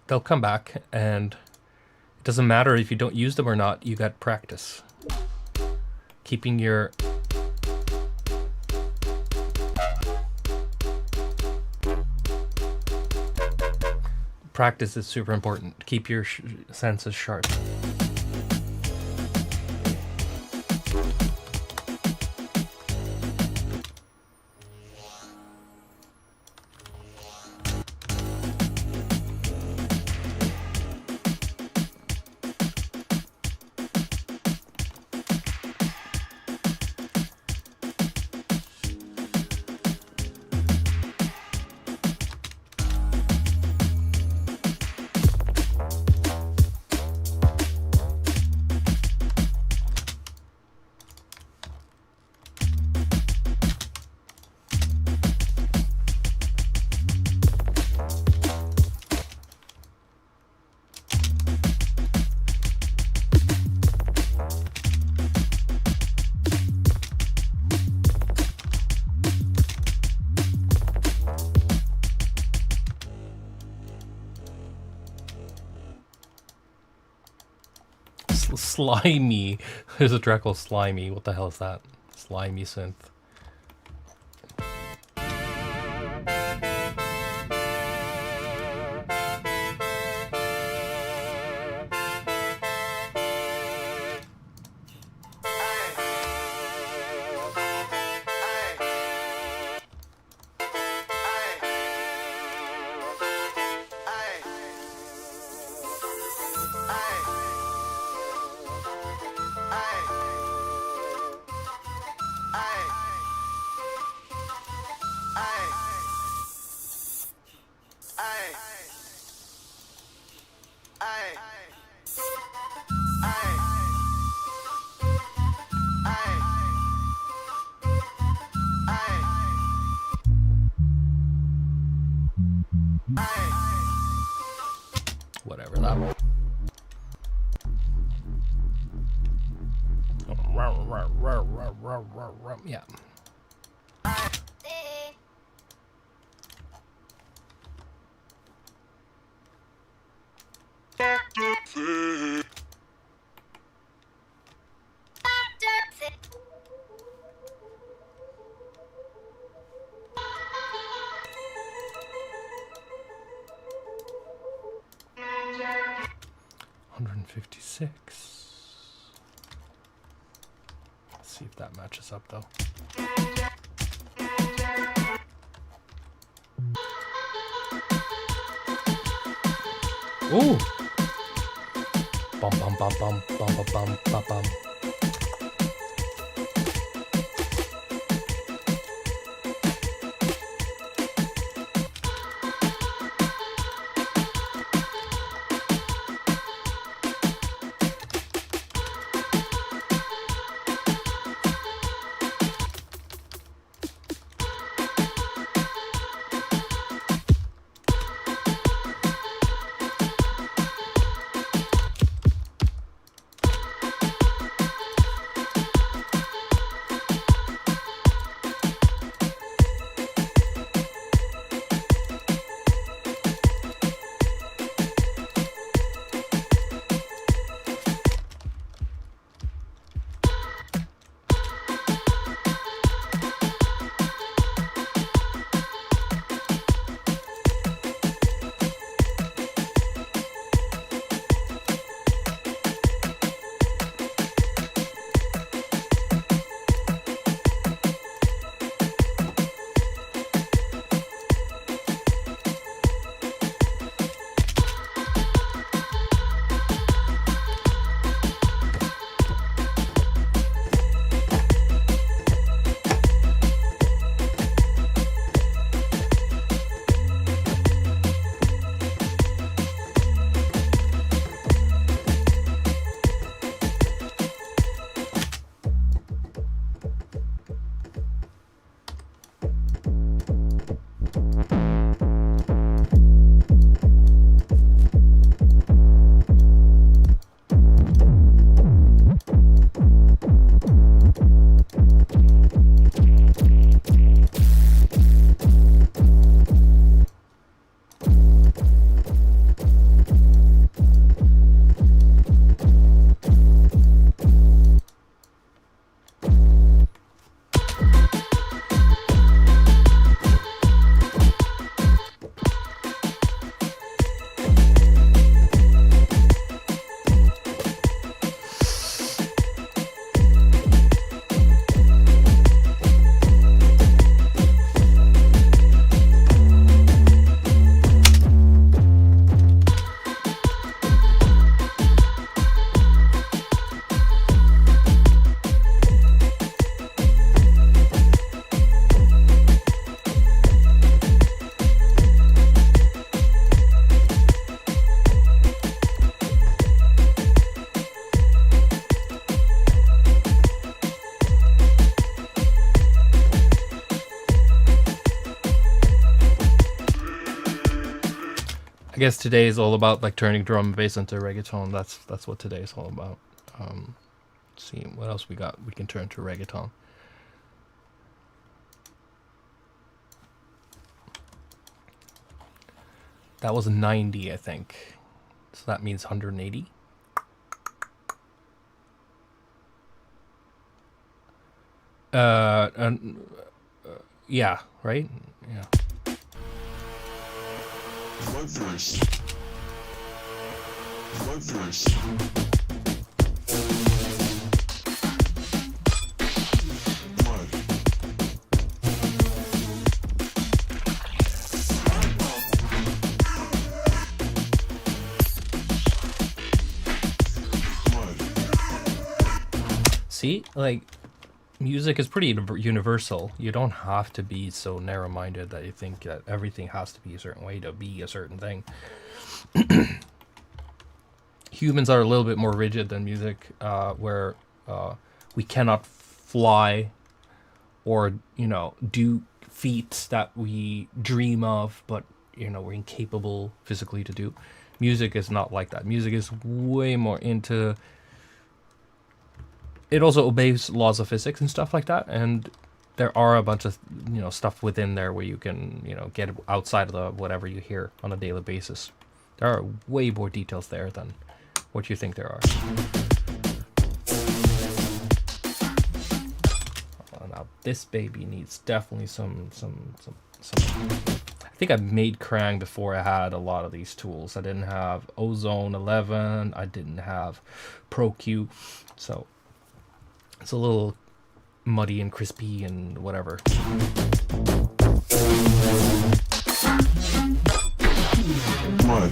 They'll come back, and it doesn't matter if you don't use them or not, you got practice. Keeping your practice is super important. Keep your senses sharp. Slimy. There's a track called Slimy. What the hell is that? Slimy synth. Whatever that was. Yeah. $156. Let's see if that matches up though. Ooh. Bum bum bum bum bum bum bum bum bum. I guess today is all about like turning drum and bass into reggaeton. That's what today is all about. Let's see what else we got. We can turn to reggaeton. That was 90, I think. So that means 180. Yeah, right? Yeah. Flow verse. Flow verse. Blood. Blood. See, like, music is pretty universal. You don't have to be so narrow-minded that you think that everything has to be a certain way to be a certain thing. Humans are a little bit more rigid than music, where we cannot fly or, you know, do feats that we dream of, but, you know, we're incapable physically to do. Music is not like that. Music is way more into... It also obeys laws of physics and stuff like that, and there are a bunch of, you know, stuff within there where you can, you know, get outside of the whatever you hear on a daily basis. There are way more details there than what you think there are. Oh, now this baby needs definitely some. I think I made Krang before I had a lot of these tools. I didn't have Ozone 11. I didn't have ProQ, so it's a little muddy and crispy and whatever. Blood.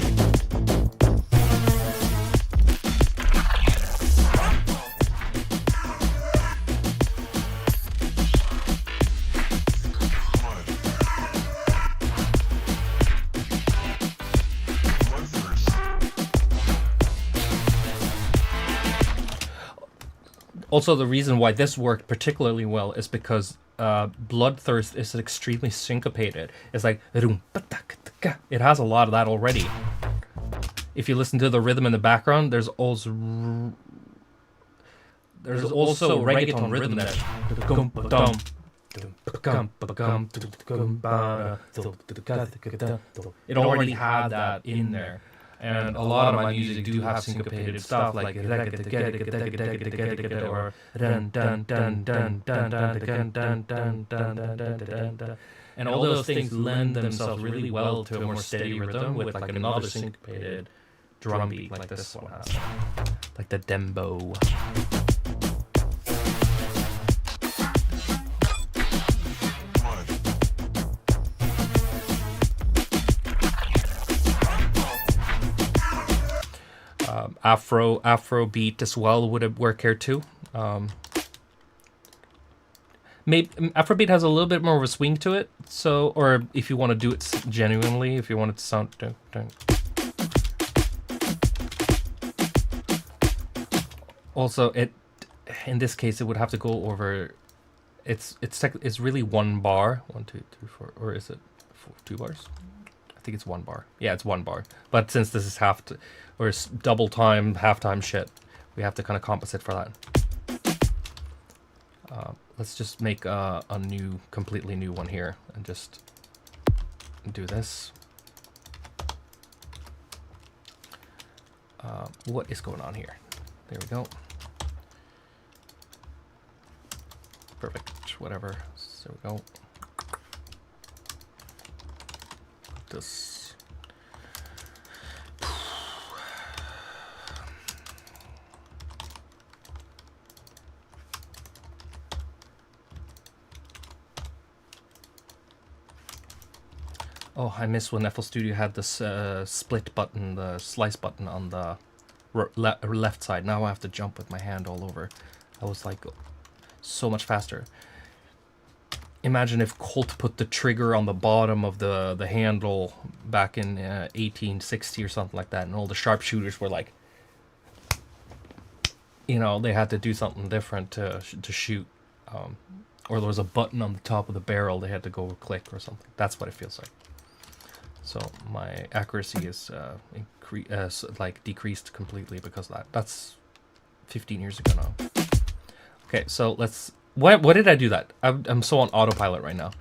Also, the reason why this worked particularly well is because Bloodthirst is extremely syncopated. It's like it has a lot of that already. If you listen to the rhythm in the background, there's also reggaeton rhythm there. It already had that in there. And a lot of my music do have syncopated stuff like or and all those things lend themselves really well to a more steady rhythm with like another syncopated drum beat like this one has, like the dembo. Afro beat as well would work here too. Maybe Afrobeat has a little bit more of a swing to it. So, or if you want to do it genuinely, if you want it to sound. Also, in this case it would have to go over. It's really one bar. 1, 2, 3, 4, or is it 2 bars? I think it's 1 bar. Yeah, it's 1 bar. But since this is or it's double time, half-time shit, we have to kind of compensate for that. Let's just make a completely new one here and just do this. What is going on here? There we go. Perfect. Whatever. There we go. This. Oh, I miss when FL Studio had this split button, the slice button on the left side. Now I have to jump with my hand all over. That was like so much faster. Imagine if Colt put the trigger on the bottom of the handle back in 1860 or something like that, and all the sharpshooters were like, you know, they had to do something different to shoot. Or there was a button on the top of the barrel they had to go click or something. That's what it feels like. So my accuracy is decreased completely because of that. That's 15 years ago now. Okay, so let's. What did I do that? I'm so on autopilot right now.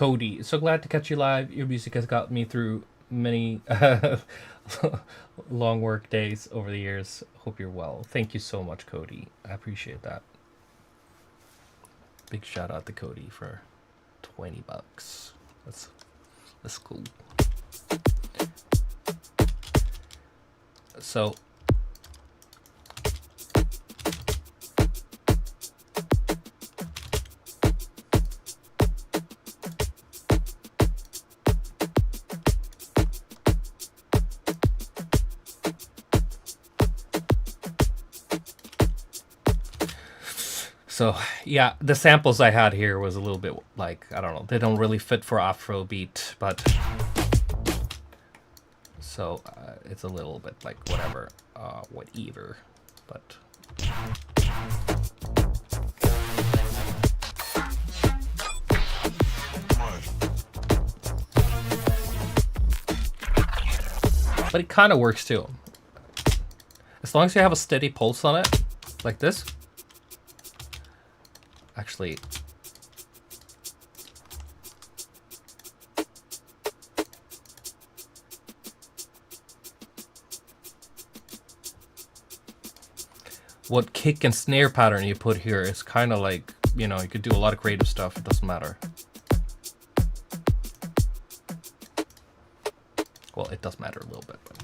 Cody, so glad to catch you live. Your music has got me through many long work days over the years. Hope you're well. Thank you so much, Cody. I appreciate that. Big shout out to Cody for $20. That's cool. So So yeah, the samples I had here was a little bit like, I don't know, they don't really fit for Afrobeat, but so it's a little bit like whatever, whatever, but it kind of works too. As long as you have a steady pulse on it, like this. Actually, what kick and snare pattern you put here is kind of like, you know, you could do a lot of creative stuff. It doesn't matter. Well, it does matter a little bit, but.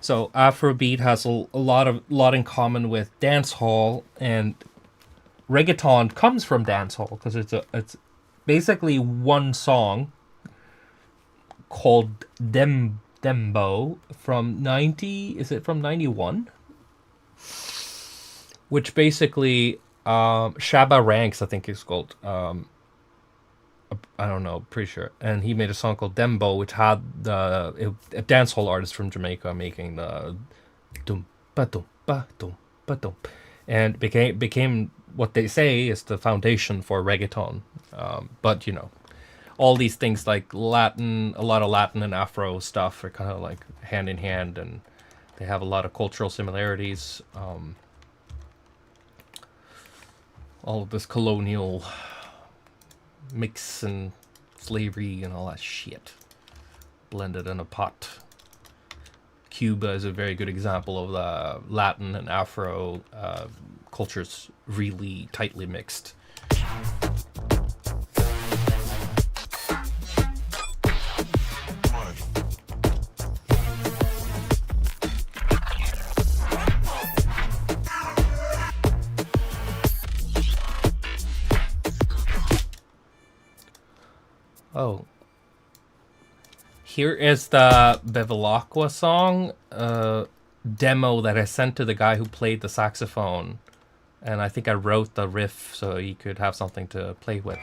So Afrobeat has a lot in common with dancehall, and reggaeton comes from dancehall because it's basically one song called Dembo from 91? Which basically Shabba Ranks, I think it's called. I don't know, pretty sure. And he made a song called Dembo, which had a dancehall artist from Jamaica making the dum ba dum ba dum ba dum, and became what they say is the foundation for reggaeton. But you know, all these things like Latin, a lot of Latin and Afro stuff are kind of like hand in hand, and they have a lot of cultural similarities. All of this colonial mix and slavery and all that shit blended in a pot. Cuba is a very good example of the Latin and Afro cultures really tightly mixed. Oh, here is the Bevilacqua song demo that I sent to the guy who played the saxophone, and I think I wrote the riff so he could have something to play with.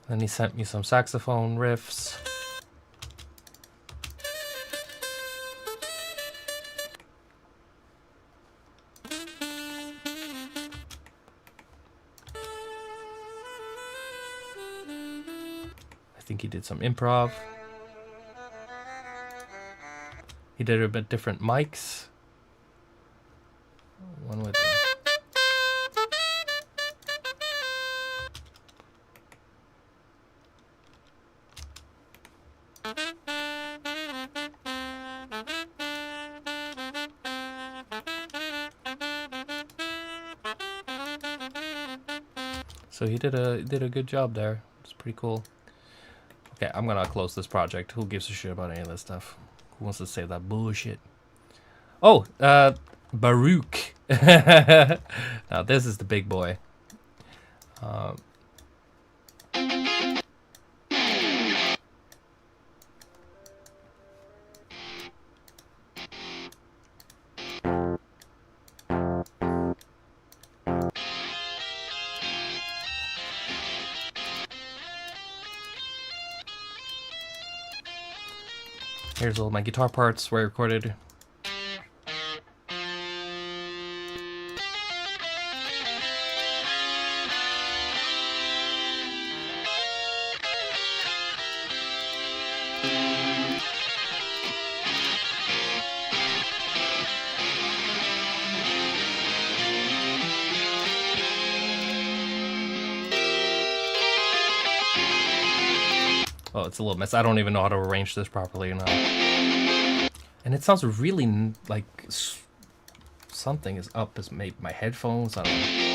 Then he sent me some saxophone riffs. I think he did some improv. He did a bit different mics. One with So he did a good job there. Just Pretty cool. Okay, I'm gonna close this project. Who gives a shit about any of this stuff? Who wants to say that bullshit? Oh, Baruch. Now this is the big boy. Here's all my guitar parts where I recorded. Oh, it's a little mess. I don't even know how to arrange this properly now. And it sounds really like something is up as maybe my headphones. I don't know.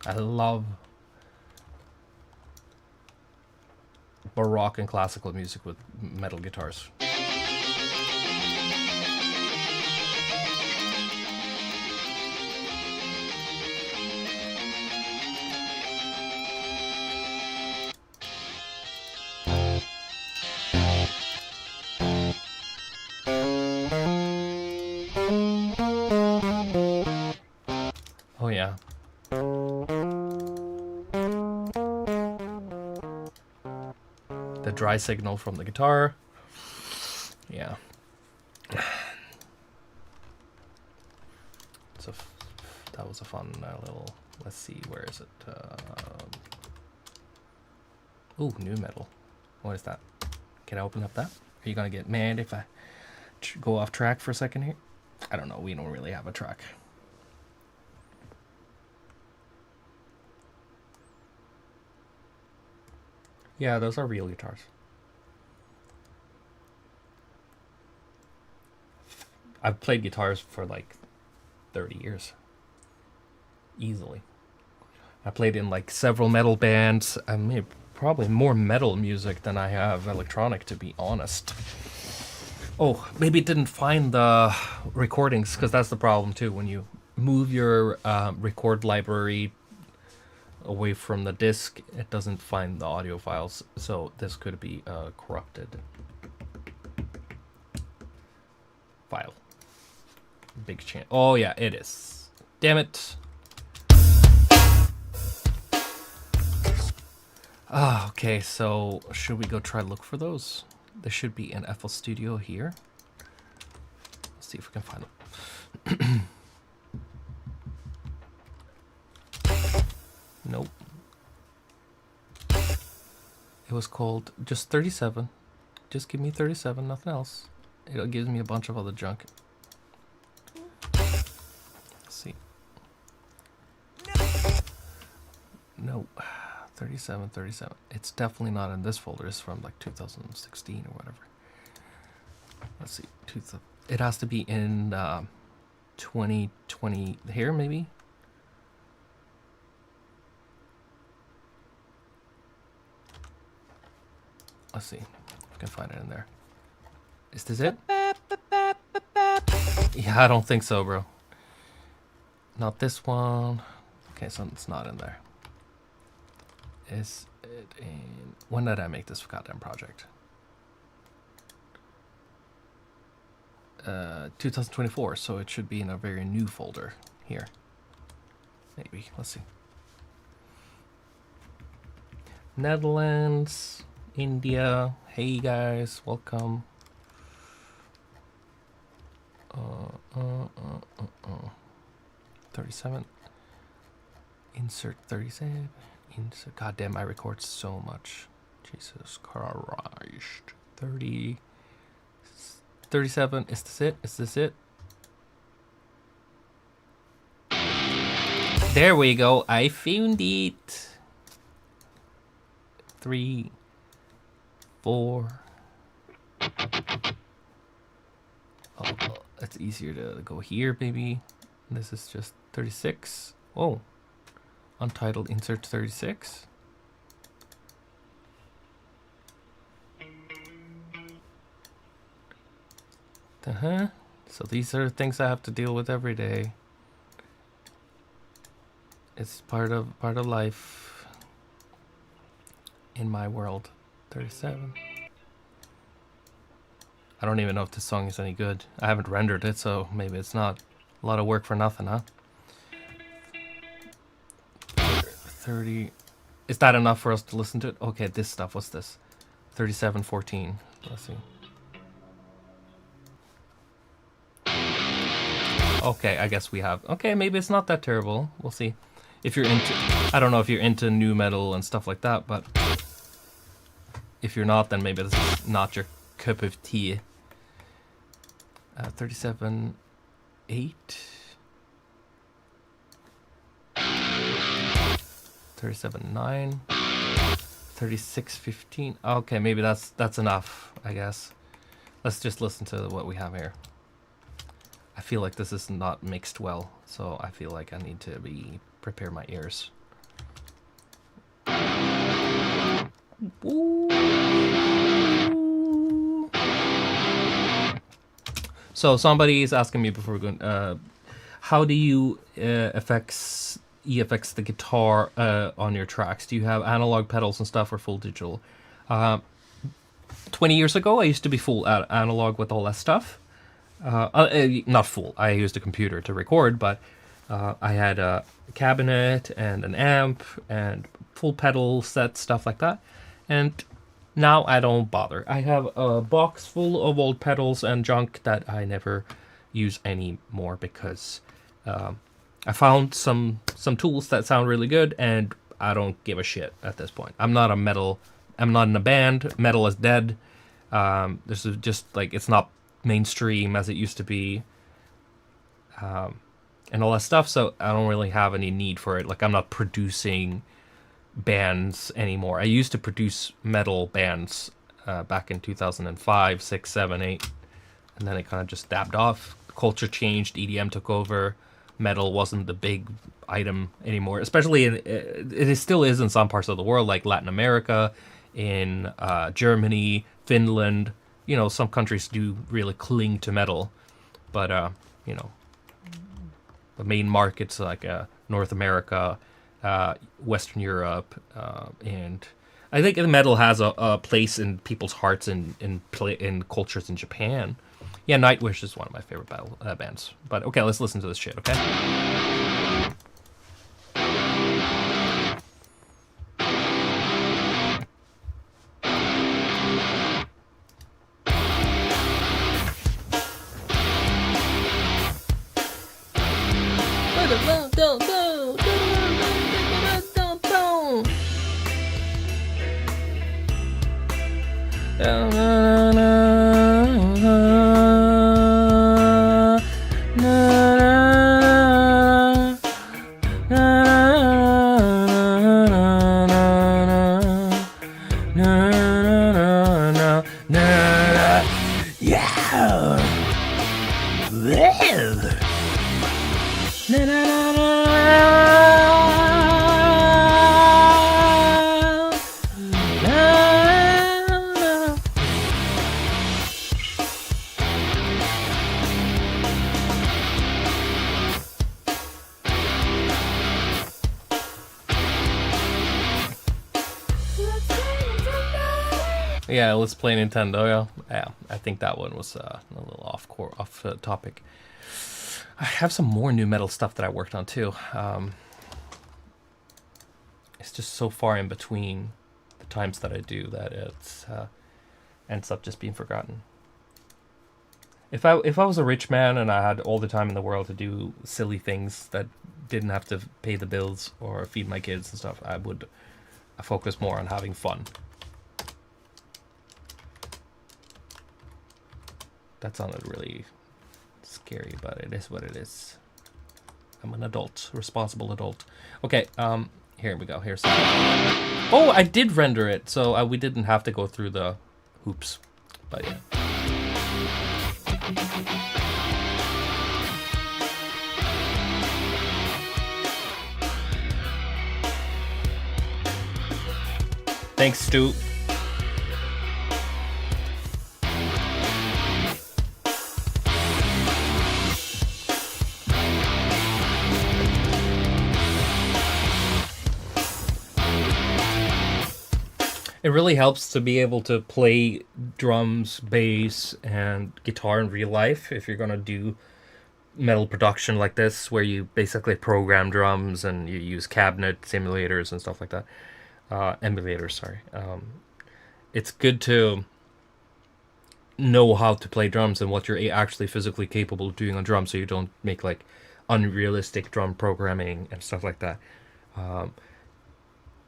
I love Baroque and classical music with metal guitars. Oh yeah. The dry signal from the guitar. Yeah. So that was a fun little. Let's see, where is it? Ooh, new metal. What is that? Can I open up that? Are you gonna get mad if I go off track for a second here? I don't know. We don't really have a track. Yeah, those are real guitars. I've played guitars for like 30 years. Easily. I played in like several metal bands. I mean, probably more metal music than I have electronic, to be honest. Oh, maybe it didn't find the recordings, because that's the problem too. When you move your record library away from the disc, it doesn't find the audio files, so this could be a corrupted file. Big chance. Oh yeah, it is. Damn it. Ah, okay, so should we go try to look for those? There should be an FL Studio here. Let's see if we can find them. Nope. It was called just 37. Just give me 37, nothing else. It gives me a bunch of other junk. Let's see. No. 37, 37. It's definitely not in this folder. It's from like 2016 or whatever. Let's see. It has to be in 2020 here, maybe? Let's see if I can find it in there. Is this it? Yeah, I don't think so, bro. Not this one. Okay, so it's not in there. Is it in... When did I make this goddamn project? 2024, so it should be in a very new folder here. Maybe. Let's see. Netherlands, India. Hey guys, welcome. 37. Insert 37. Insert. God damn, I record so much. Jesus Christ. 30. 37. Is this it? Is this it? There we go. I found it. 3, 4. Oh, it's easier to go here, maybe. This is just 36. Oh, untitled insert 36. So these are things I have to deal with every day. It's part of life in my world. 37. I don't even know if this song is any good. I haven't rendered it, so maybe it's not. A lot of work for nothing, huh? 30. Is that enough for us to listen to it? Okay, this stuff. What's this? 37:14. Let's see. Okay, I guess we have. Okay, maybe it's not that terrible. We'll see. If you're into, I don't know if you're into new metal and stuff like that, but if you're not, then maybe this is not your cup of tea. 37:8. 37:9. 36:15. Okay, maybe that's enough, I guess. Let's just listen to what we have here. I feel like this is not mixed well, so I feel like I need to prepare my ears. Ooh. So somebody is asking me before we're going, how do you effects the guitar on your tracks? Do you have analog pedals and stuff or full digital? 20 years ago, I used to be full analog with all that stuff. Not full. I used a computer to record, but I had a cabinet and an amp and full pedal set, stuff like that. And now I don't bother. I have a box full of old pedals and junk that I never use anymore because I found some tools that sound really good, and I don't give a shit at this point. I'm not in a band. Metal is dead. This is just like, it's not mainstream as it used to be, and all that stuff, so I don't really have any need for it. Like, I'm not producing bands anymore. I used to produce metal bands back in 2005, 6, 7, 8, and then it kind of just dabbed off. The culture changed, EDM took over, metal wasn't the big item anymore, especially it still is in some parts of the world, like Latin America, in Germany, Finland. You know, some countries do really cling to metal, but you know, the main markets like North America, Western Europe, and I think metal has a place in people's hearts in cultures in Japan. Yeah, Nightwish is one of my favorite bands. But okay, let's listen to this shit, okay? Yeah, let's play Nintendo. Yeah, I think that one was a little off topic. I have some more new metal stuff that I worked on too. It's just so far in between. times that I do that it ends up just being forgotten. If I was a rich man and I had all the time in the world to do silly things that didn't have to pay the bills or feed my kids and stuff, I would focus more on having fun. That sounded really scary, but it is what it is. I'm an adult, responsible adult. Okay, here we go. Here's some. Oh, I did render it, so we didn't have to go through the hoops. But yeah. Thanks, Stu. It really helps to be able to play drums, bass, and guitar in real life if you're going to do metal production like this, where you basically program drums and you use cabinet simulators and stuff like that. Emulators, sorry. It's good to know how to play drums and what you're actually physically capable of doing on drums, so you don't make like unrealistic drum programming and stuff like that.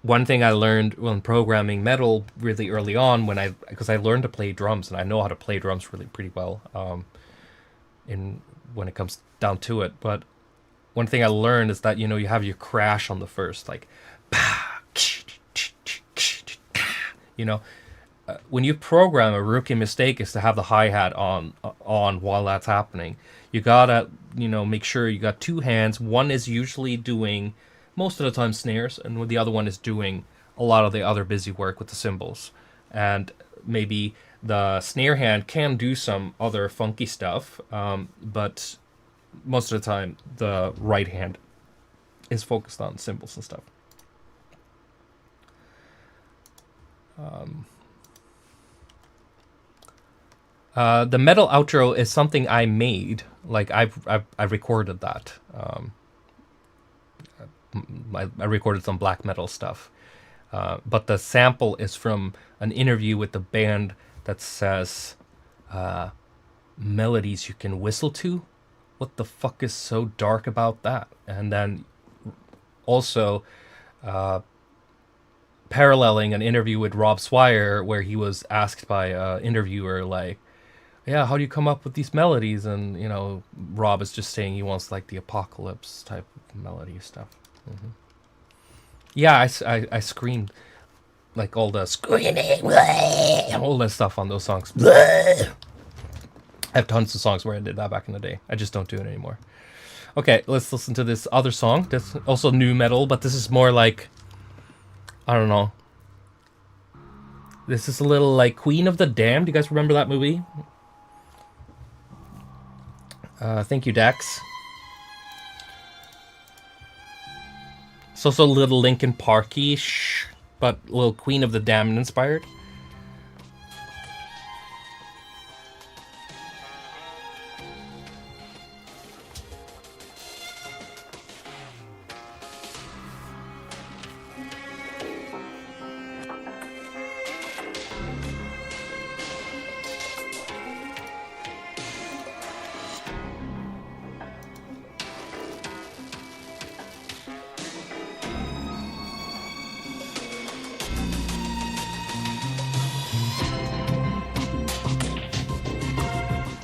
One thing I learned when programming metal really early on, because I learned to play drums, and I know how to play drums really pretty well when it comes down to it. But one thing I learned is that, you have your crash on the first, like, when you program, a rookie mistake is to have the hi-hat on while that's happening. You gotta, make sure you got two hands. One is usually doing, most of the time, snares, and the other one is doing a lot of the other busy work with the cymbals. And maybe the snare hand can do some other funky stuff, but most of the time the right hand is focused on cymbals and stuff. The metal outro is something I made. Like I've recorded that. I recorded some black metal stuff, but the sample is from an interview with the band that says melodies you can whistle to. What the fuck is so dark about that? And then also paralleling an interview with Rob Swire where he was asked by an interviewer, like, yeah, how do you come up with these melodies? And, Rob is just saying he wants like the apocalypse type of melody stuff. Mm-hmm. Yeah, I screamed like all the screaming, all that stuff on those songs. I have tons of songs where I did that back in the day. I just don't do it anymore. Okay, let's listen to this other song. That's also new metal, but this is more like, I don't know. This is a little like Queen of the Damned. Do you guys remember that movie? Thank you, Dax. It's also a little Linkin Park-ish, but a little Queen of the Damned inspired.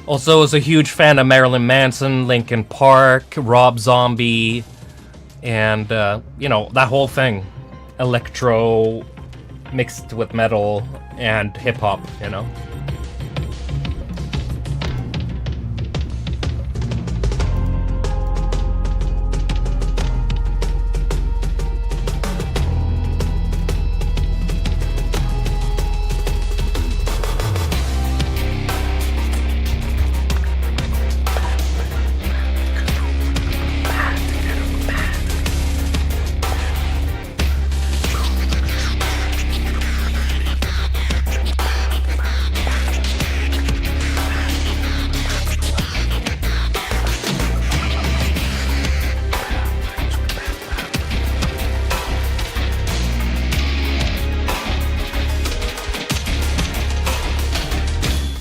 Also, was a huge fan of Marilyn Manson, Linkin Park, Rob Zombie, and, that whole thing. Electro mixed with metal and hip-hop,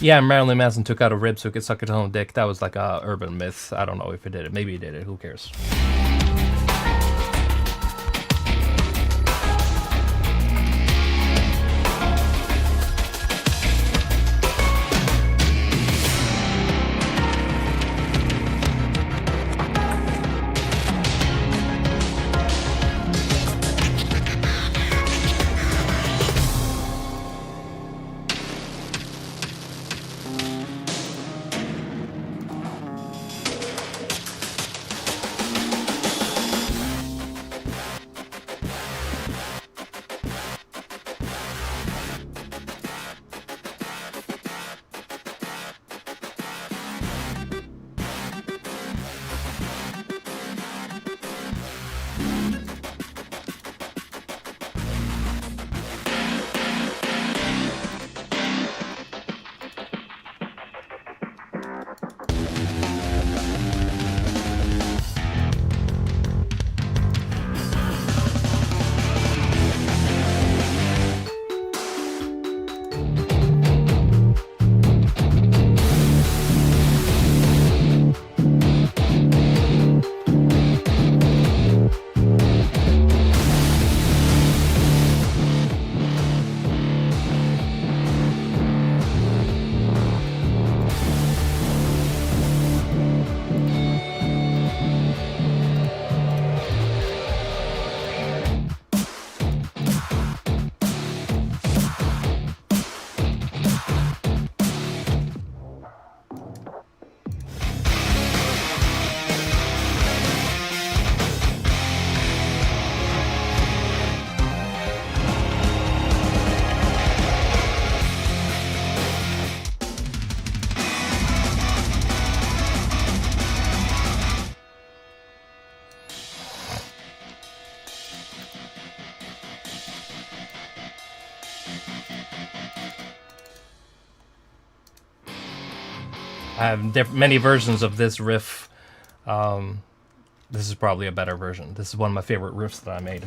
Yeah, Marilyn Manson took out a rib so he could suck his own dick. That was like a urban myth. I don't know if he did it. Maybe he did it. Who cares? I have many versions of this riff. This is probably a better version. This is one of my favorite riffs that I made.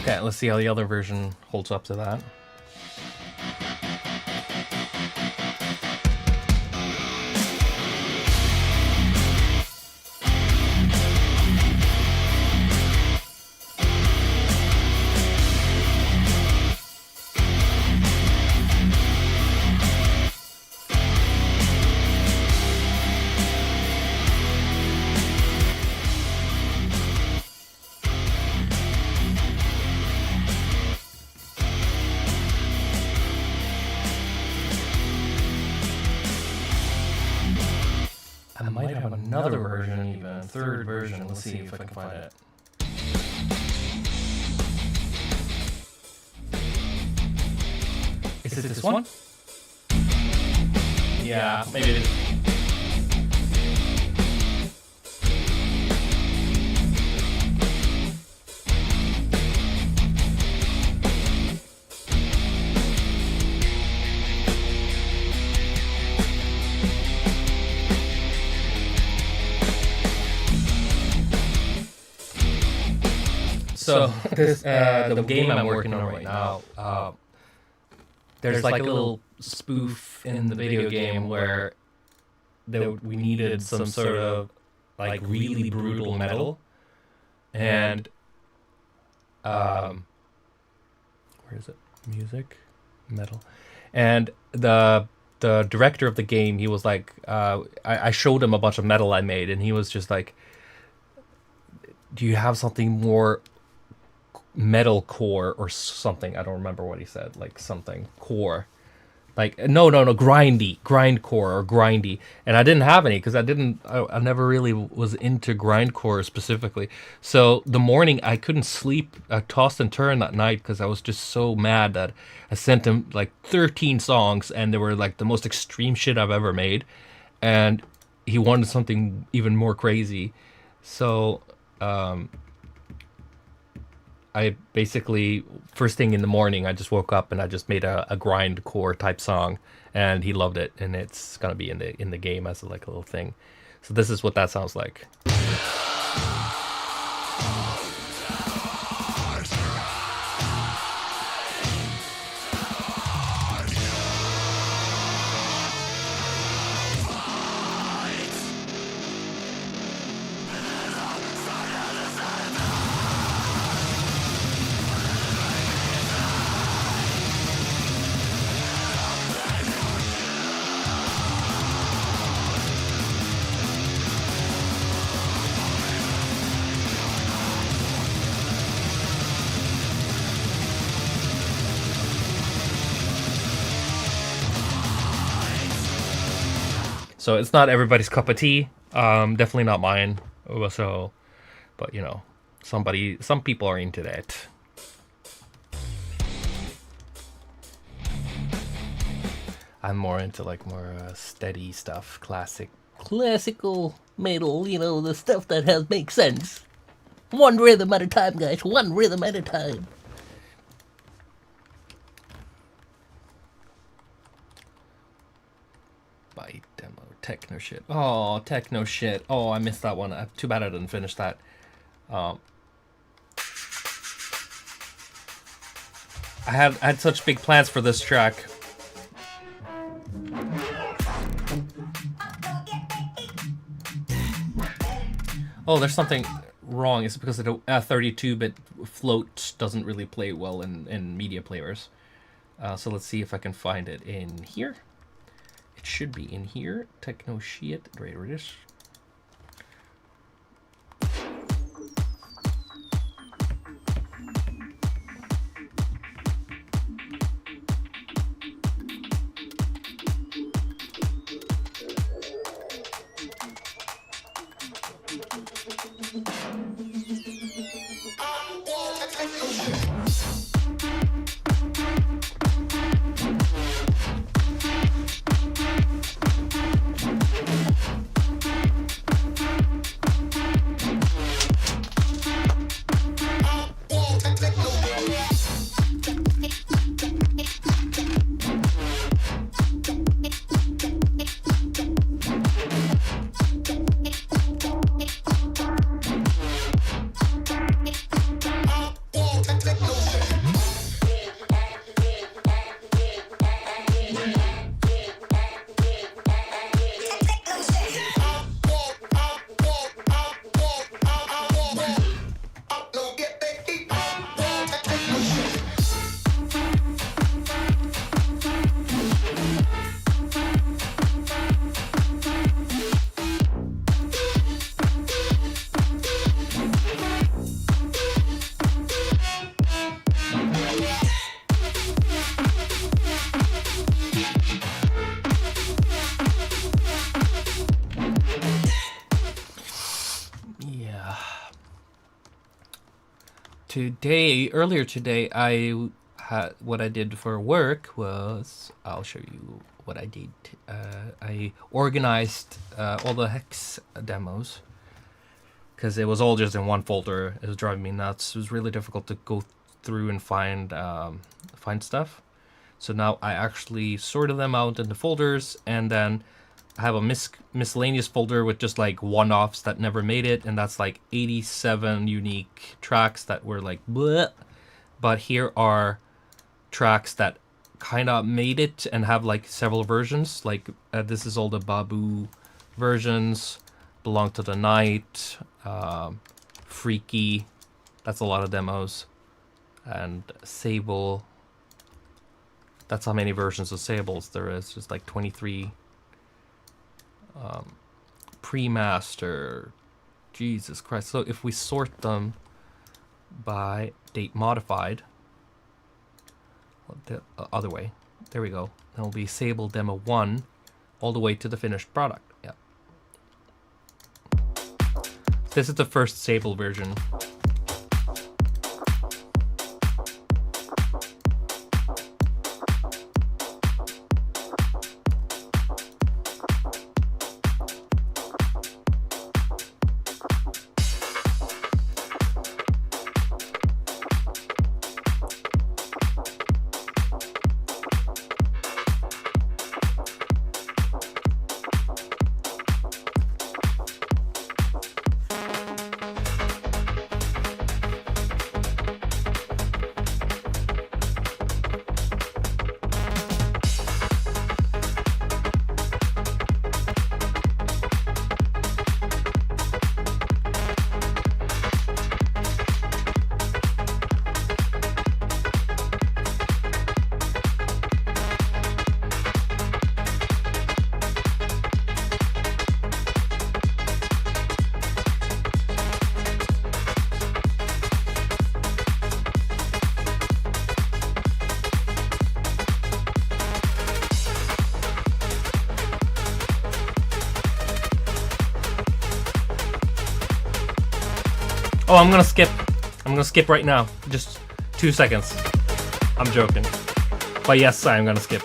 Okay, let's see how the other version holds up to that. I might have another version, even a third version. Let's see if I can find it. Is it this one? Yeah, maybe it is. So this the game I'm working on right now, there's like a little spoof in the video game where we needed some sort of like really brutal metal, and where is it? Music, metal, and the director of the game, he was like, I showed him a bunch of metal I made, and he was just like, do you have something more metal core or something? I don't remember what he said, like something core Like no grindy, grindcore or grindy, and I didn't have any because I never really was into grindcore specifically. So the morning I couldn't sleep, I tossed and turned that night because I was just so mad that I sent him like 13 songs and they were like the most extreme shit I've ever made, and he wanted something even more crazy. So I basically, first thing in the morning, I just woke up and I just made a grindcore type song, and he loved it, and it's gonna be in the game as like a little thing. So this is what that sounds like. So it's not everybody's cup of tea. Definitely not mine. So, but you know, some people are into that. I'm more into like more steady stuff, classical metal. You know, the stuff that makes sense. One rhythm at a time, guys. One rhythm at a time. By demo techno shit. Oh, techno shit. Oh, I missed that one. Too bad I didn't finish that. I had such big plans for this track. Oh, there's something wrong. It's because the 32-bit float doesn't really play well in media players. So let's see if I can find it in here. It should be in here. Techno shit. Right, it is. Earlier today, what I did for work was, I'll show you what I did. I organized all the hex demos because it was all just in one folder. It was driving me nuts. It was really difficult to go through and find stuff. So now I actually sorted them out into folders, and then I have a miscellaneous folder with just like one-offs that never made it, and that's like 87 unique tracks that were like bleh. But here are tracks that kind of made it and have like several versions. Like this is all the Babu versions. Belong to the Night, Freaky. That's a lot of demos. And Sable. That's how many versions of Sables there is. Just like 23. Pre-master. Jesus Christ. So if we sort them by date modified, the other way, There we go. That will be Sable Demo 1 all the way to the finished product. Yeah. This is the first Sable version. Oh, I'm gonna skip. I'm gonna skip right now. Just 2 seconds. I'm joking. But yes, I'm gonna skip.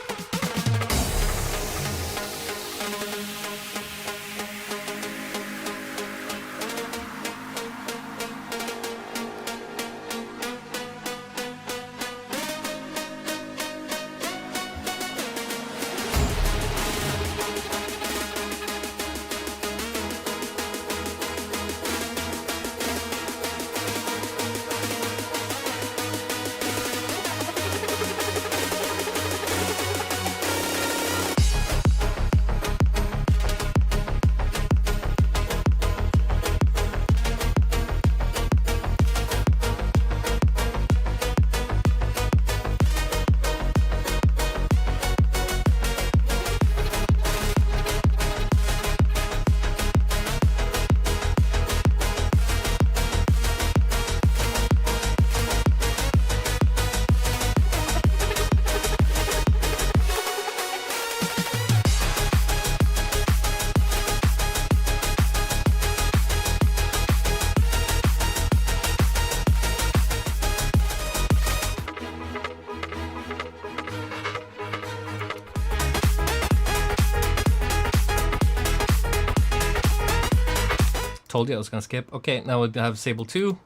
Told you I was gonna skip. Okay, now we have Sable 2.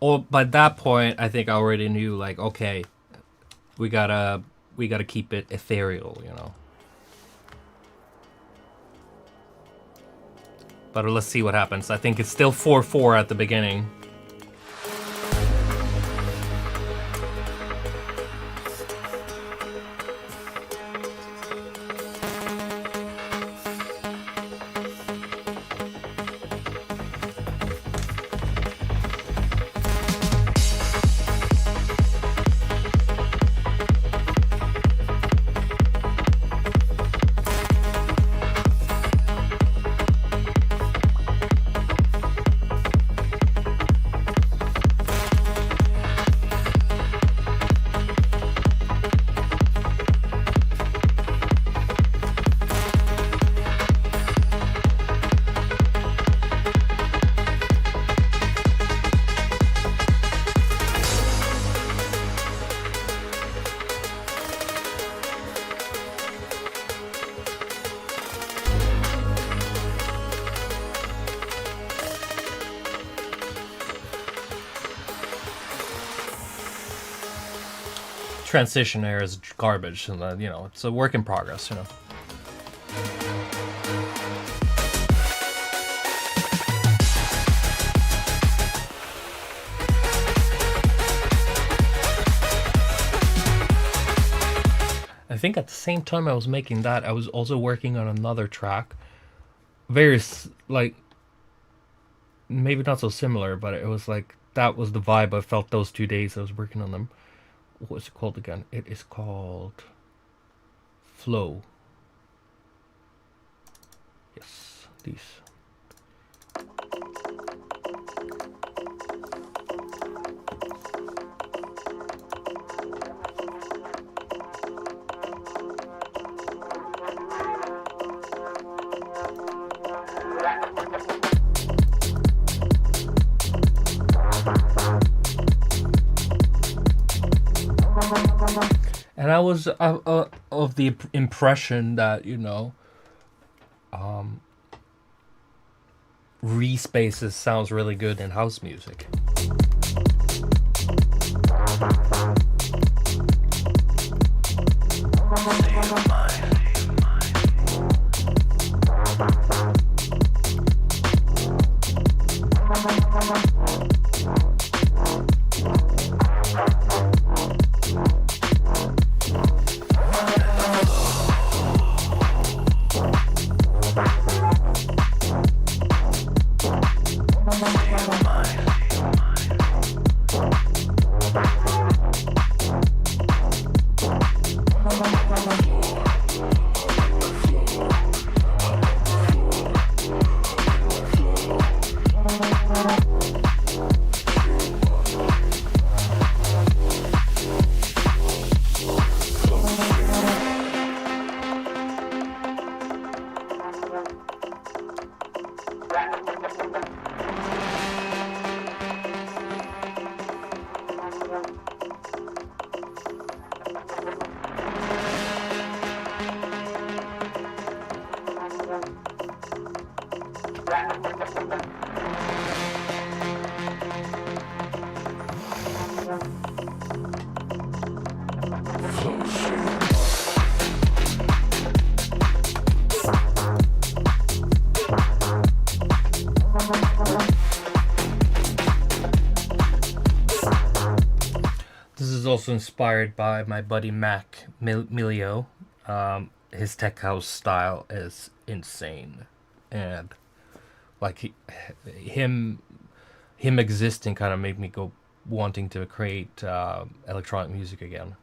Oh, by that point, I think I already knew, like, okay, we gotta keep it ethereal, you know. But let's see what happens. I think it's still 4/4 at the beginning. Transition there is garbage, and you know, it's a work in progress, you know. I think at the same time I was making that, I was also working on another track. Very, like, maybe not so similar, but it was like, that was the vibe I felt those 2 days I was working on them. What's it called again? It is called Flow. Yes, these. And I was of the impression that, re-spaces sounds really good in house music. This is also inspired by my buddy Mac Milio. His tech house style is insane, and like him existing kind of made me go wanting to create electronic music again.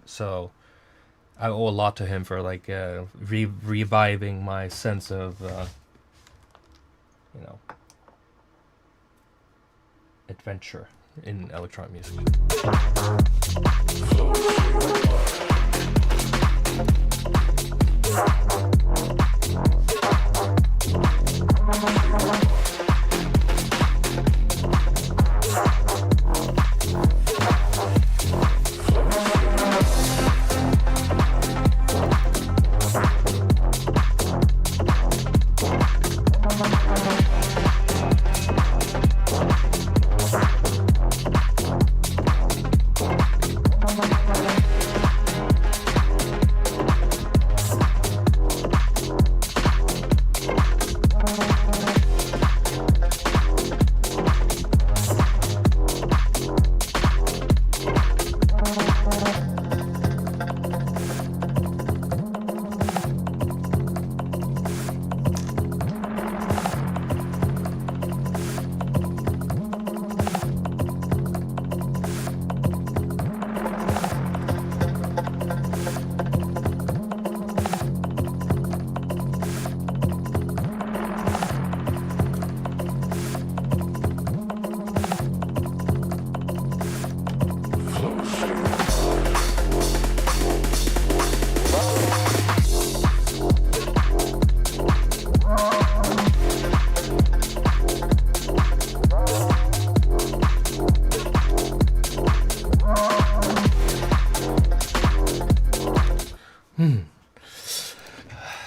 So I owe a lot to him for like reviving my sense of adventure in electronic music.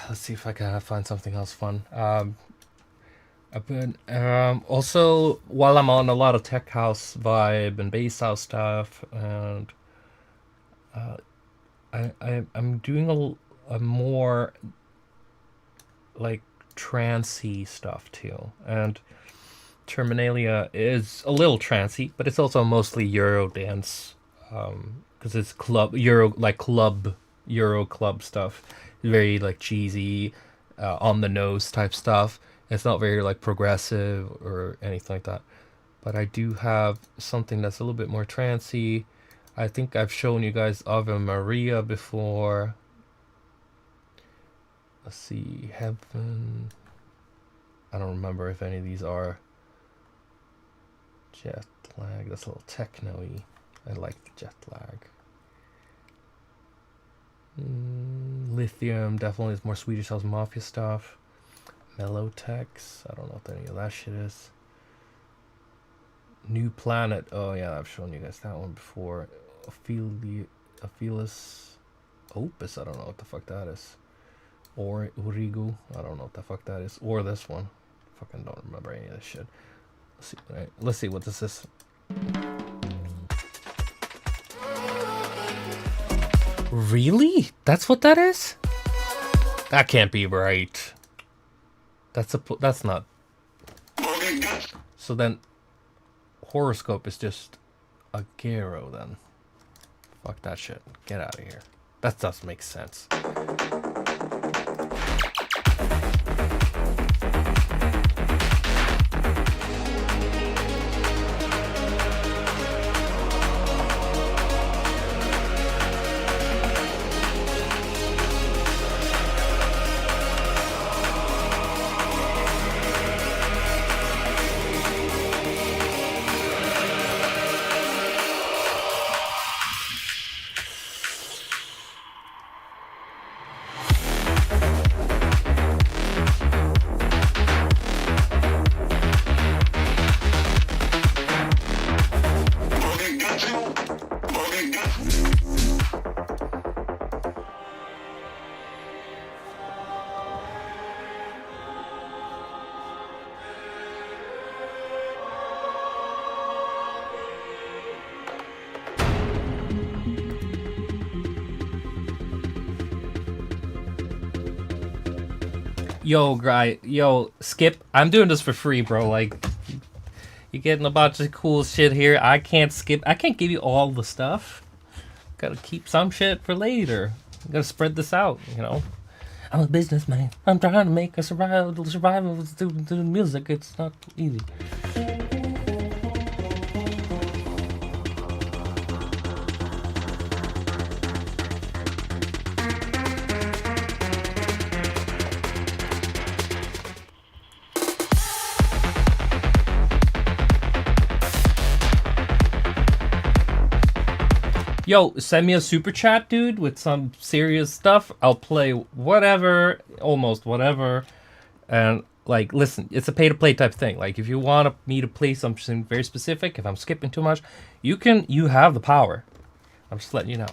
Let's see if I can find something else fun. I've been also, while I'm on a lot of tech house vibe and bass house stuff, and I'm doing a more like trancey stuff too. And Terminalia is a little trancey, but it's also mostly Euro dance, because it's club Euro club stuff. Very like cheesy, on the nose type stuff. It's not very like progressive or anything like that. But I do have something that's a little bit more trancey. I think I've shown you guys Ave Maria before. Let's see, Heaven. I don't remember if any of these are. Jet lag. That's a little techno-y. I like the jet lag. Lithium definitely is more Swedish House Mafia stuff. Melotex. I don't know what any of that shit is. New Planet. Oh yeah, I've shown you guys that one before. Ophelia. Aphelis Opus, I don't know what the fuck that is. Or Urigu, I don't know what the fuck that is. Or this one. Fucking don't remember any of this shit. Let's see, right? Let's see what this is. Really? That's what that is? That can't be right. That's not. So then horoscope is just a gyro then. Fuck that shit. Get out of here. That doesn't make sense. Yo, Skip, I'm doing this for free, bro. Like, you're getting a bunch of cool shit here. I can't give you all the stuff. Gotta keep some shit for later. Gotta spread this out, you know. I'm a businessman. I'm trying to make a survival doing music. It's not easy. Yo, send me a super chat, dude, with some serious stuff. I'll play whatever, almost whatever. And, like, listen, it's a pay-to-play type thing. Like, if you want me to play something very specific, if I'm skipping too much, you have the power. I'm just letting you know.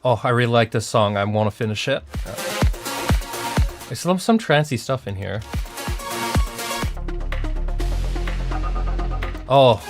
Oh, I really like this song. I want to finish it. There's some trancey stuff in here. Oh.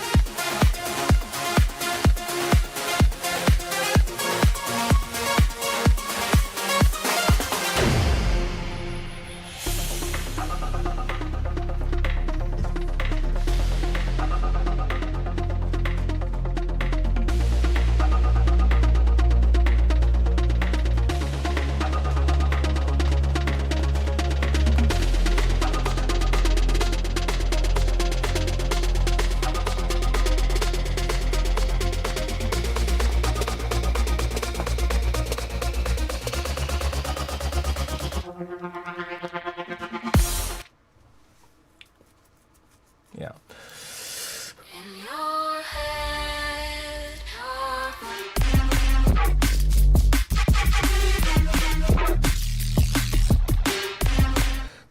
Yeah.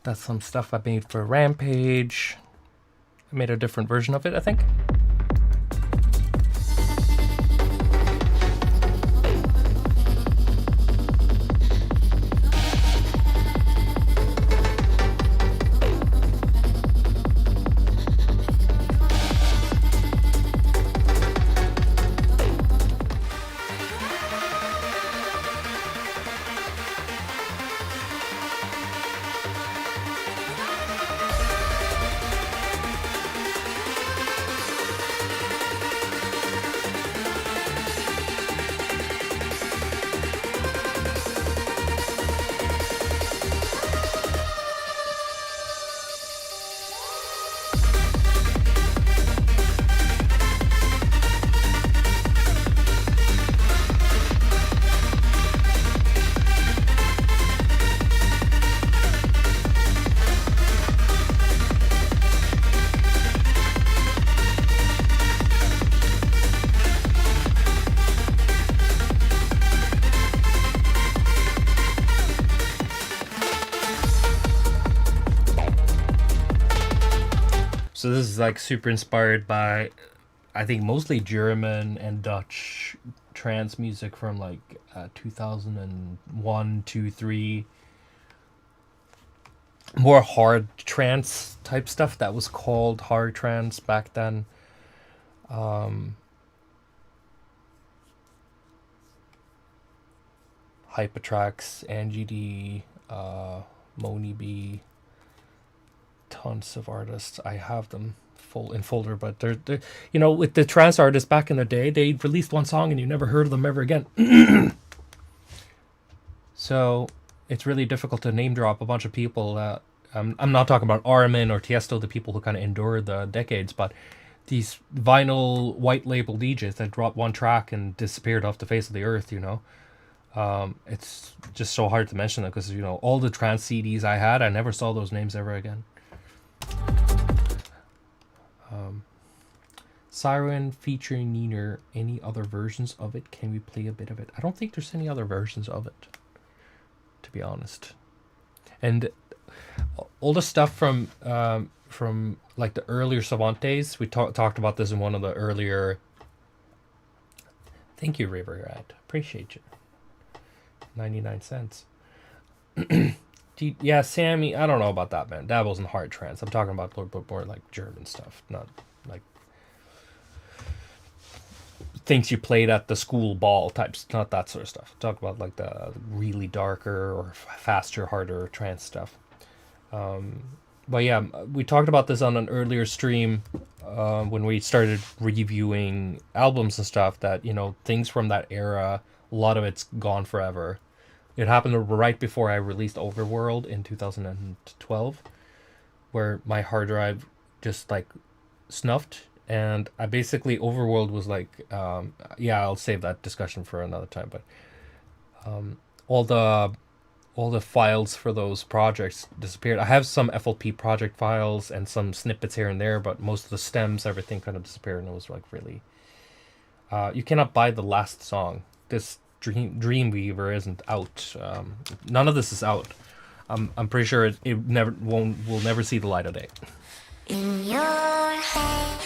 That's some stuff I made for Rampage. I made a different version of it, I think. So this is like super inspired by, I think, mostly German and Dutch trance music from like 2001, 2, 3. More hard trance type stuff that was called hard trance back then. Hypertrax, Angie D, Moni B, tons of artists. I have them full in folder, but they're you know, with the trance artists back in the day, they released one song and you never heard of them ever again. So it's really difficult to name drop a bunch of people. I'm not talking about Armin or Tiesto, the people who kind of endured the decades, but these vinyl white label DJs that dropped one track and disappeared off the face of the earth, you know. It's just so hard to mention it because, you know, all the trance CDs I had, I never saw those names ever again. Siren featuring Neener. Any other versions of it? Can we play a bit of it? I don't think there's any other versions of it, to be honest. And all the stuff from like the earlier Savant days, we talked about this in one of the earlier. Thank you, Riverrat. Appreciate you. 99 cents. Yeah, Sammy, I don't know about that, man. That wasn't hard trance. I'm talking about more like German stuff, not like things you played at the school ball types, not that sort of stuff. Talk about like the really darker or faster, harder trance stuff. But yeah, we talked about this on an earlier stream when we started reviewing albums and stuff, that, you know, things from that era, a lot of it's gone forever. It happened right before I released Overworld in 2012, where my hard drive just like snuffed, and I basically, Overworld was like, yeah, I'll save that discussion for another time, but all the files for those projects disappeared. I have some FLP project files and some snippets here and there, but most of the stems, everything kind of disappeared, and it was like really... you cannot buy the last song. This Dreamweaver isn't out. None of this is out. I'm pretty sure it never will never see the light of day. In your head.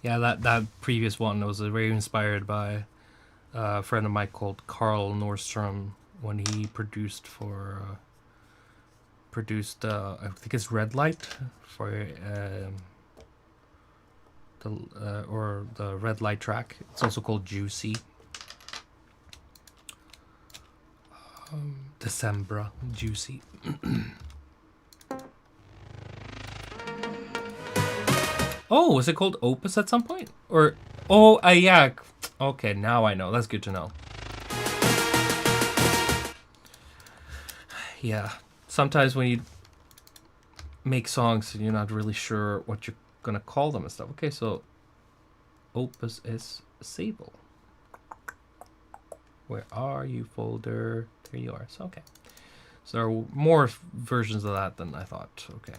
Yeah, that previous one was very inspired by a friend of mine called Carl Nordstrom when he produced I think it's Red Light for the Red Light track. It's also called Juicy. Decembra, Juicy. Oh, was it called Opus at some point? Or oh, yeah. Okay, now I know. That's good to know. Yeah. Sometimes when you make songs, you're not really sure what you're gonna call them and stuff. Okay, so Opus is Sable. Where are you, folder? There you are. So, okay. So there are more versions of that than I thought. Okay.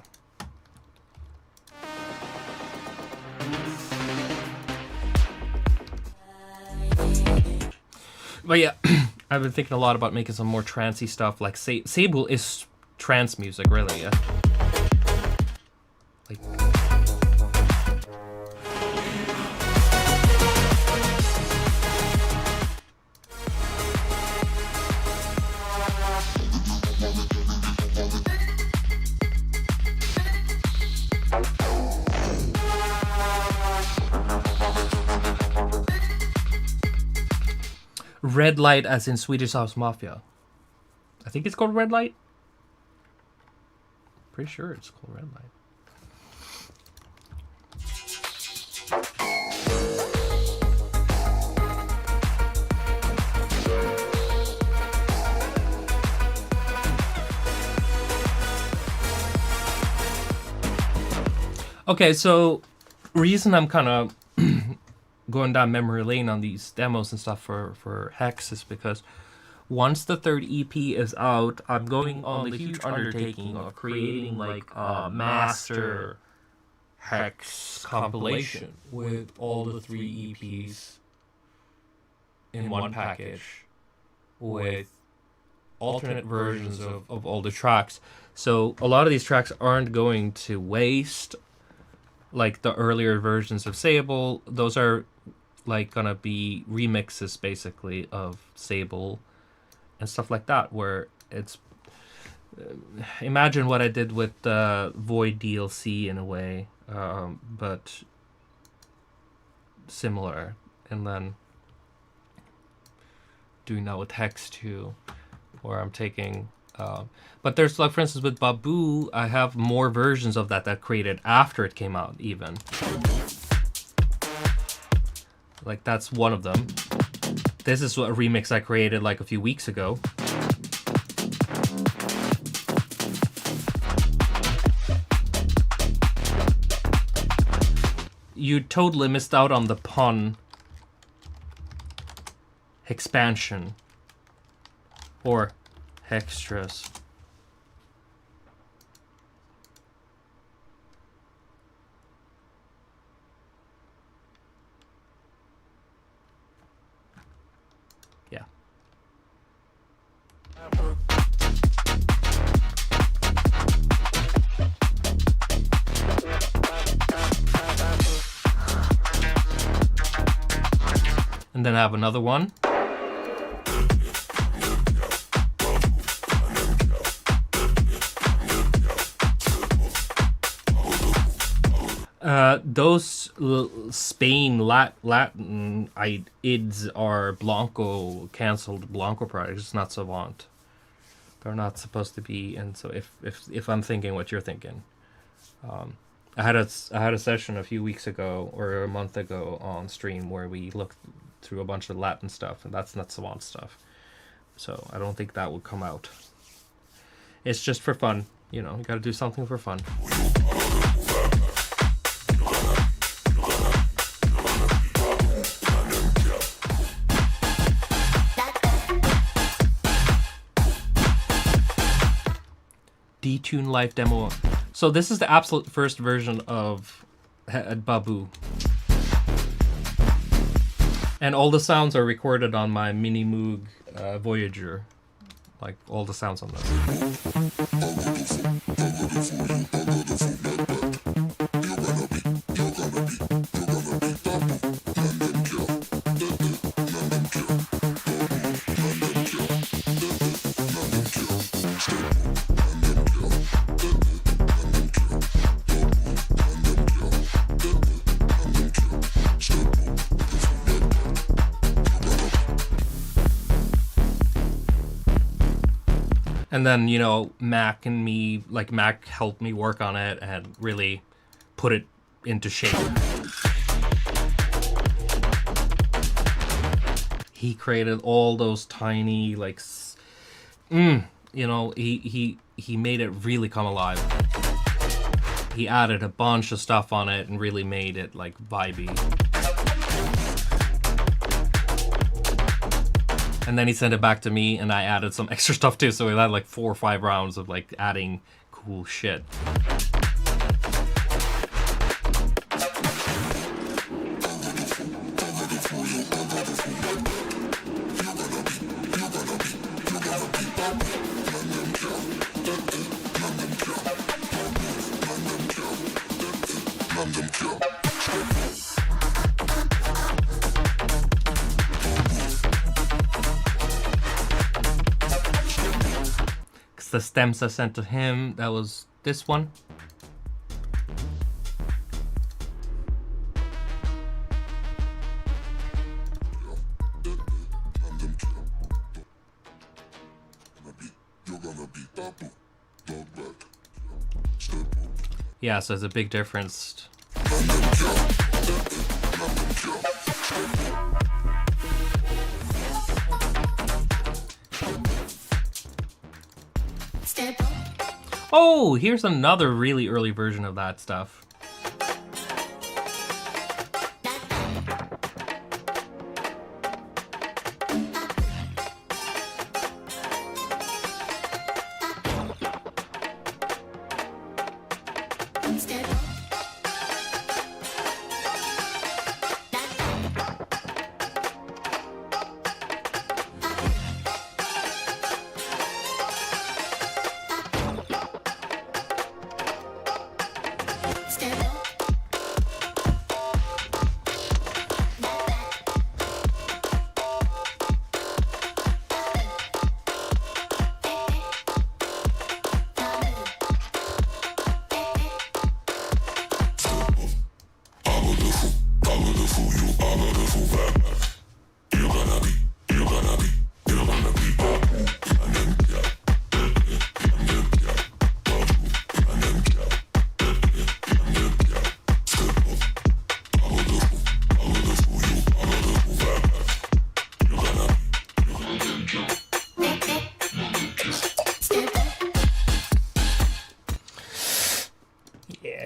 But yeah, I've been thinking a lot about making some more trancey stuff. Like Sable is trance music, really. Yeah. Like. Red Light as in Swedish House Mafia. I think it's called Red Light. Pretty sure it's called Red Light. Okay, so reason I'm kind of going down memory lane on these demos and stuff for Hex is because once the third EP is out, I'm going on the huge undertaking of creating like a master Hex compilation with all the 3 EPs in one package with alternate versions of all the tracks. So a lot of these tracks aren't going to waste. Like the earlier versions of Sable, those are like gonna be remixes basically of Sable and stuff like that, where it's imagine what I did with the Void DLC in a way, but similar, and then doing that with Hex too, where I'm taking but there's like, for instance, with Babu, I have more versions of that created after it came out even. Like that's one of them. This is a remix I created like a few weeks ago. You totally missed out on the pun expansion or extras. Yeah. And then I have another one. Those Spain Latin IDs are Blanco canceled Blanco projects. It's not Savant. They're not supposed to be. And so if I'm thinking what you're thinking, I had a session a few weeks ago or a month ago on stream where we looked through a bunch of Latin stuff, and that's not Savant stuff. So I don't think that would come out. It's just for fun, you know. You got to do something for fun. Detune Live demo. So this is the absolute first version of Babu. And all the sounds are recorded on my Mini Moog Voyager. Like all the sounds on this. And then, you know, Mac helped me work on it and really put it into shape. He created all those tiny, like, you know, he made it really come alive. He added a bunch of stuff on it and really made it, like, vibey. And then he sent it back to me, and I added some extra stuff too, so we had like 4 or 5 rounds of like adding cool shit. The stems I sent to him, that was this one. Yeah, so it's a big difference. Oh, here's another really early version of that stuff.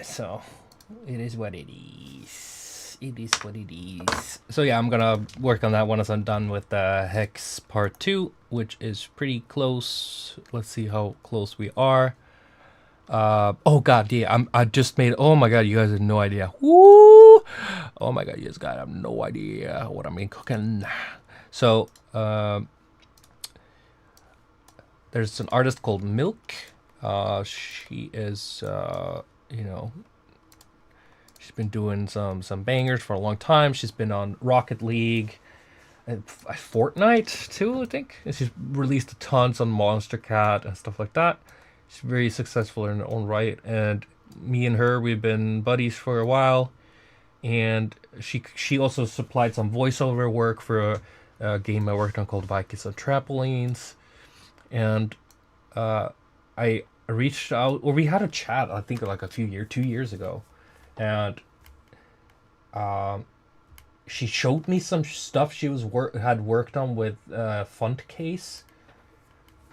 So it is what it is. It is what it is. So yeah, I'm gonna work on that one as I'm done with the Hex Part 2, which is pretty close. Let's see how close we are. Oh god, yeah, I just made, oh my god, you guys have no idea. Woo! Oh my god, you guys have no idea what I'm cooking. So there's an artist called Milk. She is you know, she's been doing some bangers for a long time. She's been on Rocket League, Fortnite too, I think. And she's released tons on Monster Cat and stuff like that. She's very successful in her own right. And me and her, we've been buddies for a while. And she also supplied some voiceover work for a game I worked on called Vikings on Trampolines. And I reached out, or we had a chat, I think like 2 years ago, and she showed me some stuff she had worked on with Font Case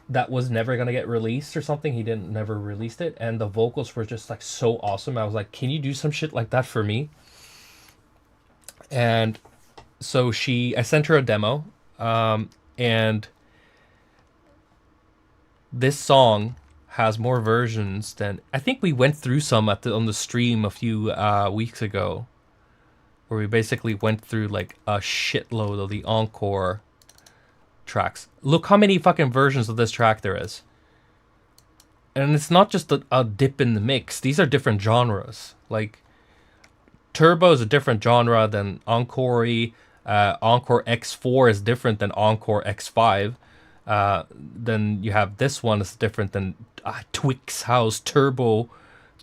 that was never gonna get released or something. He never released it, and the vocals were just like so awesome. I was like, can you do some shit like that for me? And so I sent her a demo, and this song has more versions than, I think we went through some on the stream a few weeks ago, where we basically went through like a shitload of the encore tracks. Look how many fucking versions of this track there is. And it's not just a dip in the mix. These are different genres. Like, Turbo is a different genre than Encore. Encore X4 is different than Encore X5. Then you have this one is different than Twix House, Turbo,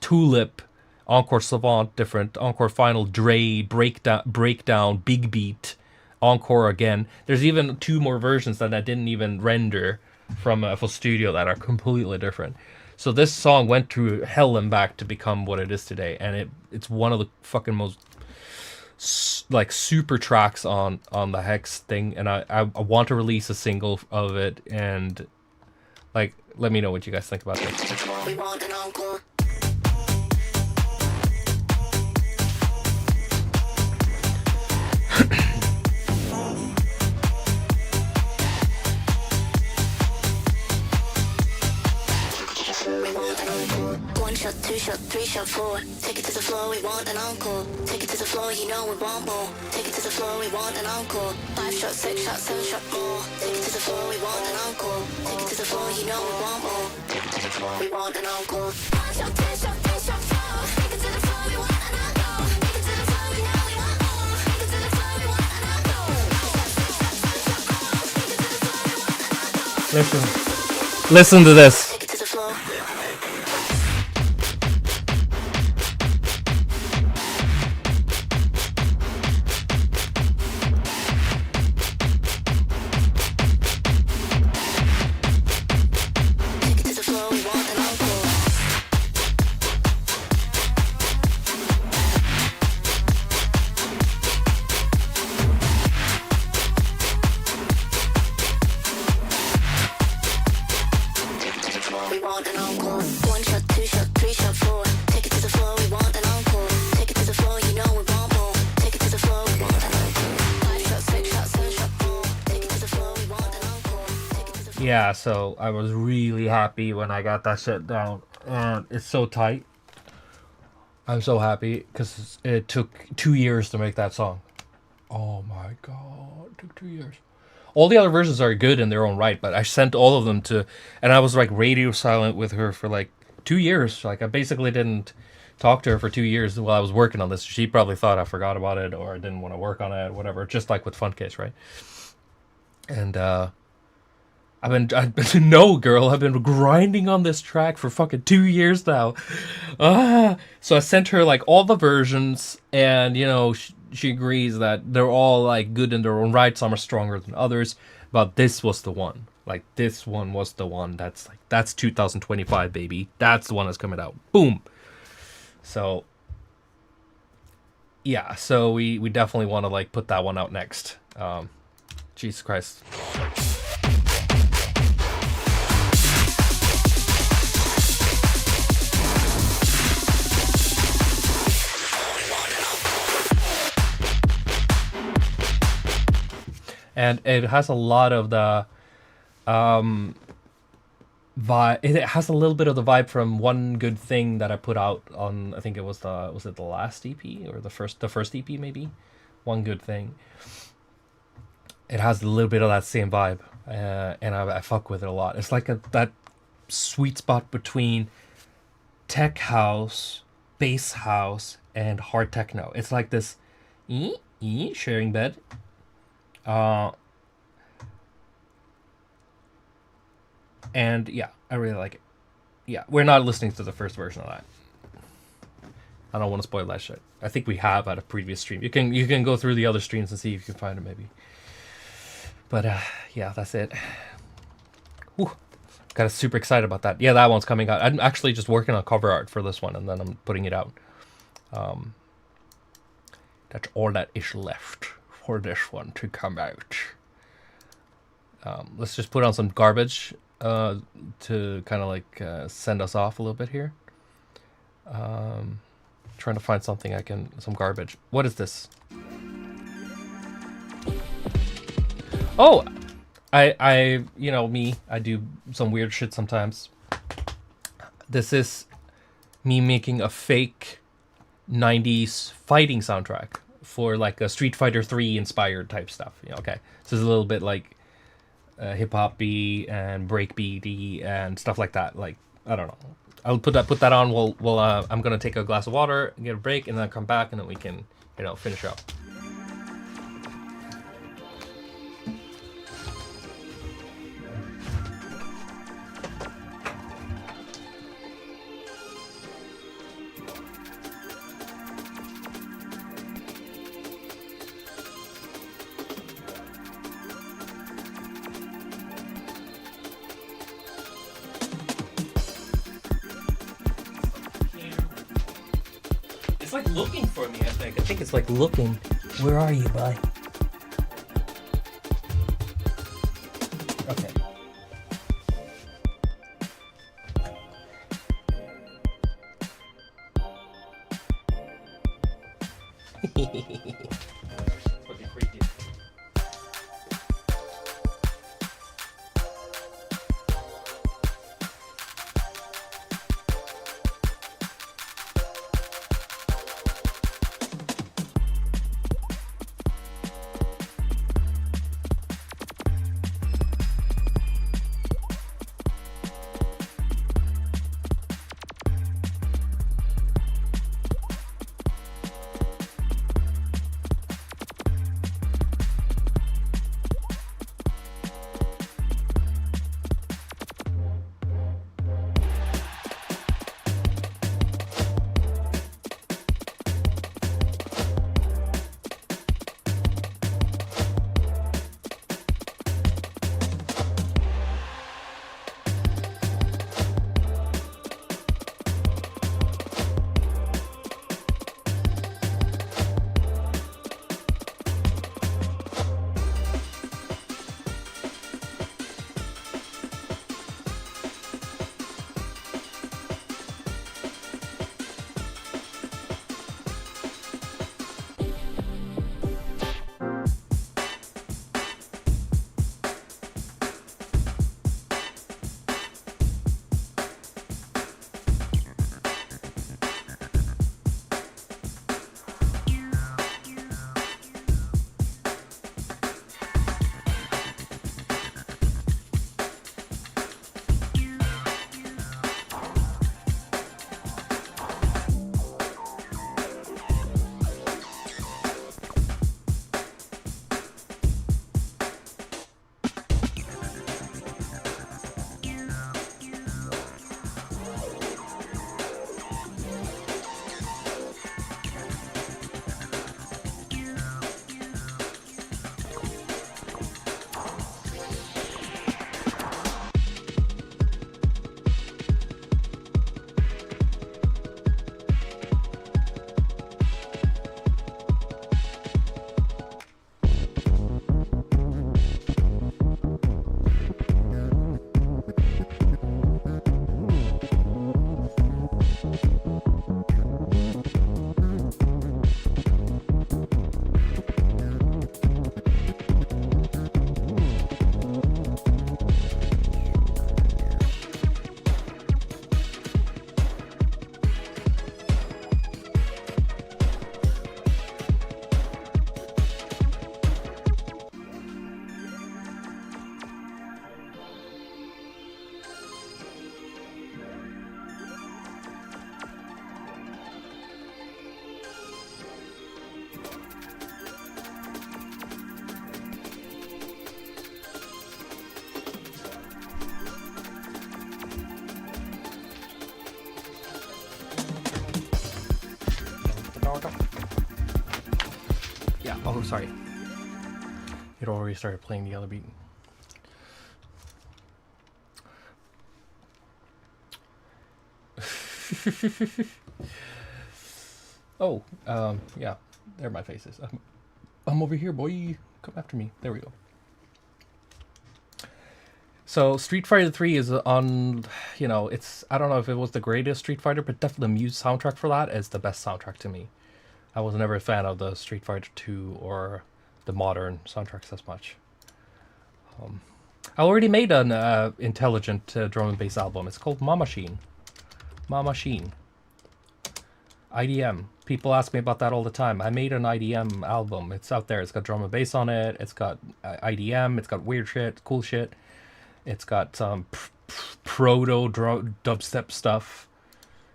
Tulip, Encore Savant, different, Encore Final, Dre, Breakdown, Big Beat, Encore again. There's even 2 more versions that I didn't even render from FL Studio that are completely different. So this song went through hell and back to become what it is today, and it's one of the fucking most like super tracks on the Hex thing, and I want to release a single of it, and like let me know what you guys think about this. We want an encore. One shot, two shot, three shot, four. Take it to the floor, we want an encore. Take it to the floor, you know we want more. Take it to the floor, we want an encore. 5 shot, 6 shot, 7 shot more. Take it to the floor, we want an encore. Take it to the floor, you know we want more. Take it to the floor, we want an encore. 1 shot, 2 shot, 3 shot, 4. Take it to the floor, we want an encore. Take it to the floor, we know we want more. Take it to the floor, we want an encore. 5 shot, 6 shot, 7 shot more. Take it to the floor, we want an encore. Listen to this. Take it to the floor. Take it to the floor, we want an encore. We want an encore. 1 shot, 2 shot, 3 shot, 4. Take it to the floor, we want an encore. Take it to the floor, you know we want more. Take it to the floor, we want an encore. 5 shot, 6 shot, 7 shot more. Take it to the floor, we want an encore. Take it to the floor. Yeah, so I was really happy when I got that shit down, and it's so tight. I'm so happy because it took 2 years to make that song. Oh my god, it took 2 years. All the other versions are good in their own right, but I sent all of them to, and I was like radio silent with her for like 2 years. Like I basically didn't talk to her for 2 years while I was working on this. She probably thought I forgot about it or I didn't want to work on it, whatever. Just like with Funcase, right? And I've been no girl. I've been grinding on this track for fucking 2 years now. So I sent her like all the versions, and you know she agrees that they're all like good in their own right. Some are stronger than others, but this was the one. Like this one was the one. That's 2025, baby. That's the one that's coming out. Boom. So yeah. So we definitely want to like put that one out next. Jesus Christ. And it has a lot of the vibe. It has a little bit of the vibe from One Good Thing that I put out on. I think it was the last EP or the first EP maybe. One Good Thing. It has a little bit of that same vibe, and I fuck with it a lot. It's like that sweet spot between tech house, bass house, and hard techno. It's like this sharing bed. And yeah, I really like it. Yeah, we're not listening to the first version of that. I don't want to spoil that shit. I think we have at a previous stream. You can go through the other streams and see if you can find it maybe. But yeah, that's it. Whew. Got super excited about that. Yeah, that one's coming out. I'm actually just working on cover art for this one, and then I'm putting it out. That's all that is left for this one to come out. Let's just put on some garbage to kind of like send us off a little bit here. Trying to find something some garbage. What is this? Oh, I you know me, I do some weird shit sometimes. This is me making a fake 90s fighting soundtrack for like a Street Fighter 3 inspired type stuff. You know, okay, so it's a little bit like hip hop-y and breakbeaty and stuff like that. Like I don't know. I'll put that on. We'll I'm gonna take a glass of water, get a break, and then come back, and then we can finish up. It's like looking for me, I think. I think it's like looking. Where are you, bye? Okay. Fucking creepy. Yeah, oh, sorry. It already started playing the other beat. Oh, yeah. There my face is. I'm over here, boy. Come after me. There we go. So Street Fighter 3 is on, you know, it's, I don't know if it was the greatest Street Fighter, but definitely the Muse soundtrack for that is the best soundtrack to me. I was never a fan of the Street Fighter 2 or the modern soundtracks as much. I already made an intelligent drum and bass album. It's called Mama Sheen. Mama Sheen. IDM. People ask me about that all the time. I made an IDM album. It's out there. It's got drum and bass on it. It's got IDM. It's got weird shit, cool shit. It's got some proto dubstep stuff.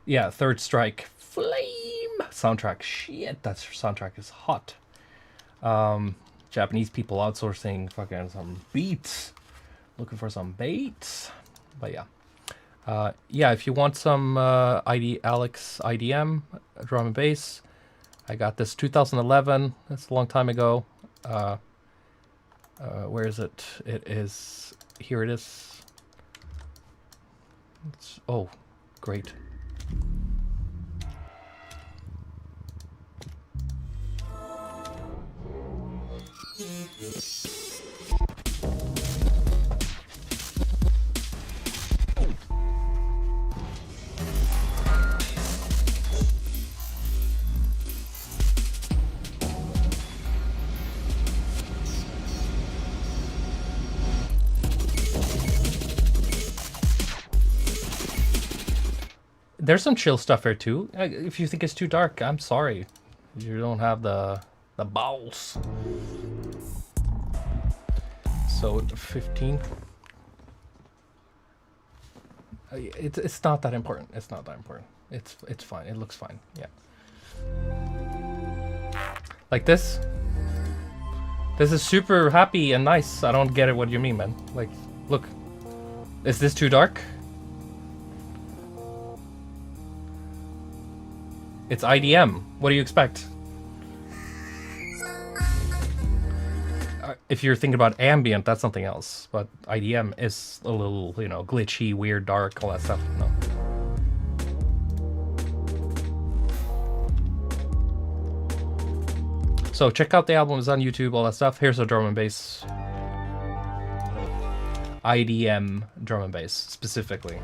Yeah, Third Strike. Flame soundtrack. Shit, that soundtrack is hot. Japanese people outsourcing fucking some beats. Looking for some baits. But yeah. Yeah, if you want some Alex IDM drum and bass, I got this 2011. That's a long time ago. Where is it? It is, here it is. Oh, great. There's some chill stuff here too. If you think it's too dark, I'm sorry. You don't have the balls. So 15. It's not that important. It's not that important. It's fine. It looks fine. Yeah. Like this. This is super happy and nice. I don't get it. What you mean, man? Like, look. Is this too dark? It's IDM. What do you expect? If you're thinking about ambient, that's something else. But IDM is a little, you know, glitchy, weird, dark, all that stuff. No. So check out the album. It's on YouTube, all that stuff. Here's a drum and bass. IDM drum and bass, specifically.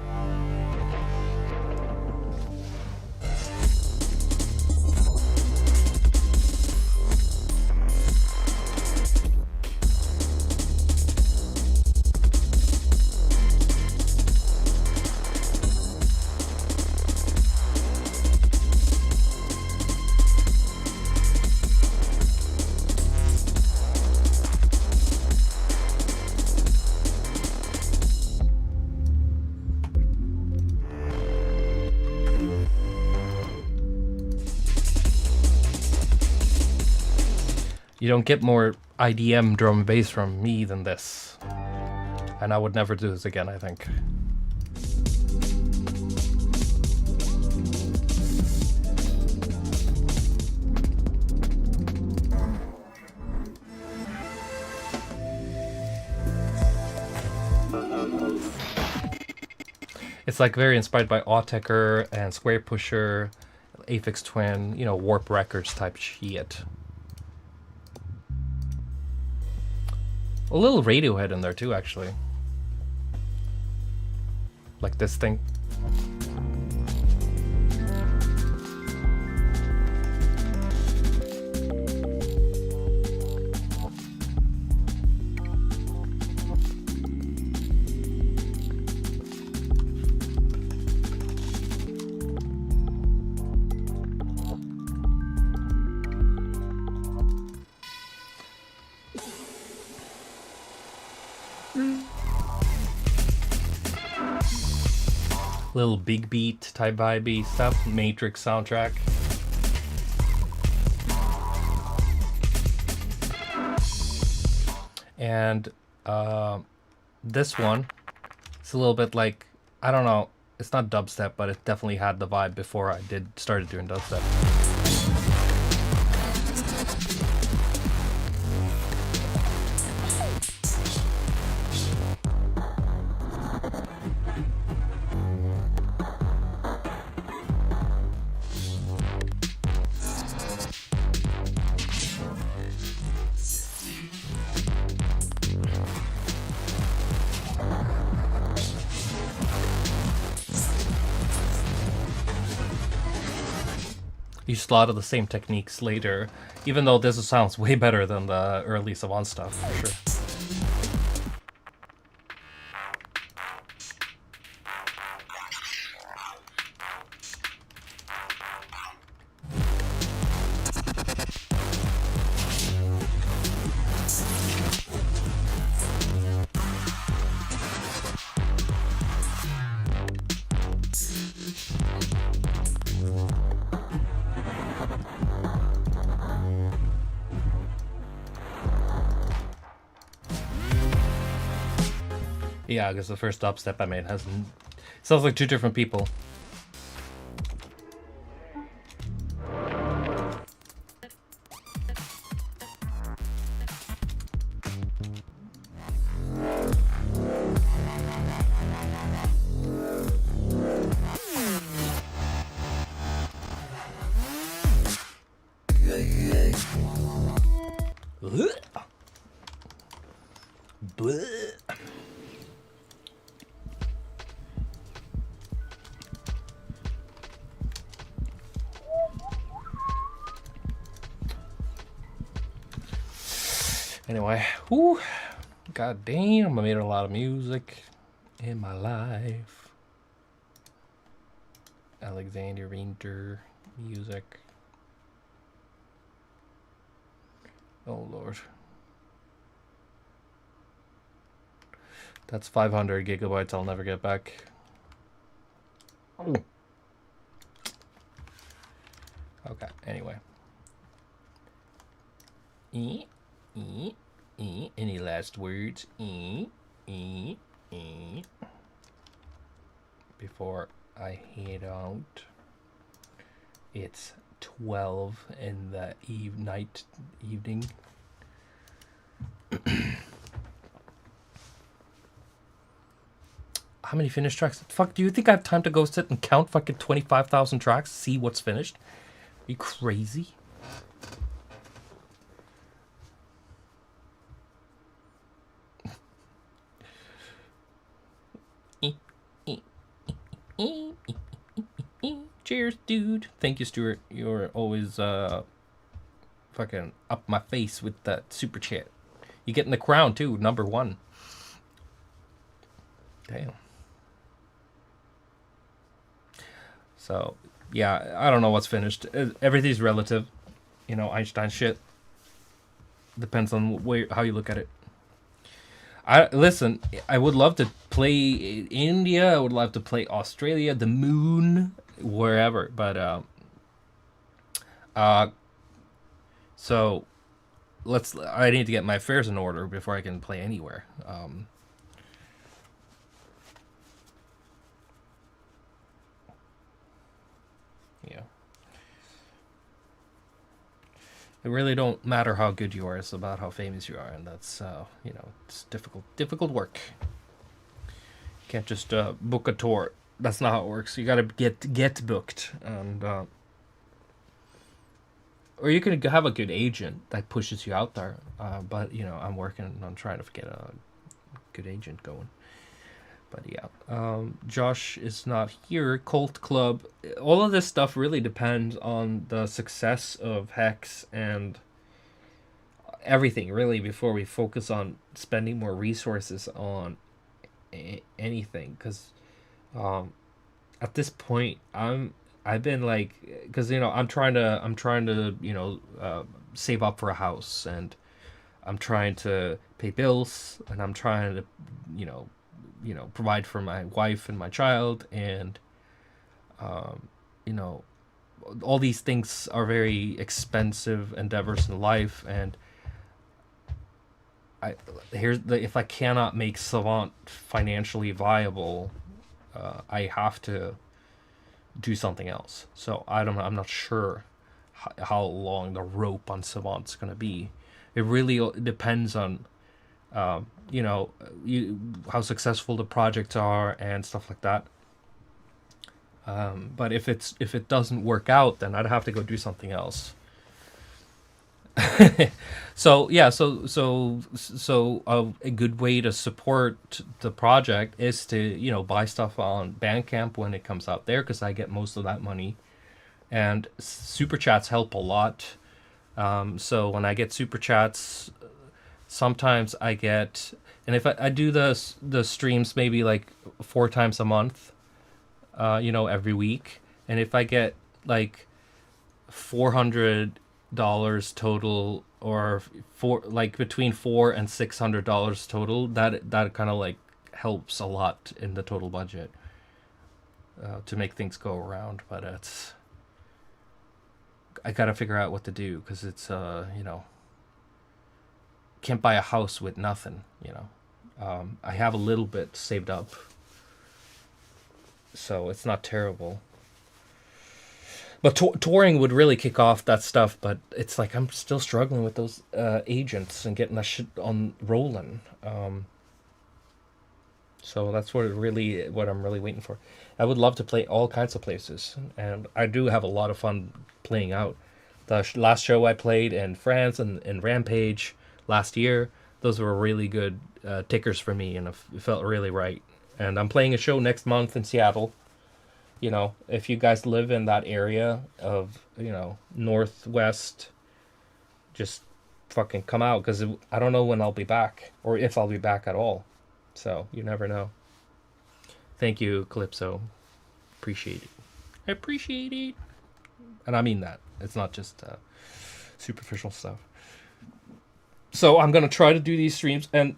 You don't get more IDM drum and bass from me than this. And I would never do this again, I think. It's like very inspired by Autechre and Square Pusher, Aphex Twin, you know, Warp Records type shit. A little Radiohead in there too, actually. Like this thing. Little big beat type vibey stuff, Matrix soundtrack. And this one, it's a little bit like, I don't know, it's not dubstep, but it definitely had the vibe before I started doing dubstep. Used a lot of the same techniques later, even though this sounds way better than the early Savant stuff, for sure. Yeah, because the first dubstep I made hasn't... Sounds like two different people. Anyway, whew, god damn, I made a lot of music in my life. Alexander Winter music. Oh lord. That's 500 gigabytes I'll never get back. Oh. Okay, anyway. Any last words? Before I head out. It's 12 in the evening. How many finished tracks? Fuck, do you think I have time to go sit and count fucking 25,000 tracks, see what's finished? Are you crazy? Cheers, dude. Thank you, Stuart. You're always fucking up my face with that super chat. You getting the crown too, #1. Damn. So yeah, I don't know what's finished. Everything's relative, you know, Einstein shit. Depends on how you look at it. Listen, I would love to play India. I would love to play Australia, the moon, wherever. But so I need to get my affairs in order before I can play anywhere. Yeah. It really don't matter how good you are. It's about how famous you are, and that's you know, it's difficult work. You can't just book a tour. That's not how it works. You gotta get booked, and or you can have a good agent that pushes you out there. But you know, I'm working on trying to get a good agent going. But yeah, Josh is not here. Cult Club, all of this stuff really depends on the success of Hex and everything, really, before we focus on spending more resources on anything. Because at this point, I've been like, because you know, I'm trying to you know, save up for a house, and I'm trying to pay bills, and I'm trying to you know, provide for my wife and my child, and you know, all these things are very expensive endeavors in life, and if I cannot make Savant financially viable, I have to do something else. So I'm not sure how long the rope on Savant's going to be. It really depends on you know, how successful the projects are and stuff like that. But if it doesn't work out, then I'd have to go do something else. So yeah, so a good way to support the project is to, you know, buy stuff on Bandcamp when it comes out there, because I get most of that money, and super chats help a lot. So when I get super chats, sometimes I get, and if I do the streams maybe like 4 times a month, you know, every week, and if I get like $400 total, or between $400 and $600 total, that kind of like helps a lot in the total budget to make things go around. But I gotta figure out what to do, because it's you know, can't buy a house with nothing, you know. I have a little bit saved up, so it's not terrible. But touring would really kick off that stuff, but it's like I'm still struggling with those agents and getting that shit on rolling. So that's what I'm really waiting for. I would love to play all kinds of places, and I do have a lot of fun playing out. The last show I played in France and Rampage last year, those were really good tickers for me, and it felt really right. And I'm playing a show next month in Seattle. You know, if you guys live in that area of, you know, Northwest, just fucking come out, because I don't know when I'll be back or if I'll be back at all. So you never know. Thank you, Calypso. Appreciate it. I appreciate it. And I mean that. It's not just superficial stuff. So I'm gonna try to do these streams, and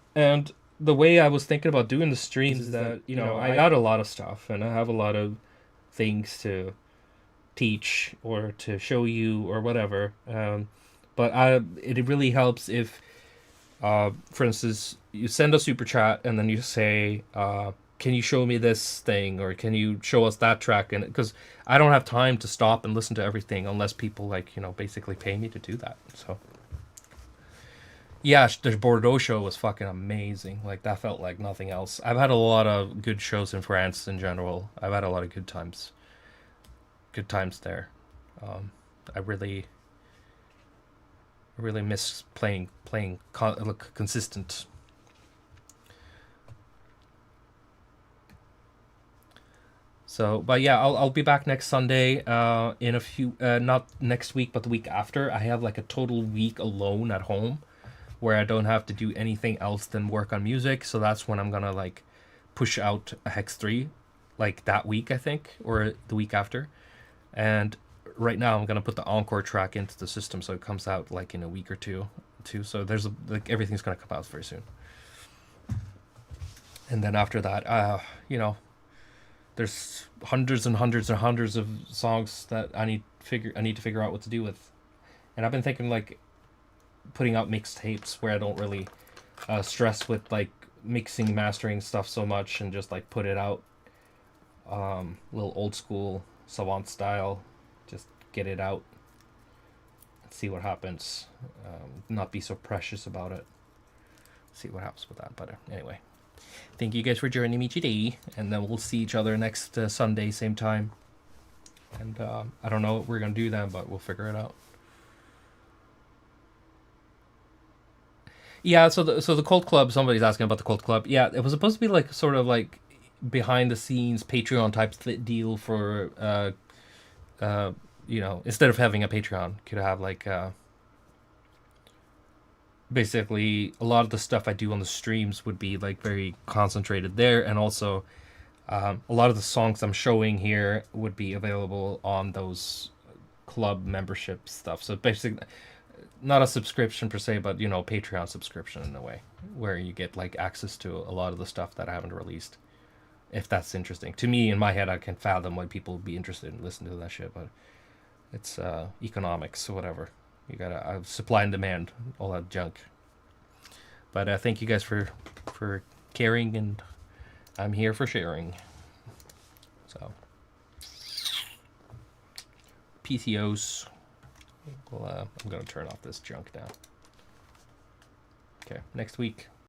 the way I was thinking about doing the streams is that, you know, I got a lot of stuff and I have a lot of things to teach or to show you or whatever. But it really helps if, for instance, you send a super chat and then you say, can you show me this thing, or can you show us that track? And because I don't have time to stop and listen to everything unless people, like, you know, basically pay me to do that. So yeah, the Bordeaux show was fucking amazing. Like, that felt like nothing else. I've had a lot of good shows in France in general. I've had a lot of good times there. I really miss playing consistent. So, but yeah, I'll be back next Sunday. In a few, not next week, but the week after. I have like a total week alone at home, where I don't have to do anything else than work on music. So that's when I'm gonna like push out a Hex 3, like that week, I think, or the week after. And right now I'm gonna put the encore track into the system, so it comes out like in a week or two. So there's like everything's gonna come out very soon. And then after that, you know, there's hundreds and hundreds and hundreds of songs that I need to figure out what to do with. And I've been thinking like putting out mixtapes where I don't really stress with like mixing, mastering stuff so much, and just like put it out little old school Savant style, just get it out and see what happens. Not be so precious about it. See what happens with that. But anyway, thank you guys for joining me today, and then we'll see each other next Sunday, same time. And I don't know what we're gonna do then, but we'll figure it out. Yeah, so the Cult Club, somebody's asking about the Cult Club. Yeah, it was supposed to be like sort of like behind the scenes Patreon type deal for you know, instead of having a Patreon, could have like basically a lot of the stuff I do on the streams would be like very concentrated there, and also a lot of the songs I'm showing here would be available on those club membership stuff. So basically not a subscription per se, but, you know, Patreon subscription in a way, where you get like access to a lot of the stuff that I haven't released, if that's interesting to me. In my head, I can fathom why people would be interested in listening to that shit, but it's economics or whatever. You gotta supply and demand, all that junk. But thank you guys for caring, and I'm here for sharing. So PCOs. Well, I'm gonna turn off this junk now. Okay, next week.